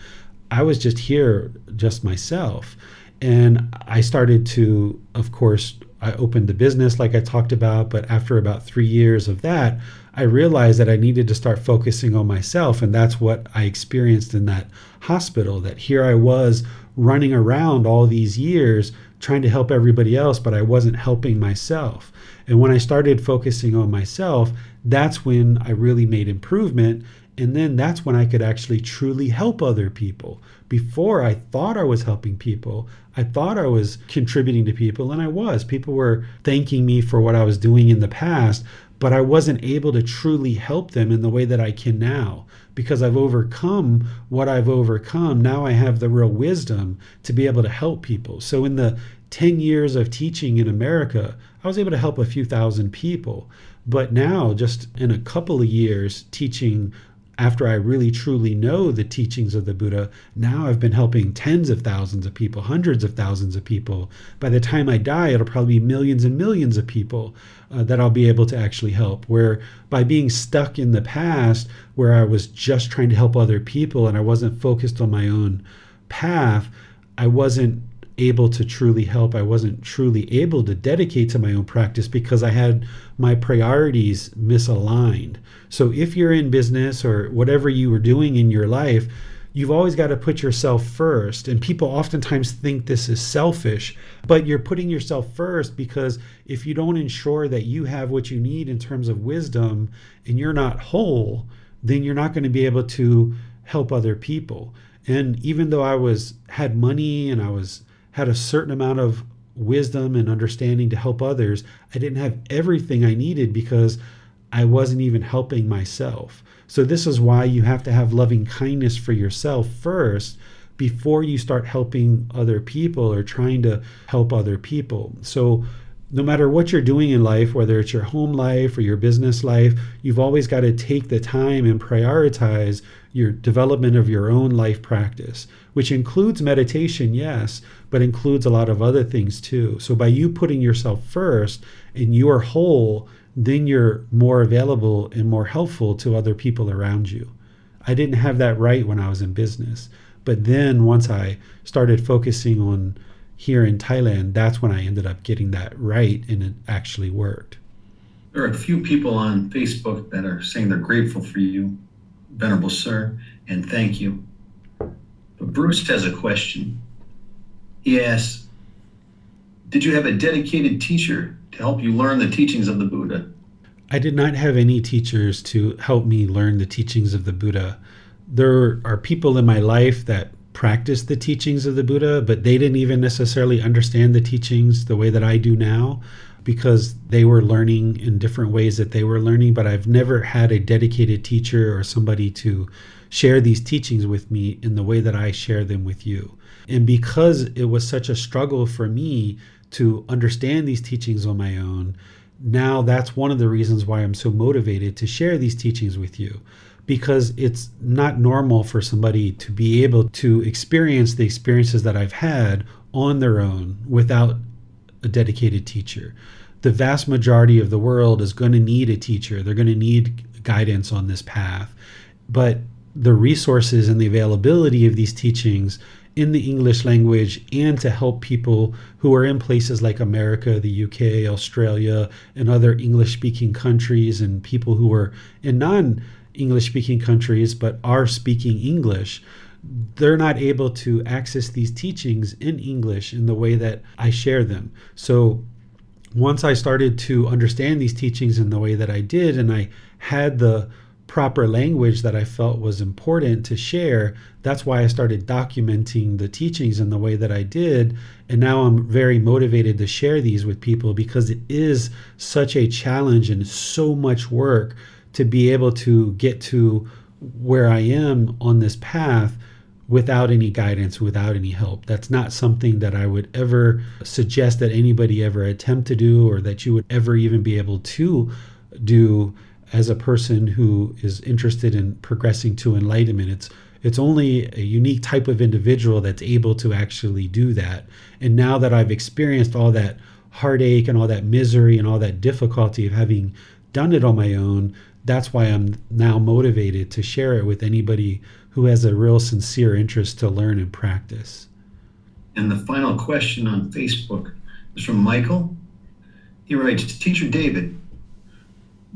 I was just here, just myself. And I started to, of course, I opened the business like I talked about, but after about 3 years of that, I realized that I needed to start focusing on myself. And that's what I experienced in that hospital, that here I was running around all these years trying to help everybody else, but I wasn't helping myself. And when I started focusing on myself, that's when I really made improvement. And then that's when I could actually truly help other people. Before, I thought I was helping people. I thought I was contributing to people, and I was. People were thanking me for what I was doing in the past, but I wasn't able to truly help them in the way that I can now. Because I've overcome what I've overcome, now I have the real wisdom to be able to help people. So in the 10 years of teaching in America, I was able to help a few thousand people. But now, just in a couple of years teaching, after I really truly know the teachings of the Buddha, now I've been helping tens of thousands of people, hundreds of thousands of people. By the time I die, it'll probably be millions and millions of people that I'll be able to actually help. Where by being stuck in the past, where I was just trying to help other people and I wasn't focused on my own path, I wasn't able to truly help. I wasn't truly able to dedicate to my own practice because I had my priorities misaligned. So if you're in business or whatever you were doing in your life, you've always got to put yourself first. And people oftentimes think this is selfish, but you're putting yourself first, because if you don't ensure that you have what you need in terms of wisdom and you're not whole, then you're not going to be able to help other people. And even though I had money and had a certain amount of wisdom and understanding to help others, I didn't have everything I needed because I wasn't even helping myself. So this is why you have to have loving kindness for yourself first before you start helping other people or trying to help other people. So no matter what you're doing in life, whether it's your home life or your business life, you've always got to take the time and prioritize your development of your own life practice, which includes meditation, yes, but includes a lot of other things too. So by you putting yourself first and you're whole, then you're more available and more helpful to other people around you. I didn't have that right when I was in business. But then once I started focusing on here in Thailand, that's when I ended up getting that right, and it actually worked. There are a few people on Facebook that are saying they're grateful for you, Venerable Sir, and thank you. But Bruce has a question. He asks, did you have a dedicated teacher to help you learn the teachings of the Buddha? I did not have any teachers to help me learn the teachings of the Buddha. There are people in my life that practice the teachings of the Buddha, but they didn't even necessarily understand the teachings the way that I do now, because they were learning in different ways that they were learning. But I've never had a dedicated teacher or somebody to share these teachings with me in the way that I share them with you. And because it was such a struggle for me to understand these teachings on my own, now that's one of the reasons why I'm so motivated to share these teachings with you, because it's not normal for somebody to be able to experience the experiences that I've had on their own without a dedicated teacher. The vast majority of the world is going to need a teacher. They're going to need guidance on this path. But the resources and the availability of these teachings in the English language, and to help people who are in places like America, the UK, Australia, and other English-speaking countries, and people who are in non-English speaking countries but are speaking English, they're not able to access these teachings in English in the way that I share them. So once I started to understand these teachings in the way that I did, and I had the proper language that I felt was important to share, that's why I started documenting the teachings in the way that I did. And now I'm very motivated to share these with people, because it is such a challenge and so much work to be able to get to where I am on this path without any guidance, without any help. That's not something that I would ever suggest that anybody ever attempt to do, or that you would ever even be able to do as a person who is interested in progressing to enlightenment. It's only a unique type of individual that's able to actually do that. And now that I've experienced all that heartache and all that misery and all that difficulty of having done it on my own, that's why I'm now motivated to share it with anybody who has a real sincere interest to learn and practice. And the final question on Facebook is from Michael. He writes, Teacher David,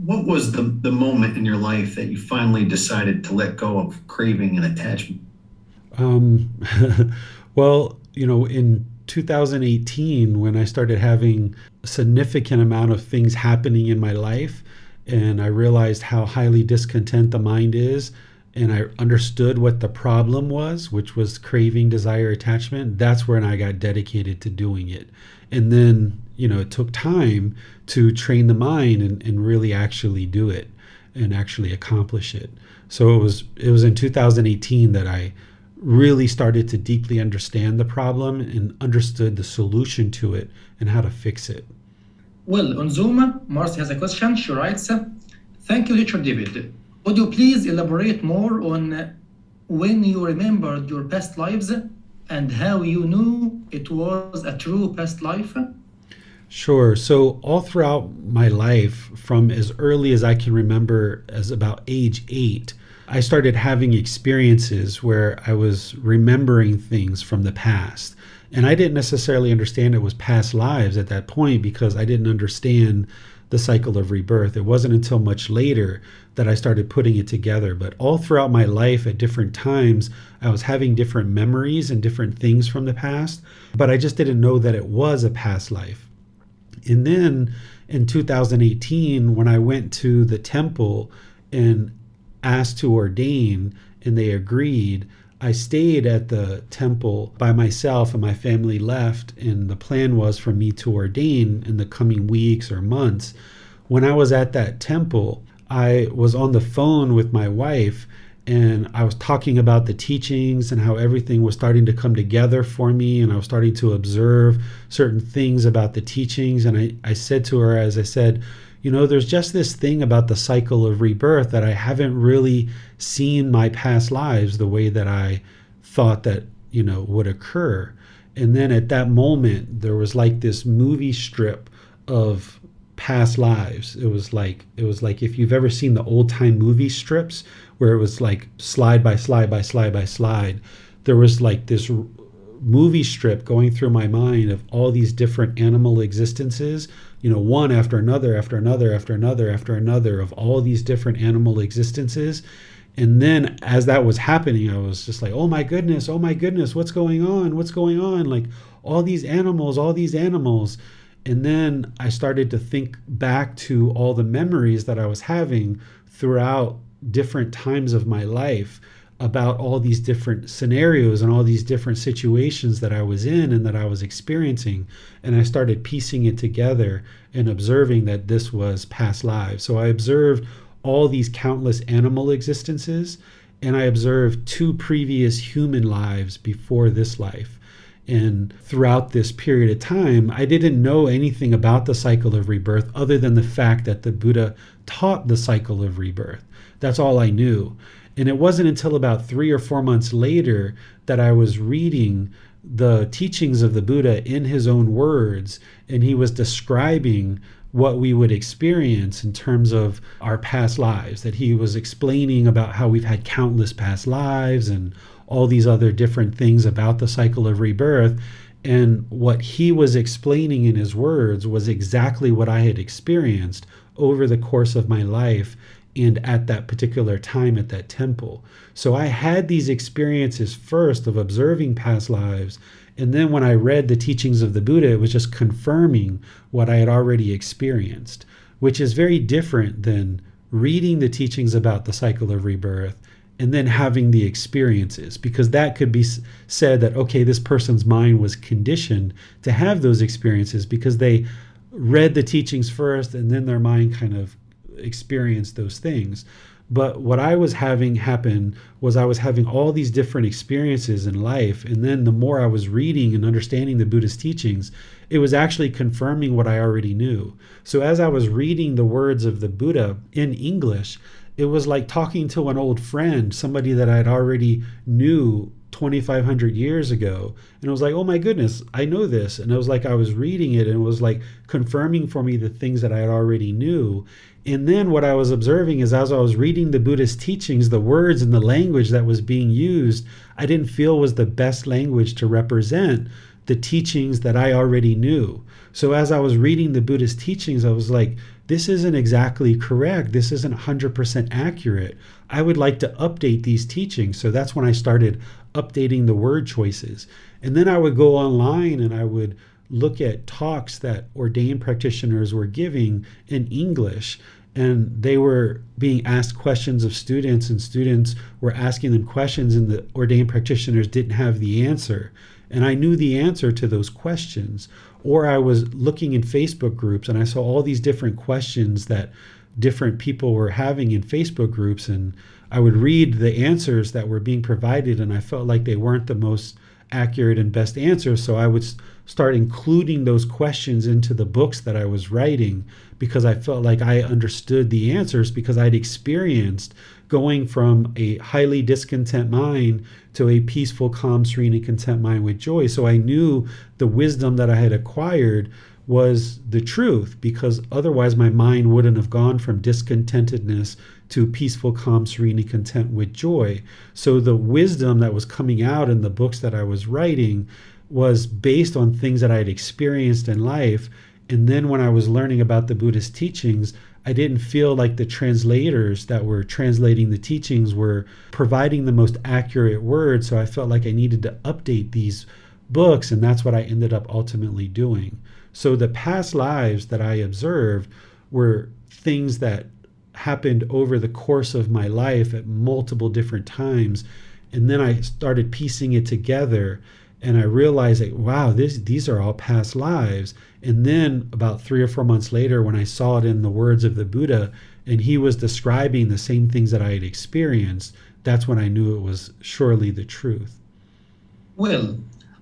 what was the moment in your life that you finally decided to let go of craving and attachment? Well, in 2018, when I started having a significant amount of things happening in my life, and I realized how highly discontent the mind is, and I understood what the problem was, which was craving, desire, attachment, that's when I got dedicated to doing it. And then, it took time to train the mind and really actually do it and actually accomplish it. So it was in 2018 that I really started to deeply understand the problem and understood the solution to it and how to fix it. Well, on Zoom, Marcy has a question. She writes, thank you, Teacher David. Would you please elaborate more on when you remembered your past lives and how you knew it was a true past life? Sure. So all throughout my life, from as early as I can remember, as about age 8, I started having experiences where I was remembering things from the past. And I didn't necessarily understand it was past lives at that point, because I didn't understand the cycle of rebirth. It wasn't until much later that I started putting it together. But all throughout my life, at different times, I was having different memories and different things from the past, but I just didn't know that it was a past life. And then in 2018, when I went to the temple and asked to ordain, and they agreed, I stayed at the temple by myself, and my family left, and the plan was for me to ordain in the coming weeks or months. When I was at that temple, I was on the phone with my wife, and I was talking about the teachings and how everything was starting to come together for me, and I was starting to observe certain things about the teachings. And I said to her, as I said, there's just this thing about the cycle of rebirth that I haven't really seen my past lives the way that I thought that, would occur. And then at that moment, there was like this movie strip of past lives. It was like if you've ever seen the old time movie strips where it was like slide by slide by slide by slide. There was like this movie strip going through my mind of all these different animal existences, one after another, after another, after another, after another, of all these different animal existences. And then as that was happening, I was just like, oh my goodness, what's going on? What's going on? Like all these animals. And then I started to think back to all the memories that I was having throughout different times of my life about all these different scenarios and all these different situations that I was in and that I was experiencing. And I started piecing it together and observing that this was past lives. So I observed all these countless animal existences, and I observed 2 previous human lives before this life. And throughout this period of time, I didn't know anything about the cycle of rebirth other than the fact that the Buddha taught the cycle of rebirth. That's all I knew. And it wasn't until about 3 or 4 months later that I was reading the teachings of the Buddha in his own words, and he was describing what we would experience in terms of our past lives, that he was explaining about how we've had countless past lives and all these other different things about the cycle of rebirth. And what he was explaining in his words was exactly what I had experienced over the course of my life and at that particular time at that temple. So I had these experiences first of observing past lives, and then when I read the teachings of the Buddha, it was just confirming what I had already experienced, which is very different than reading the teachings about the cycle of rebirth and then having the experiences, because that could be said that, okay, this person's mind was conditioned to have those experiences because they read the teachings first and then their mind kind of experienced those things. But what I was having happen was I was having all these different experiences in life. And then the more I was reading and understanding the Buddhist teachings, it was actually confirming what I already knew. So as I was reading the words of the Buddha in English, it was like talking to an old friend, somebody that I'd already knew 2,500 years ago. And it was like, oh my goodness, I know this. And it was like I was reading it and it was like confirming for me the things that I already knew. And then what I was observing is as I was reading the Buddhist teachings, the words and the language that was being used, I didn't feel was the best language to represent the teachings that I already knew. So as I was reading the Buddhist teachings, I was like, this isn't exactly correct. This isn't 100% accurate. I would like to update these teachings. So that's when I started updating the word choices. And then I would go online and I would look at talks that ordained practitioners were giving in English. And they were being asked questions of students, and students were asking them questions, and the ordained practitioners didn't have the answer. And I knew the answer to those questions. Or I was looking in Facebook groups and I saw all these different questions that different people were having in Facebook groups, and I would read the answers that were being provided, and I felt like they weren't the most accurate and best answers. So I would start including those questions into the books that I was writing, because I felt like I understood the answers, because I'd experienced going from a highly discontent mind to a peaceful, calm, serene, and content mind with joy. So I knew the wisdom that I had acquired was the truth, because otherwise my mind wouldn't have gone from discontentedness to peaceful, calm, serene, and content with joy. So the wisdom that was coming out in the books that I was writing was based on things that I had experienced in life. And then when I was learning about the Buddhist teachings, I didn't feel like the translators that were translating the teachings were providing the most accurate words. So I felt like I needed to update these books, and that's what I ended up ultimately doing. So the past lives that I observed were things that happened over the course of my life at multiple different times. And then I started piecing it together, and I realized that, wow, these are all past lives. And then about 3 or 4 months later, when I saw it in the words of the Buddha, and he was describing the same things that I had experienced, that's when I knew it was surely the truth. Well,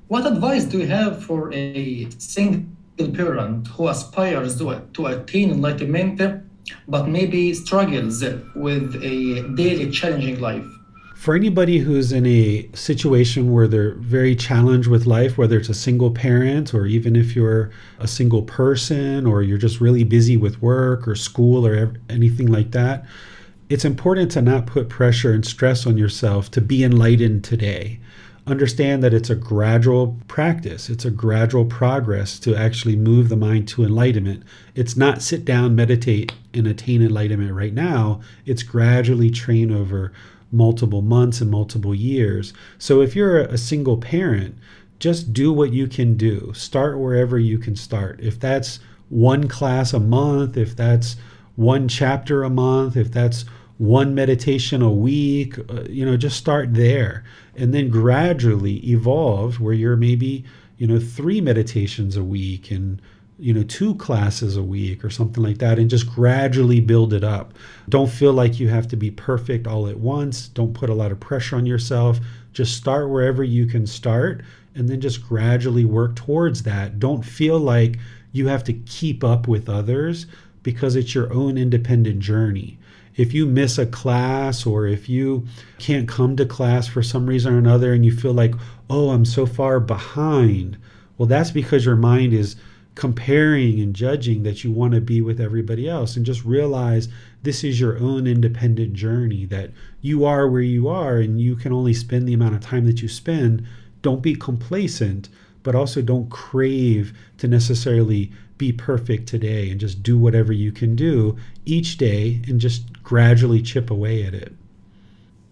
what advice do you have for a single parent who aspires to attain enlightenment, but maybe struggles with a daily challenging life? For anybody who's in a situation where they're very challenged with life, whether it's a single parent or even if you're a single person or you're just really busy with work or school or anything like that, it's important to not put pressure and stress on yourself to be enlightened today. Understand that it's a gradual practice. It's a gradual progress to actually move the mind to enlightenment. It's not sit down, meditate, and attain enlightenment right now. It's gradually train over multiple months and multiple years. So if you're a single parent, just do what you can do. Start wherever you can start. If that's one class a month, if that's one chapter a month, if that's one meditation a week, just start there and then gradually evolve where you're maybe, 3 meditations a week and 2 classes a week or something like that, and just gradually build it up. Don't feel like you have to be perfect all at once. Don't put a lot of pressure on yourself. Just start wherever you can start and then just gradually work towards that. Don't feel like you have to keep up with others because it's your own independent journey. If you miss a class or if you can't come to class for some reason or another and you feel like, oh, I'm so far behind, well, that's because your mind is comparing and judging that you want to be with everybody else. And just realize this is your own independent journey, that you are where you are and you can only spend the amount of time that you spend. Don't be complacent, but also don't crave to necessarily be perfect today, and just do whatever you can do each day and just gradually chip away at it.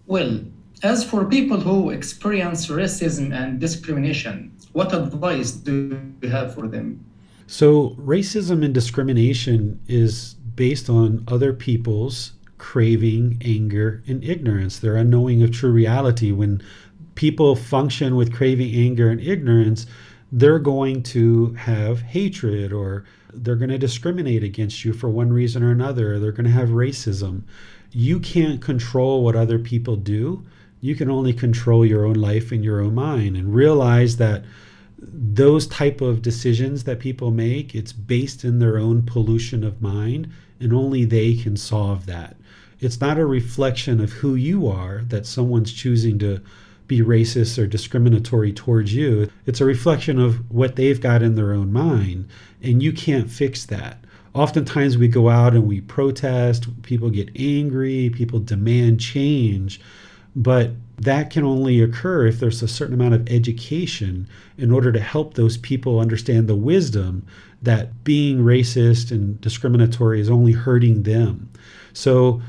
Well, as for people who experience racism and discrimination, what advice do you have for them? So racism and discrimination is based on other people's craving, anger, and ignorance. Their unknowing of true reality. When people function with craving, anger, and ignorance, they're going to have hatred, or they're going to discriminate against you for one reason or another. They're going to have racism. You can't control what other people do. You can only control your own life and your own mind, and realize that those type of decisions that people make, it's based in their own pollution of mind, and only they can solve that. It's not a reflection of who you are that someone's choosing to be racist or discriminatory towards you. It's a reflection of what they've got in their own mind, and you can't fix that. Oftentimes we go out and we protest, people get angry, people demand change, but that can only occur if there's a certain amount of education in order to help those people understand the wisdom that being racist and discriminatory is only hurting them. So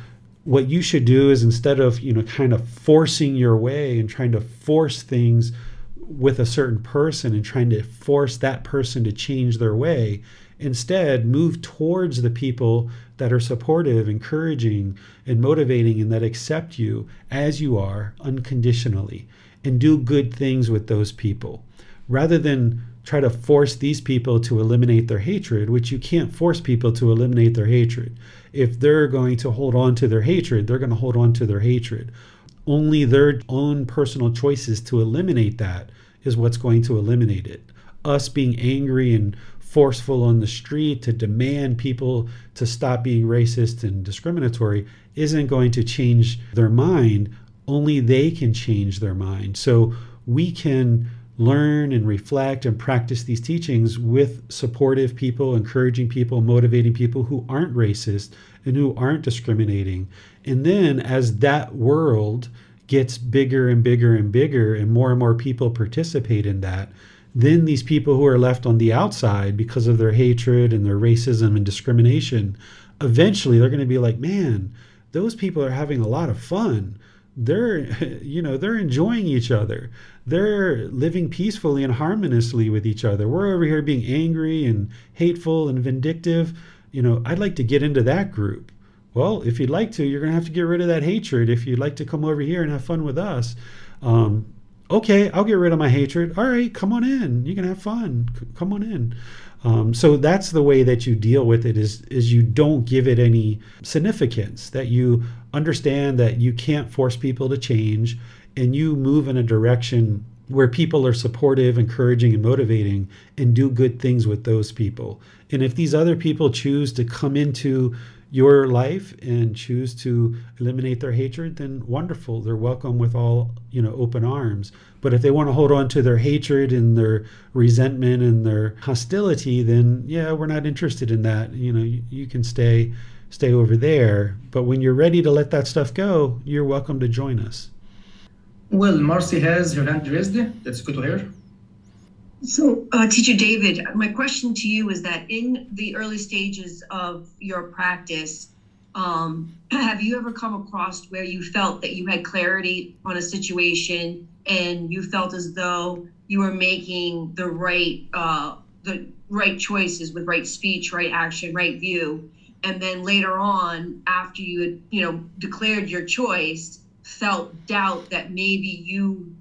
what you should do is, instead of, kind of forcing your way and trying to force things with a certain person and trying to force that person to change their way, instead move towards the people that are supportive, encouraging, and motivating, and that accept you as you are unconditionally, and do good things with those people, rather than try to force these people to eliminate their hatred, which you can't force people to eliminate their hatred. If they're going to hold on to their hatred, they're going to hold on to their hatred. Only their own personal choices to eliminate that is what's going to eliminate it. Us being angry and forceful on the street to demand people to stop being racist and discriminatory isn't going to change their mind. Only they can change their mind. So we can learn and reflect and practice these teachings with supportive people, encouraging people, motivating people who aren't racist and who aren't discriminating. And then as that world gets bigger and bigger and bigger, and more people participate in that, then these people who are left on the outside because of their hatred and their racism and discrimination, eventually they're going to be like, man, those people are having a lot of fun. They're enjoying each other. They're living peacefully and harmoniously with each other. We're over here being angry and hateful and vindictive. I'd like to get into that group. Well, if you'd like to, you're going to have to get rid of that hatred. If you'd like to come over here and have fun with us, okay, I'll get rid of my hatred. All right, come on in. You can have fun. Come on in. So that's the way that you deal with it, is you don't give it any significance, that you understand that you can't force people to change, and you move in a direction where people are supportive, encouraging, and motivating, and do good things with those people. And if these other people choose to come into your life and choose to eliminate their hatred, then wonderful. They're welcome with all, open arms. But if they want to hold on to their hatred and their resentment and their hostility, then yeah, we're not interested in that. You can stay over there. But when you're ready to let that stuff go, you're welcome to join us. Well, Marcy has her hand raised. Let's go to her. So, Teacher David, my question to you is that in the early stages of your practice, have you ever come across where you felt that you had clarity on a situation and you felt as though you were making the right choices with right speech, right action, right view, and then later on, after you had, declared your choice, felt doubt that maybe you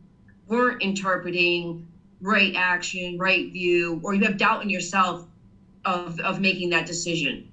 weren't interpreting right action, right view, or you have doubt in yourself of making that decision?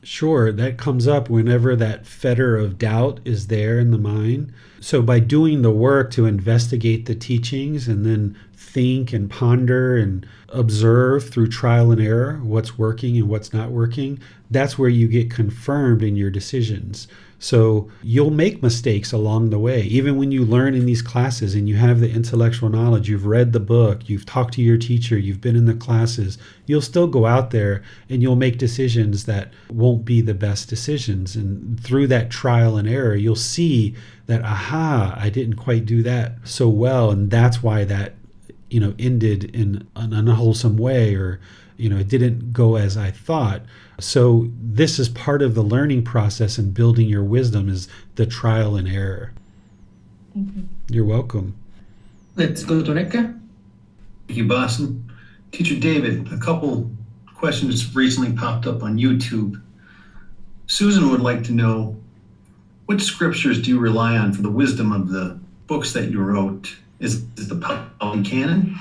Sure, that comes up whenever that fetter of doubt is there in the mind. So by doing the work to investigate the teachings and then think and ponder and observe through trial and error what's working and what's not working, that's where you get confirmed in your decisions. So you'll make mistakes along the way. Even when you learn in these classes and you have the intellectual knowledge, you've read the book, you've talked to your teacher, you've been in the classes, you'll still go out there and you'll make decisions that won't be the best decisions. And through that trial and error, you'll see that, I didn't quite do that so well. And that's why that, ended in an unwholesome way, or, it didn't go as I thought. So this is part of the learning process and building your wisdom, is the trial and error. Mm-hmm. You're welcome. Let's go to Nika. Thank you, Basim. Teacher David, a couple questions recently popped up on YouTube. Susan would like to know, what scriptures do you rely on for the wisdom of the books that you wrote? Is it the Pali Canon?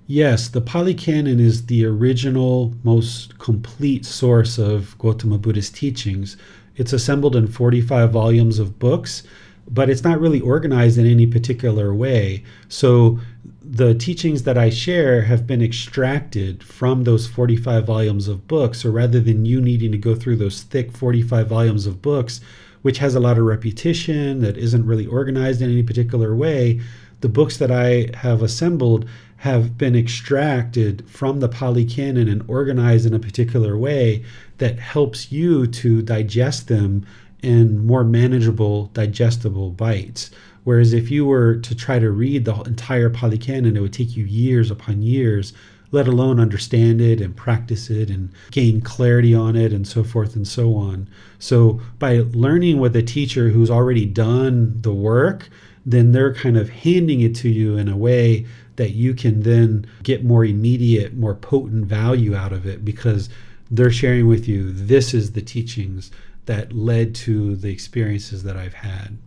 Yes, the Pali Canon is the original, most complete source of Gautama Buddha's teachings. It's assembled in 45 volumes of books, but it's not really organized in any particular way. So the teachings that I share have been extracted from those 45 volumes of books. So rather than you needing to go through those thick 45 volumes of books, which has a lot of repetition, that isn't really organized in any particular way, the books that I have assembled have been extracted from the Pali Canon and organized in a particular way that helps you to digest them in more manageable, digestible bites. Whereas if you were to try to read the entire Pali Canon, it would take you years upon years, let alone understand it and practice it and gain clarity on it and so forth and so on. So by learning with a teacher who's already done the work, then they're kind of handing it to you in a way that you can then get more immediate, more potent value out of it, because they're sharing with you, this is the teachings that led to the experiences that I've had.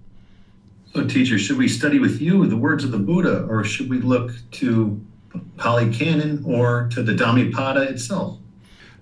So teacher, should we study with you the words of the Buddha, or should we look to Pali Canon or to the Dhammapada itself?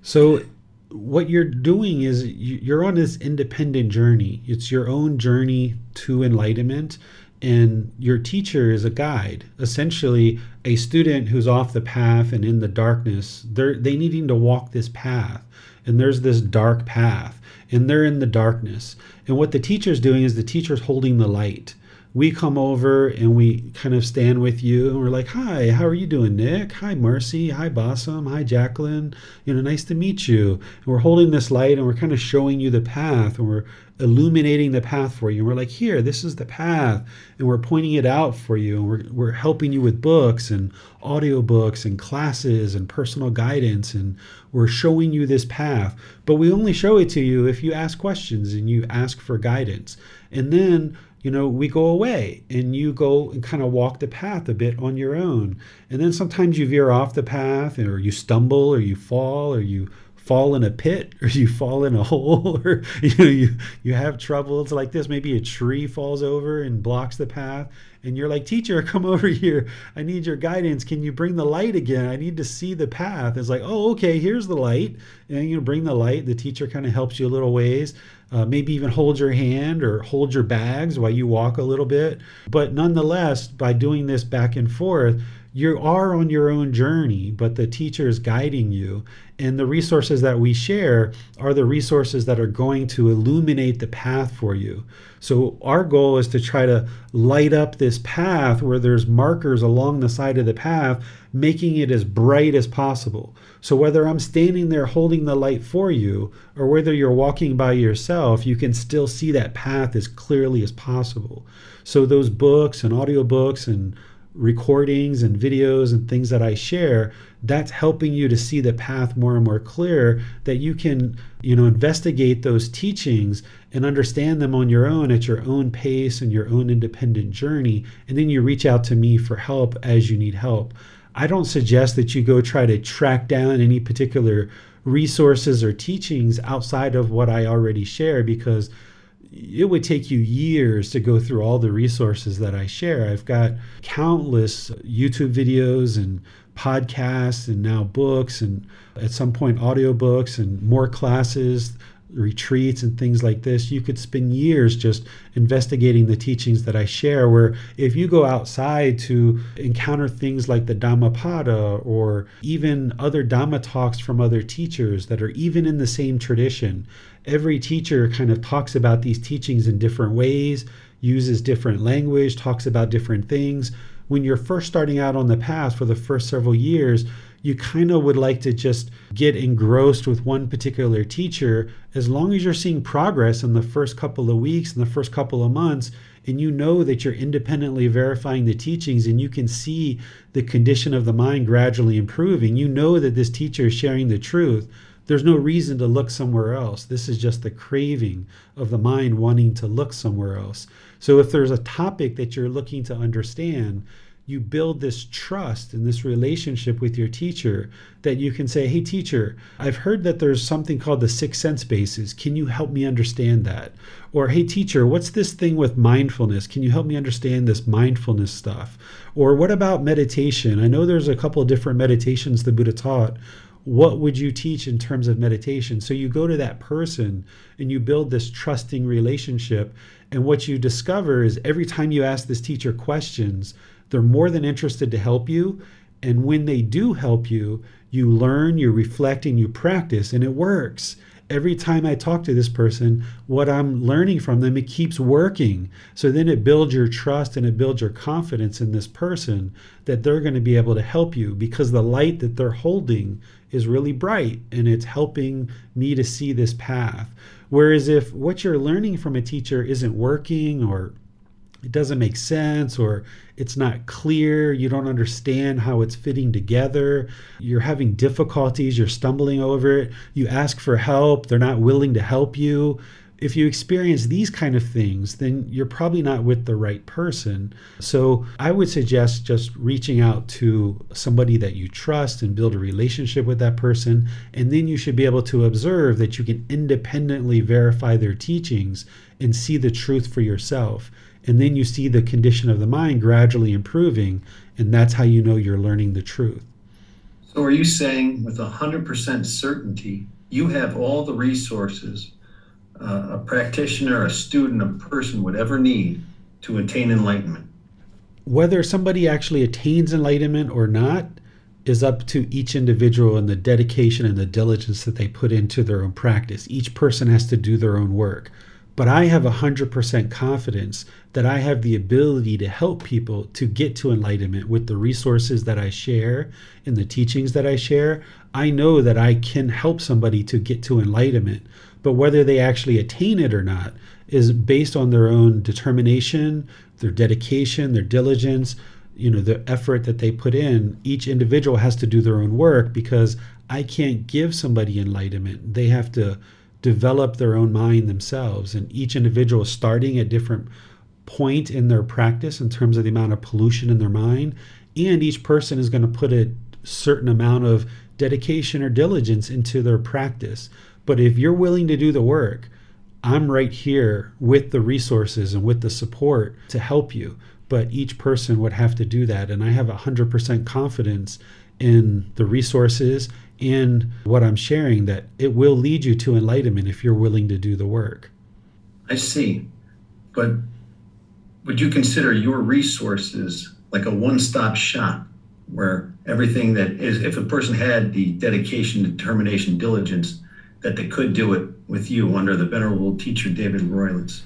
So what you're doing is you're on this independent journey. It's your own journey to enlightenment. And your teacher is a guide, essentially a student who's off the path and in the darkness. They needing to walk this path, and there's this dark path, and they're in the darkness. And what the teacher's doing is the teacher's holding the light. We come over and we kind of stand with you and we're like, hi, how are you doing, Nick? Hi, Mercy. Hi, Basim. Hi, Jacqueline. Nice to meet you. And we're holding this light and we're kind of showing you the path, and we're illuminating the path for you. And we're like, here, this is the path. And we're pointing it out for you. And we're helping you with books and audiobooks and classes and personal guidance. And we're showing you this path. But we only show it to you if you ask questions and you ask for guidance. And then we go away and you go and kind of walk the path a bit on your own. And then sometimes you veer off the path, or you stumble or you fall or you fall in a pit, or you fall in a hole, or you have troubles like this. Maybe a tree falls over and blocks the path, and you're like, teacher, come over here. I need your guidance. Can you bring the light again? I need to see the path. It's like, oh, okay, here's the light. And you bring the light. The teacher kind of helps you a little ways. Maybe even hold your hand or hold your bags while you walk a little bit. But nonetheless, by doing this back and forth, you are on your own journey, but the teacher is guiding you. And the resources that we share are the resources that are going to illuminate the path for you. So our goal is to try to light up this path where there's markers along the side of the path, making it as bright as possible. So whether I'm standing there holding the light for you, or whether you're walking by yourself, you can still see that path as clearly as possible. So those books and audiobooks and recordings and videos and things that I share, that's helping you to see the path more and more clear, that you can, investigate those teachings and understand them on your own at your own pace and your own independent journey. And then you reach out to me for help as you need help. I don't suggest that you go try to track down any particular resources or teachings outside of what I already share, because it would take you years to go through all the resources that I share. I've got countless YouTube videos and podcasts and now books, and at some point audiobooks and more classes, retreats and things like this. You could spend years just investigating the teachings that I share, where if you go outside to encounter things like the Dhammapada or even other Dhamma talks from other teachers that are even in the same tradition, every teacher kind of talks about these teachings in different ways, uses different language, talks about different things. When you're first starting out on the path for the first several years, you kind of would like to just get engrossed with one particular teacher. As long as you're seeing progress in the first couple of weeks and the first couple of months, and you know that you're independently verifying the teachings and you can see the condition of the mind gradually improving, you know that this teacher is sharing the truth, there's no reason to look somewhere else. This is just the craving of the mind wanting to look somewhere else. So if there's a topic that you're looking to understand, you build this trust and this relationship with your teacher that you can say, hey teacher, I've heard that there's something called the 6 sense bases. Can you help me understand that? Or hey teacher, what's this thing with mindfulness? Can you help me understand this mindfulness stuff? Or what about meditation? I know there's a couple of different meditations the Buddha taught. What would you teach in terms of meditation? So you go to that person and you build this trusting relationship. And what you discover is every time you ask this teacher questions, they're more than interested to help you. And when they do help you, you learn, you reflect, and you practice, and it works. Every time I talk to this person, what I'm learning from them, it keeps working. So then it builds your trust and it builds your confidence in this person that they're going to be able to help you, because the light that they're holding is really bright and it's helping me to see this path. Whereas if what you're learning from a teacher isn't working, or it doesn't make sense, or it's not clear, you don't understand how it's fitting together, you're having difficulties, you're stumbling over it, you ask for help, they're not willing to help you. If you experience these kind of things, then you're probably not with the right person. So I would suggest just reaching out to somebody that you trust and build a relationship with that person. And then you should be able to observe that you can independently verify their teachings and see the truth for yourself. And then you see the condition of the mind gradually improving, and that's how you know you're learning the truth. So are you saying with 100% certainty, you have all the resources a practitioner, a student, a person would ever need to attain enlightenment? Whether somebody actually attains enlightenment or not is up to each individual and the dedication and the diligence that they put into their own practice. Each person has to do their own work. But I have 100% confidence that I have the ability to help people to get to enlightenment with the resources that I share and the teachings that I share. I know that I can help somebody to get to enlightenment, but whether they actually attain it or not is based on their own determination, their dedication, their diligence, the effort that they put in. Each individual has to do their own work, because I can't give somebody enlightenment. They have to develop their own mind themselves, and each individual is starting at different point in their practice in terms of the amount of pollution in their mind, and each person is going to put a certain amount of dedication or diligence into their practice. But if you're willing to do the work, I'm right here with the resources and with the support to help you. But each person would have to do that. And I have 100% confidence in the resources and what I'm sharing, that it will lead you to enlightenment if you're willing to do the work. I see. But would you consider your resources like a one-stop shop where everything that is, if a person had the dedication, determination, diligence, that they could do it with you under the venerable teacher David Roylance?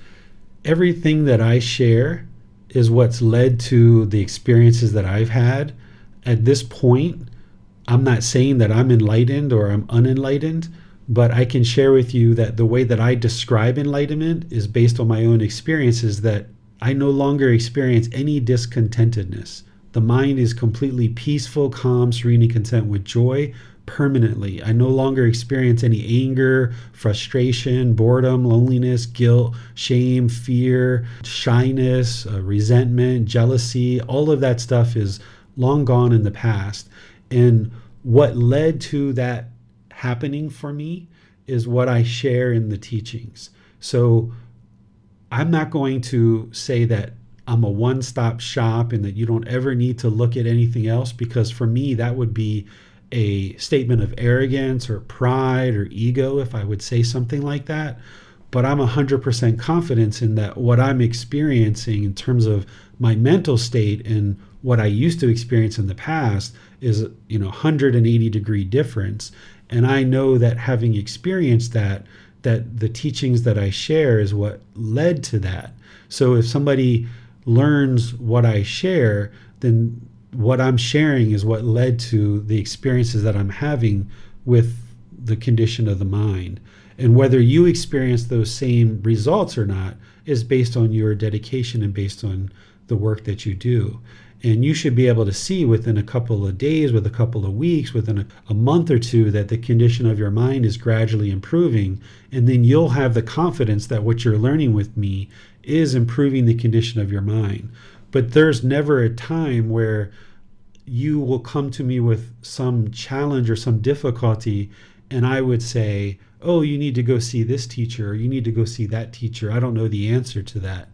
Everything that I share is what's led to the experiences that I've had. At this point, I'm not saying that I'm enlightened or I'm unenlightened, but I can share with you that the way that I describe enlightenment is based on my own experiences, that I no longer experience any discontentedness. The mind is completely peaceful, calm, serene, and content with joy permanently. I no longer experience any anger, frustration, boredom, loneliness, guilt, shame, fear, shyness, resentment, jealousy. All of that stuff is long gone in the past. And what led to that happening for me is what I share in the teachings. So I'm not going to say that I'm a one-stop shop and that you don't ever need to look at anything else, because for me, that would be a statement of arrogance or pride or ego if I would say something like that. But I'm 100% confident in that what I'm experiencing in terms of my mental state and what I used to experience in the past is, 180-degree difference. And I know that having experienced that the teachings that I share is what led to that. So if somebody learns what I share, then what I'm sharing is what led to the experiences that I'm having with the condition of the mind. And whether you experience those same results or not is based on your dedication and based on the work that you do. And you should be able to see within a couple of days, with a couple of weeks, within a month or two, that the condition of your mind is gradually improving. And then you'll have the confidence that what you're learning with me is improving the condition of your mind. But there's never a time where you will come to me with some challenge or some difficulty, and I would say, oh, you need to go see this teacher, or you need to go see that teacher. I don't know the answer to that.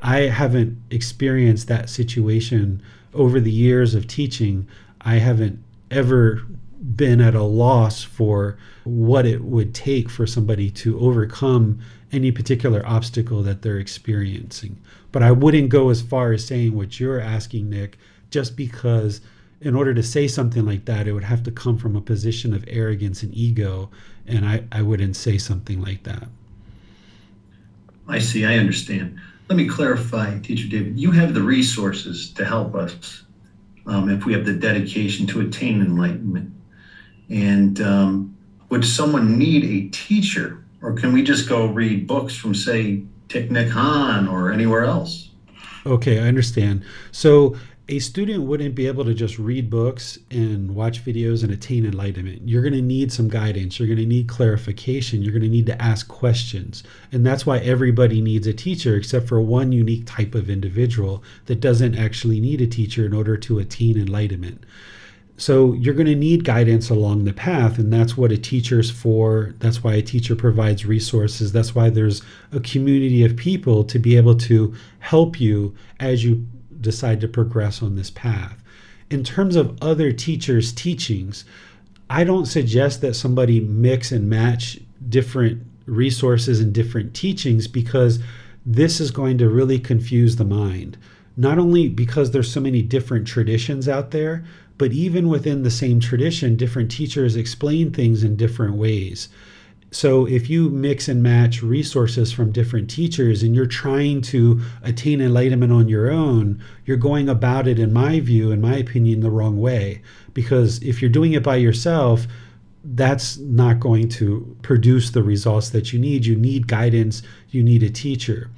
I haven't experienced that situation over the years of teaching. I haven't ever been at a loss for what it would take for somebody to overcome any particular obstacle that they're experiencing. But I wouldn't go as far as saying what you're asking, Nick, just because in order to say something like that, it would have to come from a position of arrogance and ego, and I wouldn't say something like that. I see, I understand. Let me clarify, Teacher David, you have the resources to help us if we have the dedication to attain enlightenment. And would someone need a teacher, or can we just go read books from, say, Thich Nhat Hanh or anywhere else? Okay, I understand. So a student wouldn't be able to just read books and watch videos and attain enlightenment. You're going to need some guidance. You're going to need clarification. You're going to need to ask questions. And that's why everybody needs a teacher, except for one unique type of individual that doesn't actually need a teacher in order to attain enlightenment. So you're going to need guidance along the path, and that's what a teacher's for. That's why a teacher provides resources. That's why there's a community of people to be able to help you as you decide to progress on this path. In terms of other teachers' teachings, I don't suggest that somebody mix and match different resources and different teachings, because this is going to really confuse the mind. Not only because there's so many different traditions out there, but even within the same tradition, different teachers explain things in different ways. So if you mix and match resources from different teachers and you're trying to attain enlightenment on your own, you're going about it, in my view, in my opinion, the wrong way. Because if you're doing it by yourself, that's not going to produce the results that you need. You need guidance. You need a teacher.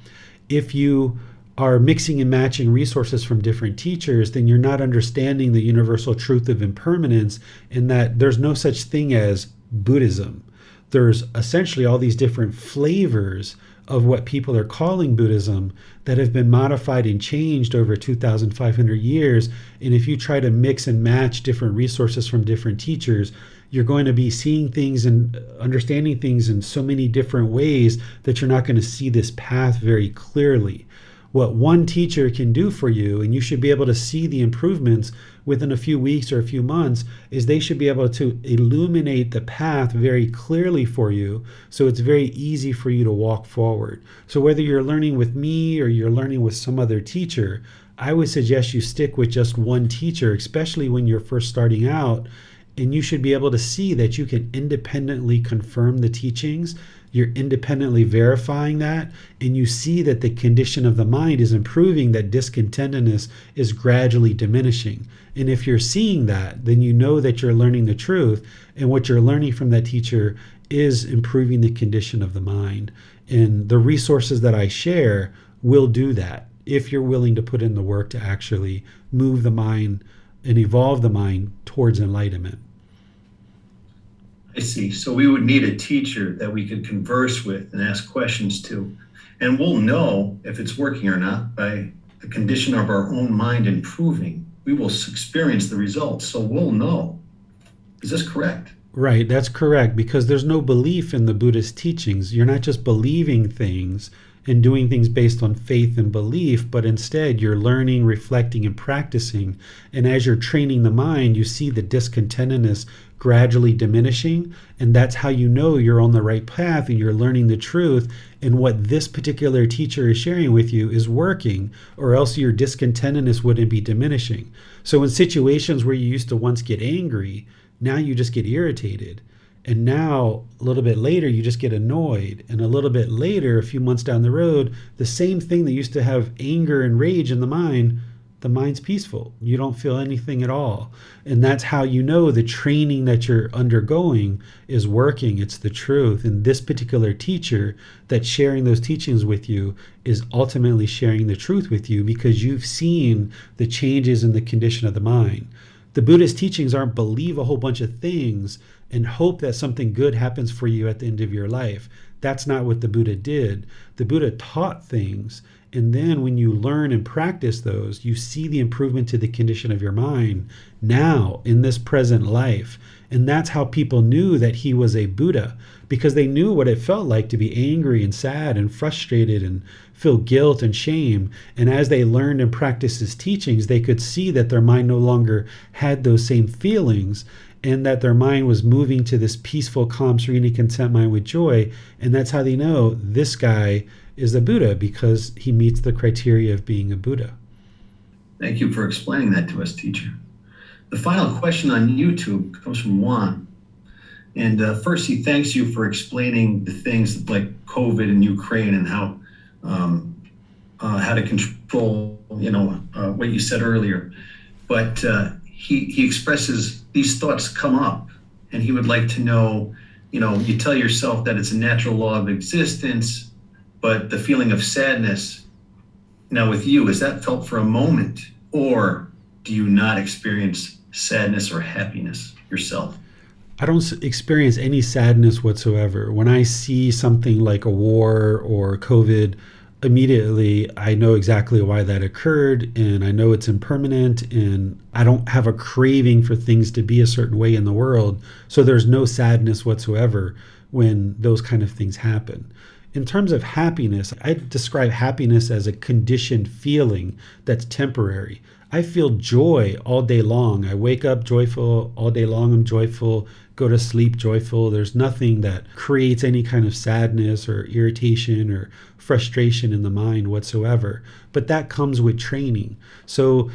If you are mixing and matching resources from different teachers, then you're not understanding the universal truth of impermanence, in that there's no such thing as Buddhism. There's essentially all these different flavors of what people are calling Buddhism that have been modified and changed over 2,500 years. And if you try to mix and match different resources from different teachers, you're going to be seeing things and understanding things in so many different ways that you're not going to see this path very clearly. What one teacher can do for you, and you should be able to see the improvements within a few weeks or a few months, is they should be able to illuminate the path very clearly for you, so it's very easy for you to walk forward. So whether you're learning with me or you're learning with some other teacher, I would suggest you stick with just one teacher, especially when you're first starting out, and you should be able to see that you can independently confirm the teachings. You're independently verifying that, and you see that the condition of the mind is improving, that discontentedness is gradually diminishing. And if you're seeing that, then you know that you're learning the truth, and what you're learning from that teacher is improving the condition of the mind. And the resources that I share will do that if you're willing to put in the work to actually move the mind and evolve the mind towards enlightenment. I see. So we would need a teacher that we could converse with and ask questions to. And we'll know if it's working or not by the condition of our own mind improving. We will experience the results. So we'll know. Is this correct? Right, that's correct, because there's no belief in the Buddhist teachings. You're not just believing things and doing things based on faith and belief, but instead you're learning, reflecting, and practicing. And as you're training the mind, you see the discontentedness gradually diminishing, and that's how you know you're on the right path and you're learning the truth, and what this particular teacher is sharing with you is working, or else your discontentedness wouldn't be diminishing. So in situations where you used to once get angry, now you just get irritated. And now, a little bit later, you just get annoyed. And a little bit later, a few months down the road, the same thing that used to have anger and rage in the mind's peaceful. You don't feel anything at all. And that's how you know the training that you're undergoing is working. It's the truth. And this particular teacher that's sharing those teachings with you is ultimately sharing the truth with you, because you've seen the changes in the condition of the mind. The Buddhist teachings aren't believe a whole bunch of things and hope that something good happens for you at the end of your life. That's not what the Buddha did. The Buddha taught things, and then when you learn and practice those, you see the improvement to the condition of your mind now in this present life. And that's how people knew that he was a Buddha, because they knew what it felt like to be angry and sad and frustrated and feel guilt and shame. And as they learned and practiced his teachings, they could see that their mind no longer had those same feelings, and that their mind was moving to this peaceful, calm, serene, and content mind with joy. And that's how they know this guy is a Buddha, because he meets the criteria of being a Buddha. Thank you for explaining that to us, teacher. The final question on YouTube comes from Juan. And first, he thanks you for explaining the things like COVID and Ukraine and how to control, what you said earlier. But he expresses these thoughts come up, and he would like to know, you tell yourself that it's a natural law of existence, but the feeling of sadness, now with you, is that felt for a moment, or do you not experience sadness or happiness yourself? I don't experience any sadness whatsoever. When I see something like a war or COVID, immediately I know exactly why that occurred, and I know it's impermanent, and I don't have a craving for things to be a certain way in the world. So there's no sadness whatsoever when those kind of things happen. In terms of happiness, I describe happiness as a conditioned feeling that's temporary. I feel joy all day long. I wake up joyful, all day long I'm joyful, go to sleep joyful. There's nothing that creates any kind of sadness or irritation or frustration in the mind whatsoever. But that comes with training. So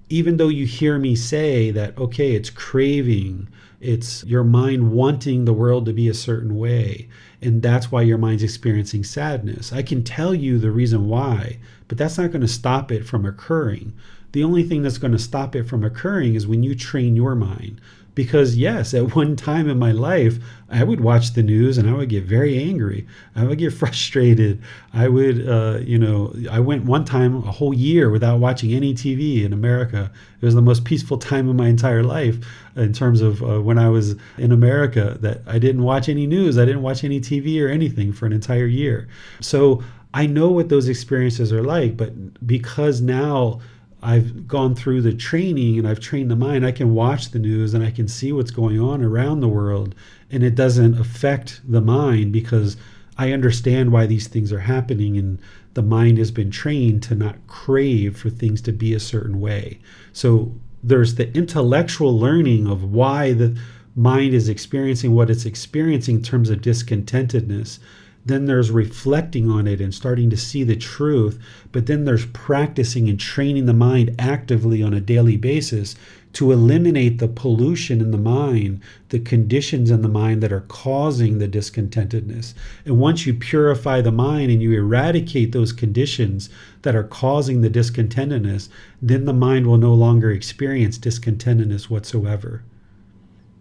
even though you hear me say that, okay, it's craving, it's your mind wanting the world to be a certain way, and that's why your mind's experiencing sadness, I can tell you the reason why, but that's not going to stop it from occurring. The only thing that's going to stop it from occurring is when you train your mind. Because yes, at one time in my life, I would watch the news and I would get very angry. I would get frustrated. I would, I went one time a whole year without watching any TV in America. It was the most peaceful time of my entire life in terms of when I was in America, that I didn't watch any news. I didn't watch any TV or anything for an entire year. So I know what those experiences are like, but because now I've gone through the training and I've trained the mind. I can watch the news and I can see what's going on around the world, and it doesn't affect the mind because I understand why these things are happening, and the mind has been trained to not crave for things to be a certain way. So there's the intellectual learning of why the mind is experiencing what it's experiencing in terms of discontentedness. Then there's reflecting on it and starting to see the truth. But then there's practicing and training the mind actively on a daily basis to eliminate the pollution in the mind, the conditions in the mind that are causing the discontentedness. And once you purify the mind and you eradicate those conditions that are causing the discontentedness, then the mind will no longer experience discontentedness whatsoever.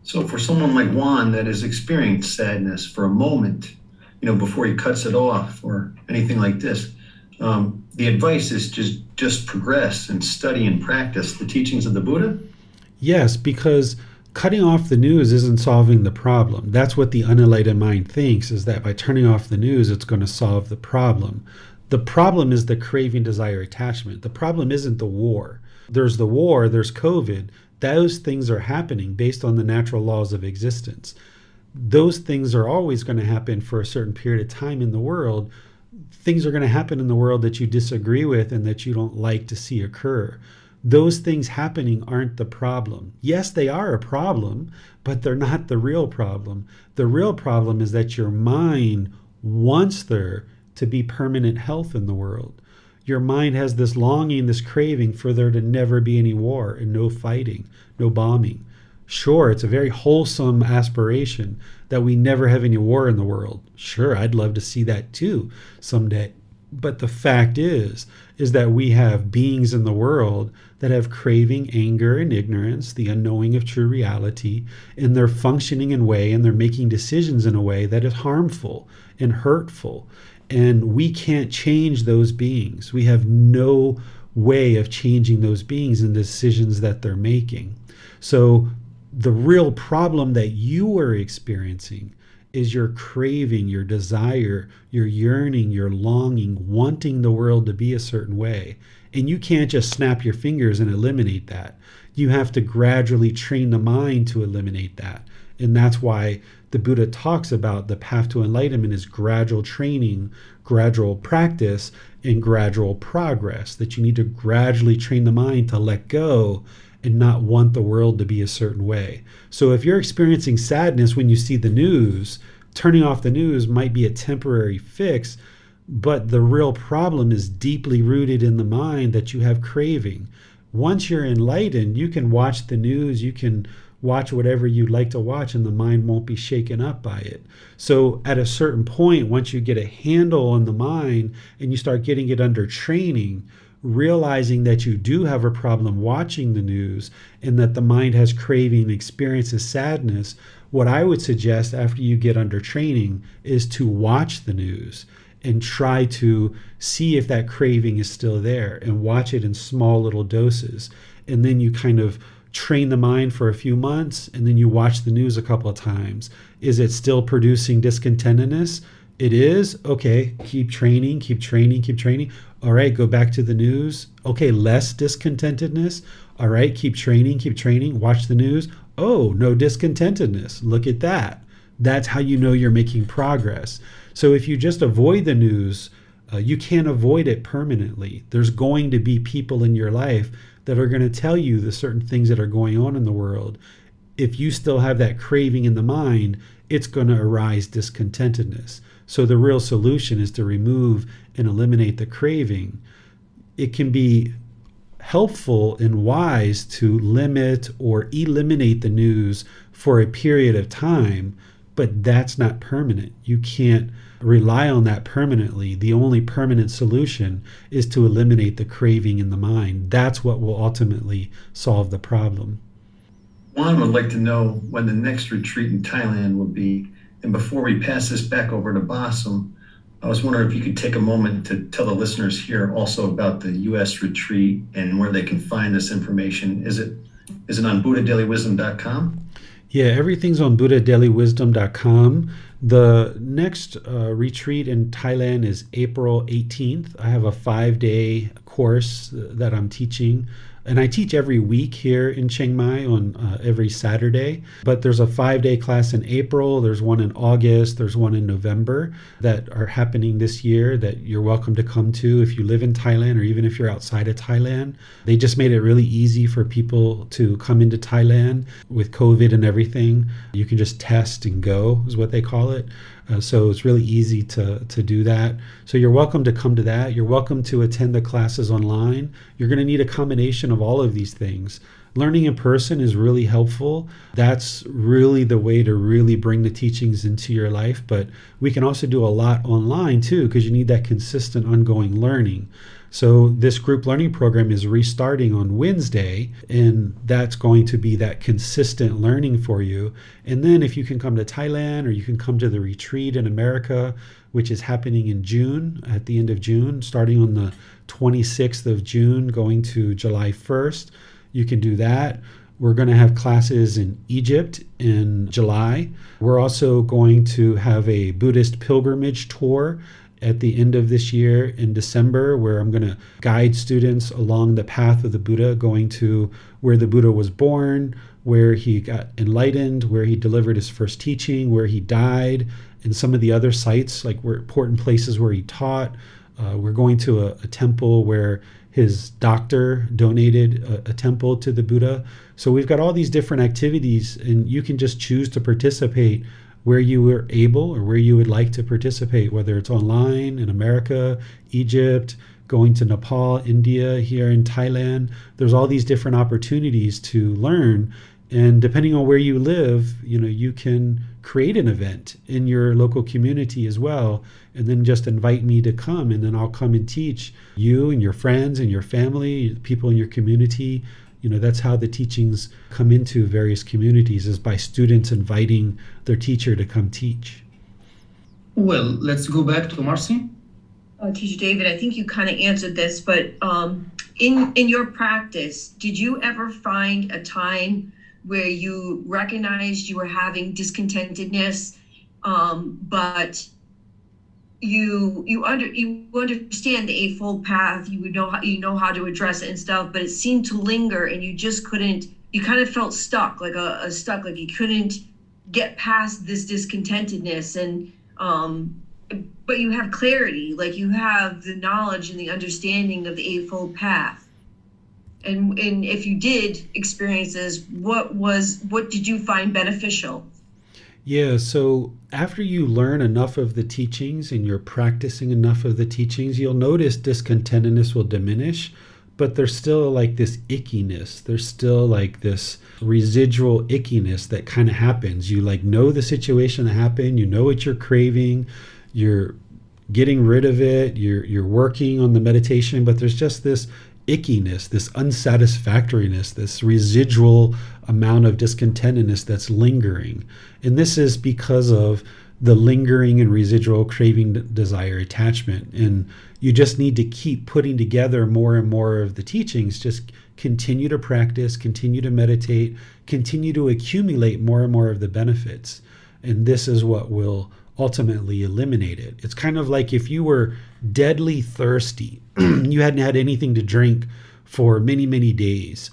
So for someone like Juan that has experienced sadness for a moment, before he cuts it off or anything like this, the advice is just progress and study and practice the teachings of the Buddha? Yes, because cutting off the news isn't solving the problem. That's what the unenlightened mind thinks, is that by turning off the news, it's going to solve the problem. The problem is the craving, desire, attachment. The problem isn't the war. There's the war, there's COVID. Those things are happening based on the natural laws of existence. Those things are always going to happen for a certain period of time in the world. Things are going to happen in the world that you disagree with and that you don't like to see occur. Those things happening aren't the problem. Yes, they are a problem, but they're not the real problem. The real problem is that your mind wants there to be permanent health in the world. Your mind has this longing, this craving for there to never be any war and no fighting, no bombing. Sure, it's a very wholesome aspiration that we never have any war in the world. Sure, I'd love to see that too someday. But the fact is that we have beings in the world that have craving, anger, and ignorance, the unknowing of true reality, and they're functioning in a way and they're making decisions in a way that is harmful and hurtful. And we can't change those beings. We have no way of changing those beings and the decisions that they're making. So the real problem that you are experiencing is your craving, your desire, your yearning, your longing, wanting the world to be a certain way. And you can't just snap your fingers and eliminate that. You have to gradually train the mind to eliminate that. And that's why the Buddha talks about the path to enlightenment is gradual training, gradual practice, and gradual progress, that you need to gradually train the mind to let go and not want the world to be a certain way. So if you're experiencing sadness when you see the news, turning off the news might be a temporary fix, but the real problem is deeply rooted in the mind that you have craving. Once you're enlightened, you can watch the news, you can watch whatever you'd like to watch, and the mind won't be shaken up by it. So at a certain point, once you get a handle on the mind and you start getting it under training, realizing that you do have a problem watching the news and that the mind has craving and experiences sadness, what I would suggest after you get under training is to watch the news and try to see if that craving is still there and watch it in small little doses. And then you kind of train the mind for a few months and then you watch the news a couple of times. Is it still producing discontentedness? It is. Okay, keep training. All right, go back to the news. Okay, less discontentedness. All right, keep training. Watch the news. Oh, no discontentedness. Look at that. That's how you know you're making progress. So if you just avoid the news, you can't avoid it permanently. There's going to be people in your life that are going to tell you the certain things that are going on in the world. If you still have that craving in the mind, it's going to arise discontentedness. So the real solution is to remove and eliminate the craving. It can be helpful and wise to limit or eliminate the news for a period of time, but that's not permanent. You can't rely on that permanently. The only permanent solution is to eliminate the craving in the mind. That's what will ultimately solve the problem. Juan would like to know when the next retreat in Thailand will be. And before we pass this back over to Bassem, I was wondering if you could take a moment to tell the listeners here also about the U.S. retreat and where they can find this information. Is it on BuddhaDailyWisdom.com? Yeah, everything's on BuddhaDailyWisdom.com. The next retreat in Thailand is April 18th. I have a 5-day course that I'm teaching. And I teach every week here in Chiang Mai on every Saturday. But there's a 5-day class in April. There's one in August. There's one in November that are happening this year that you're welcome to come to if you live in Thailand or even if you're outside of Thailand. They just made it really easy for people to come into Thailand with COVID and everything. You can just test and go is what they call it. So it's really easy to do that. So you're welcome to come to that. You're welcome to attend the classes online. You're going to need a combination of all of these things. Learning in person is really helpful. That's really the way to really bring the teachings into your life. But we can also do a lot online too, because you need that consistent ongoing learning. So this group learning program is restarting on Wednesday, and that's going to be that consistent learning for you. And then if you can come to Thailand or you can come to the retreat in America, which is happening in June, at the end of June, starting on the 26th of June, going to July 1st, you can do that. We're going to have classes in Egypt in July. We're also going to have a Buddhist pilgrimage tour at the end of this year in December, where I'm going to guide students along the path of the Buddha, going to where the Buddha was born, where he got enlightened, where he delivered his first teaching, where he died, and some of the other sites, like important places where he taught. We're going to a temple where his doctor donated a temple to the Buddha. So we've got all these different activities, and you can just choose to participate where you were able or where you would like to participate, whether it's online in America, Egypt, going to Nepal, India, here in Thailand. There's all these different opportunities to learn. And depending on where you live, you can create an event in your local community as well, and then just invite me to come, and then I'll come and teach you and your friends and your family, people in your community. That's how the teachings come into various communities, is by students inviting their teacher to come teach. Well, let's go back to Marcy. Teacher David, I think you kind of answered this, but in your practice, did you ever find a time where you recognized you were having discontentedness, but you understand the Eightfold Path, you know how to address it and stuff, but it seemed to linger and you just couldn't, you kind of felt stuck, like like you couldn't get past this discontentedness, and but you have clarity, like you have the knowledge and the understanding of the Eightfold Path. And if you did experience this, what did you find beneficial? Yeah, so after you learn enough of the teachings and you're practicing enough of the teachings, you'll notice discontentedness will diminish, but there's still like this ickiness. There's still like this residual ickiness that kind of happens. You like know the situation that happened, you know what you're craving, you're getting rid of it, you're working on the meditation, but there's just this ickiness, this unsatisfactoriness, this residual amount of discontentedness that's lingering. And this is because of the lingering and residual craving, desire, attachment. And you just need to keep putting together more and more of the teachings. Just continue to practice, continue to meditate, continue to accumulate more and more of the benefits. And this is what will ultimately eliminate it. It's kind of like if you were deadly thirsty, you hadn't had anything to drink for many, many days.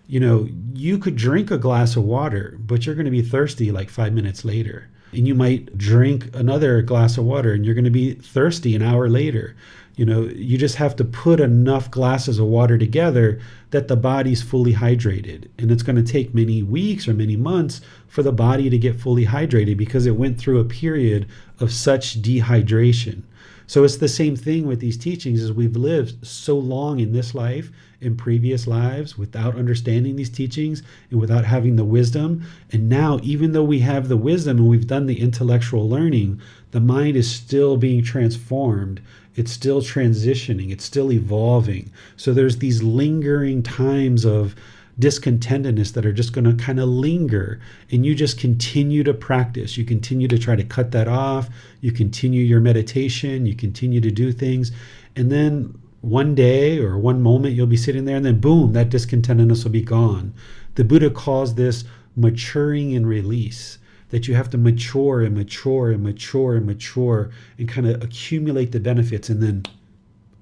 You could drink a glass of water, but you're going to be thirsty like 5 minutes later. And you might drink another glass of water and you're going to be thirsty an hour later. You just have to put enough glasses of water together that the body's fully hydrated. And it's going to take many weeks or many months for the body to get fully hydrated because it went through a period of such dehydration. So it's the same thing with these teachings, as we've lived so long in this life, in previous lives, without understanding these teachings and without having the wisdom. And now, even though we have the wisdom and we've done the intellectual learning, the mind is still being transformed. It's still transitioning. It's still evolving. So there's these lingering times of discontentedness that are just going to kind of linger, and you just continue to practice. You continue to try to cut that off. You continue your meditation. You continue to do things, and then one day or one moment you'll be sitting there, and then boom, that discontentedness will be gone. The Buddha calls this maturing and release. that you have to mature and mature and mature and mature and kind of accumulate the benefits, and then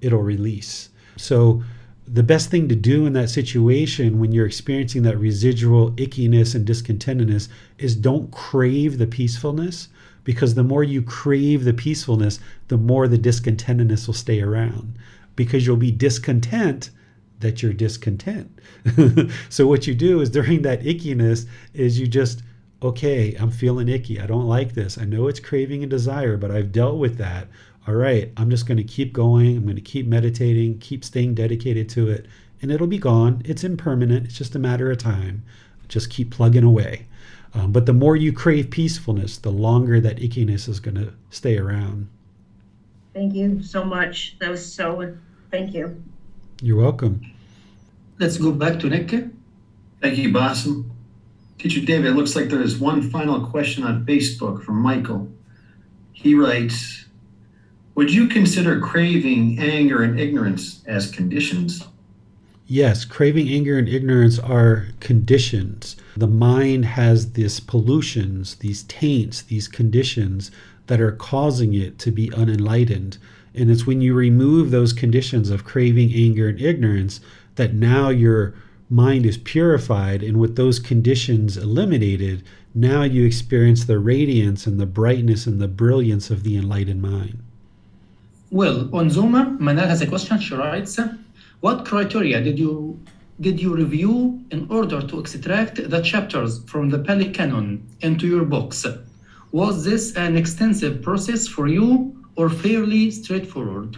it'll release. So the best thing to do in that situation when you're experiencing that residual ickiness and discontentedness is don't crave the peacefulness, because the more you crave the peacefulness, the more the discontentedness will stay around, because you'll be discontent that you're discontent. So what you do is during that ickiness is you just, okay, I'm feeling icky. I don't like this. I know it's craving and desire, but I've dealt with that. All right, I'm just going to keep going. I'm going to keep meditating, keep staying dedicated to it, and it'll be gone. It's impermanent. It's just a matter of time. Just keep plugging away. But the more you crave peacefulness, the longer that ickiness is going to stay around. Thank you so much. Thank you. You're welcome. Let's go back to Nick. Thank you, Bassem. Teacher David, it looks like there is one final question on Facebook from Michael. He writes, would you consider craving, anger, and ignorance as conditions? Yes, craving, anger, and ignorance are conditions. The mind has these pollutions, these taints, these conditions that are causing it to be unenlightened. And it's when you remove those conditions of craving, anger, and ignorance that now your mind is purified. And with those conditions eliminated, now you experience the radiance and the brightness and the brilliance of the enlightened mind. Well, on Zoomer, Manal has a question. She writes, what criteria did you review in order to extract the chapters from the Pali Canon into your books? Was this an extensive process for you or fairly straightforward?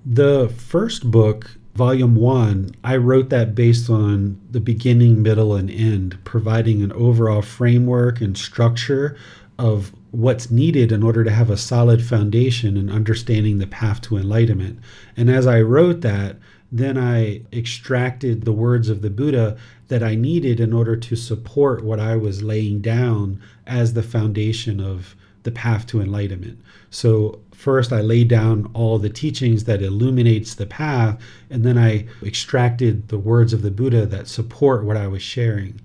The first book, Volume 1, I wrote that based on the beginning, middle, and end, providing an overall framework and structure of what's needed in order to have a solid foundation in understanding the path to enlightenment. And as I wrote that, then I extracted the words of the Buddha that I needed in order to support what I was laying down as the foundation of the path to enlightenment. So first I laid down all the teachings that illuminates the path, and then I extracted the words of the Buddha that support what I was sharing.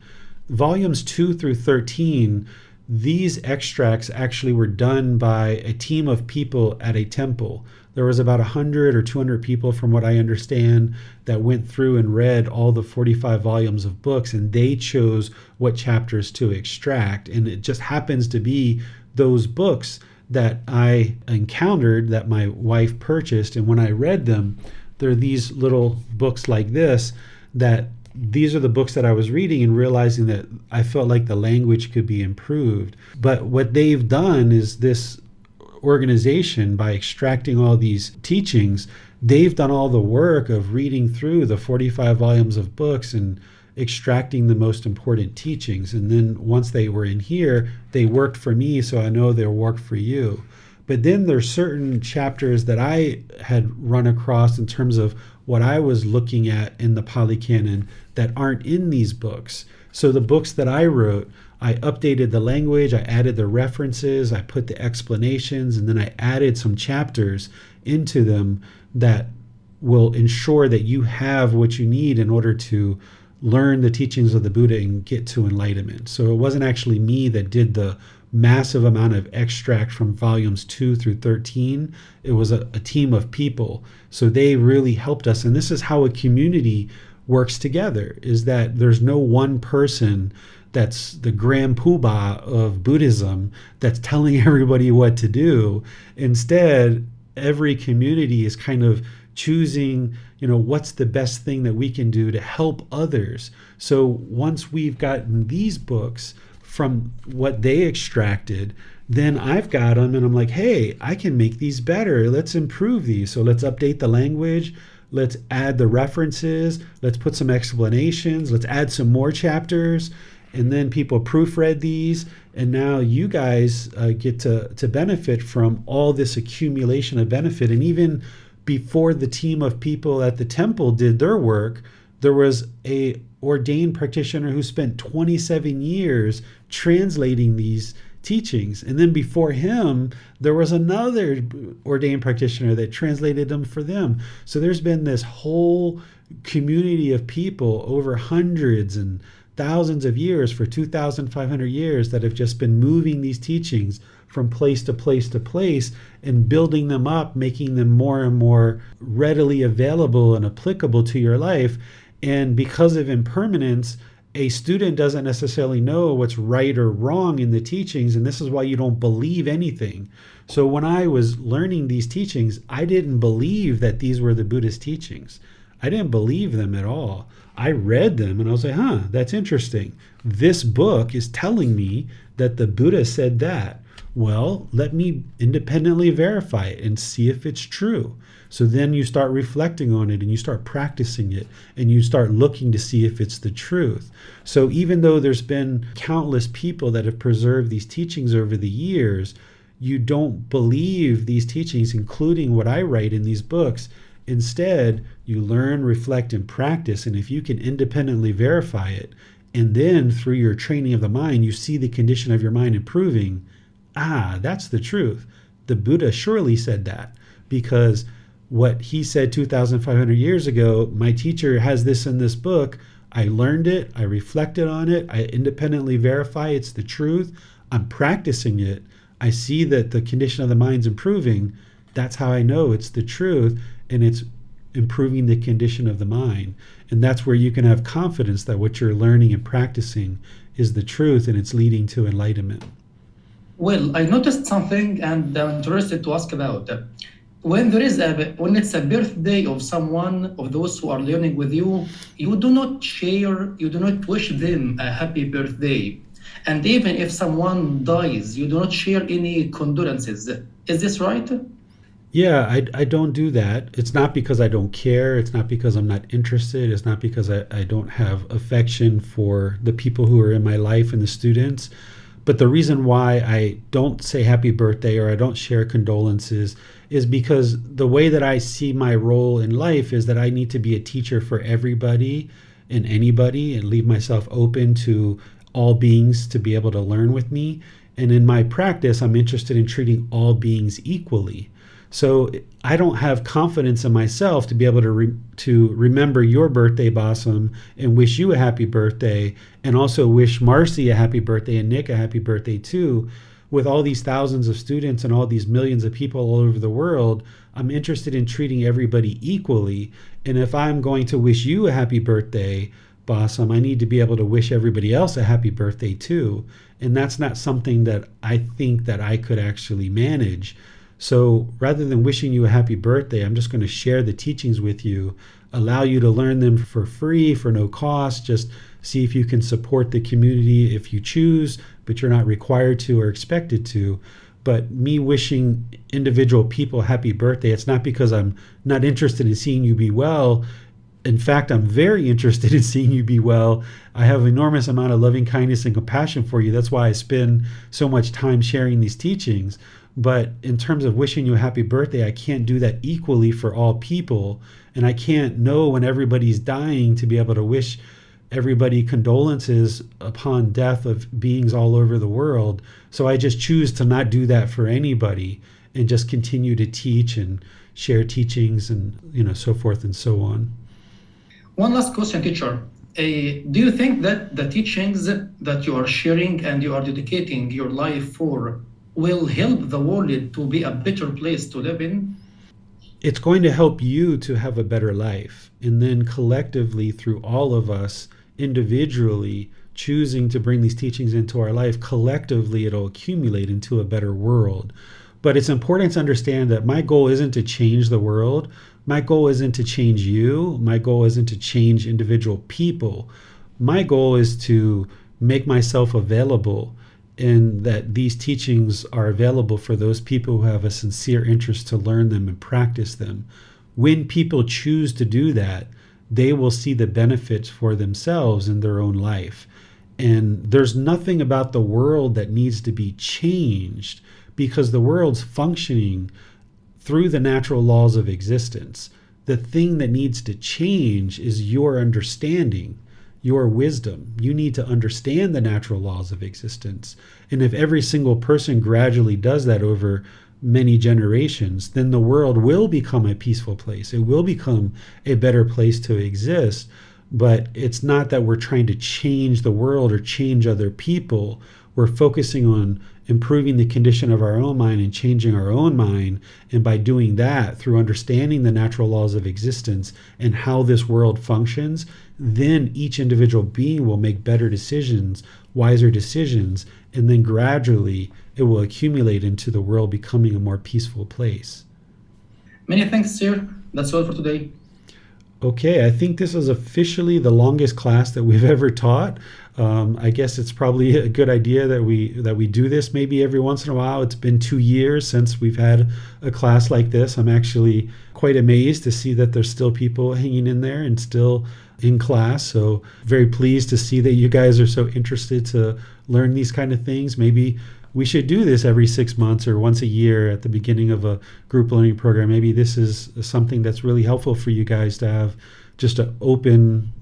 Volumes 2 through 13, these extracts actually were done by a team of people at a temple. There was about 100 or 200 people, from what I understand, that went through and read all the 45 volumes of books, and they chose what chapters to extract. And it just happens to be those books that I encountered, that my wife purchased. And when I read them, there are these little books like this, that these are the books that I was reading and realizing that I felt like the language could be improved. But what they've done is this organization, by extracting all these teachings, they've done all the work of reading through the 45 volumes of books and extracting the most important teachings. And then once they were in here, they worked for me, so I know they'll work for you. But then there's certain chapters that I had run across in terms of what I was looking at in the Pali Canon that aren't in these books. So the books that I wrote, I updated the language, I added the references, I put the explanations, and then I added some chapters into them that will ensure that you have what you need in order to learn the teachings of the Buddha and get to enlightenment. So it wasn't actually me that did the massive amount of extract from volumes 2 through 13. It was a team of people. So they really helped us. And this is how a community works together, is that there's no one person that's the grand poobah of Buddhism that's telling everybody what to do. Instead, every community is kind of choosing, what's the best thing that we can do to help others. So once we've gotten these books from what they extracted, then I've got them and I'm like, hey, I can make these better. Let's improve these. So let's update the language. Let's add the references. Let's put some explanations. Let's add some more chapters. And then people proofread these. And now you guys get to benefit from all this accumulation of benefit. And even before the team of people at the temple did their work, there was a ordained practitioner who spent 27 years translating these teachings. And then before him, there was another ordained practitioner that translated them for them. So there's been this whole community of people over hundreds and thousands of years, for 2,500 years, that have just been moving these teachings from place to place to place and building them up, making them more and more readily available and applicable to your life. And because of impermanence, a student doesn't necessarily know what's right or wrong in the teachings, and this is why you don't believe anything. So when I was learning these teachings, I didn't believe that these were the Buddhist teachings. I didn't believe them at all. I read them and I was like, that's interesting. This book is telling me that the Buddha said that. Well, let me independently verify it and see if it's true. So then you start reflecting on it and you start practicing it and you start looking to see if it's the truth. So even though there's been countless people that have preserved these teachings over the years, you don't believe these teachings, including what I write in these books. Instead, you learn, reflect, and practice. And if you can independently verify it, and then through your training of the mind, you see the condition of your mind improving, that's the truth. The Buddha surely said that, because what he said 2,500 years ago, my teacher has this in this book. I learned it. I reflected on it. I independently verify it's the truth. I'm practicing it. I see that the condition of the mind's improving. That's how I know it's the truth, and it's improving the condition of the mind. And that's where you can have confidence that what you're learning and practicing is the truth, and it's leading to enlightenment. Well, I noticed something, and I'm interested to ask about. When it's a birthday of someone, of those who are learning with you, you do not wish them a happy birthday. And even if someone dies, you do not share any condolences. Is this right? Yeah, I don't do that. It's not because I don't care. It's not because I'm not interested. It's not because I don't have affection for the people who are in my life and the students. But the reason why I don't say happy birthday or I don't share condolences is because the way that I see my role in life is that I need to be a teacher for everybody and anybody and leave myself open to all beings to be able to learn with me. And in my practice, I'm interested in treating all beings equally. So I don't have confidence in myself to be able to remember your birthday, Bassam, and wish you a happy birthday, and also wish Marcy a happy birthday and Nick a happy birthday too. With all these thousands of students and all these millions of people all over the world, I'm interested in treating everybody equally. And if I'm going to wish you a happy birthday, Bassam, I need to be able to wish everybody else a happy birthday too. And that's not something that I think that I could actually manage. So rather than wishing you a happy birthday, I'm just going to share the teachings with you, allow you to learn them for free, for no cost. Just see if you can support the community if you choose, but you're not required to or expected to. But me wishing individual people happy birthday, it's not because I'm not interested in seeing you be well. In fact, I'm very interested in seeing you be well. I have an enormous amount of loving kindness and compassion for you. That's why I spend so much time sharing these teachings. But in terms of wishing you a happy birthday, I can't do that equally for all people. And I can't know when everybody's dying to be able to wish everybody condolences upon death of beings all over the world. So I just choose to not do that for anybody and just continue to teach and share teachings and, so forth and so on. One last question, teacher. Do you think that the teachings that you are sharing and you are dedicating your life for will help the world to be a better place to live in? It's going to help you to have a better life. And then collectively, through all of us, individually, choosing to bring these teachings into our life, collectively, it'll accumulate into a better world. But it's important to understand that my goal isn't to change the world. My goal isn't to change you. My goal isn't to change individual people. My goal is to make myself available, and that these teachings are available for those people who have a sincere interest to learn them and practice them. When people choose to do that, they will see the benefits for themselves in their own life. And there's nothing about the world that needs to be changed, because the world's functioning through the natural laws of existence. The thing that needs to change is your understanding, your wisdom. You need to understand the natural laws of existence. And if every single person gradually does that over many generations, then the world will become a peaceful place. It will become a better place to exist. but it's not that we're trying to change the world or change other people. We're focusing on improving the condition of our own mind and changing our own mind. And by doing that, through understanding the natural laws of existence and how this world functions, then each individual being will make better decisions, wiser decisions, and then gradually it will accumulate into the world becoming a more peaceful place. Many thanks, sir. That's all for today. Okay, I think this is officially the longest class that we've ever taught. I guess it's probably a good idea that we do this maybe every once in a while. It's been 2 years since we've had a class like this. I'm actually quite amazed to see that there's still people hanging in there and still in class. So very pleased to see that you guys are so interested to learn these kind of things. Maybe we should do this every 6 months or once a year at the beginning of a group learning program. Maybe this is something that's really helpful for you guys to have just an open,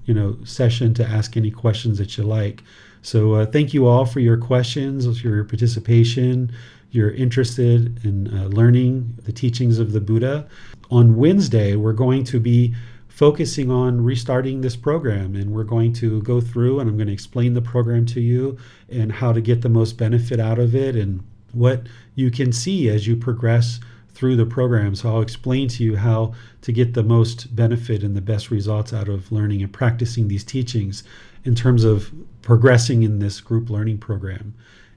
session to ask any questions that you like. So thank you all for your questions, for your participation. You're interested in learning the teachings of the Buddha. On Wednesday, we're going to be focusing on restarting this program, and we're going to go through and I'm going to explain the program to you and how to get the most benefit out of it and what you can see as you progress through the program. So I'll explain to you how to get the most benefit and the best results out of learning and practicing these teachings in terms of progressing in this group learning program.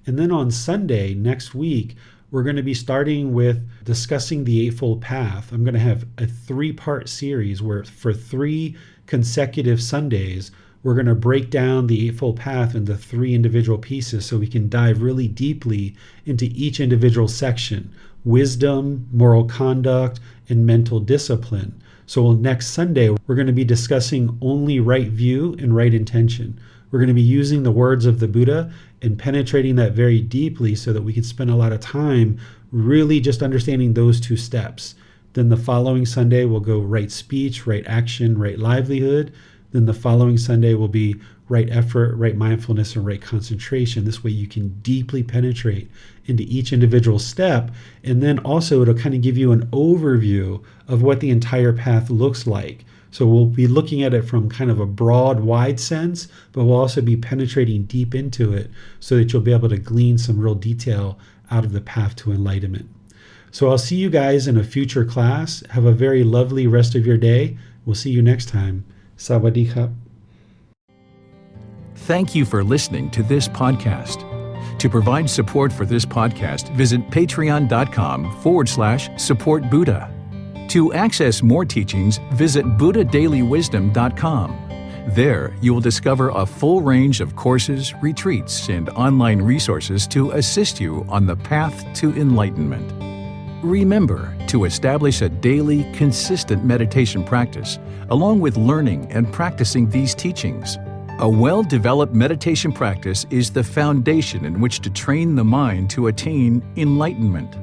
And then on Sunday next week, we're going to be starting with discussing the Eightfold Path. I'm going to have a 3-part series where for 3 consecutive Sundays, we're going to break down the Eightfold Path into 3 individual pieces so we can dive really deeply into each individual section: wisdom, moral conduct, and mental discipline. So next Sunday, we're going to be discussing only right view and right intention. We're going to be using the words of the Buddha and penetrating that very deeply so that we can spend a lot of time really just understanding those 2 steps. Then the following Sunday, we'll go right speech, right action, right livelihood. Then the following Sunday will be right effort, right mindfulness, and right concentration. This way you can deeply penetrate into each individual step. And then also it'll kind of give you an overview of what the entire path looks like. So we'll be looking at it from kind of a broad, wide sense, but we'll also be penetrating deep into it so that you'll be able to glean some real detail out of the path to enlightenment. So I'll see you guys in a future class. Have a very lovely rest of your day. We'll see you next time. Sawadee khap. Thank you for listening to this podcast. To provide support for this podcast, visit patreon.com/support Buddha. To access more teachings, visit buddhadailywisdom.com. There, you will discover a full range of courses, retreats, and online resources to assist you on the path to enlightenment. Remember to establish a daily, consistent meditation practice, along with learning and practicing these teachings. A well-developed meditation practice is the foundation in which to train the mind to attain enlightenment.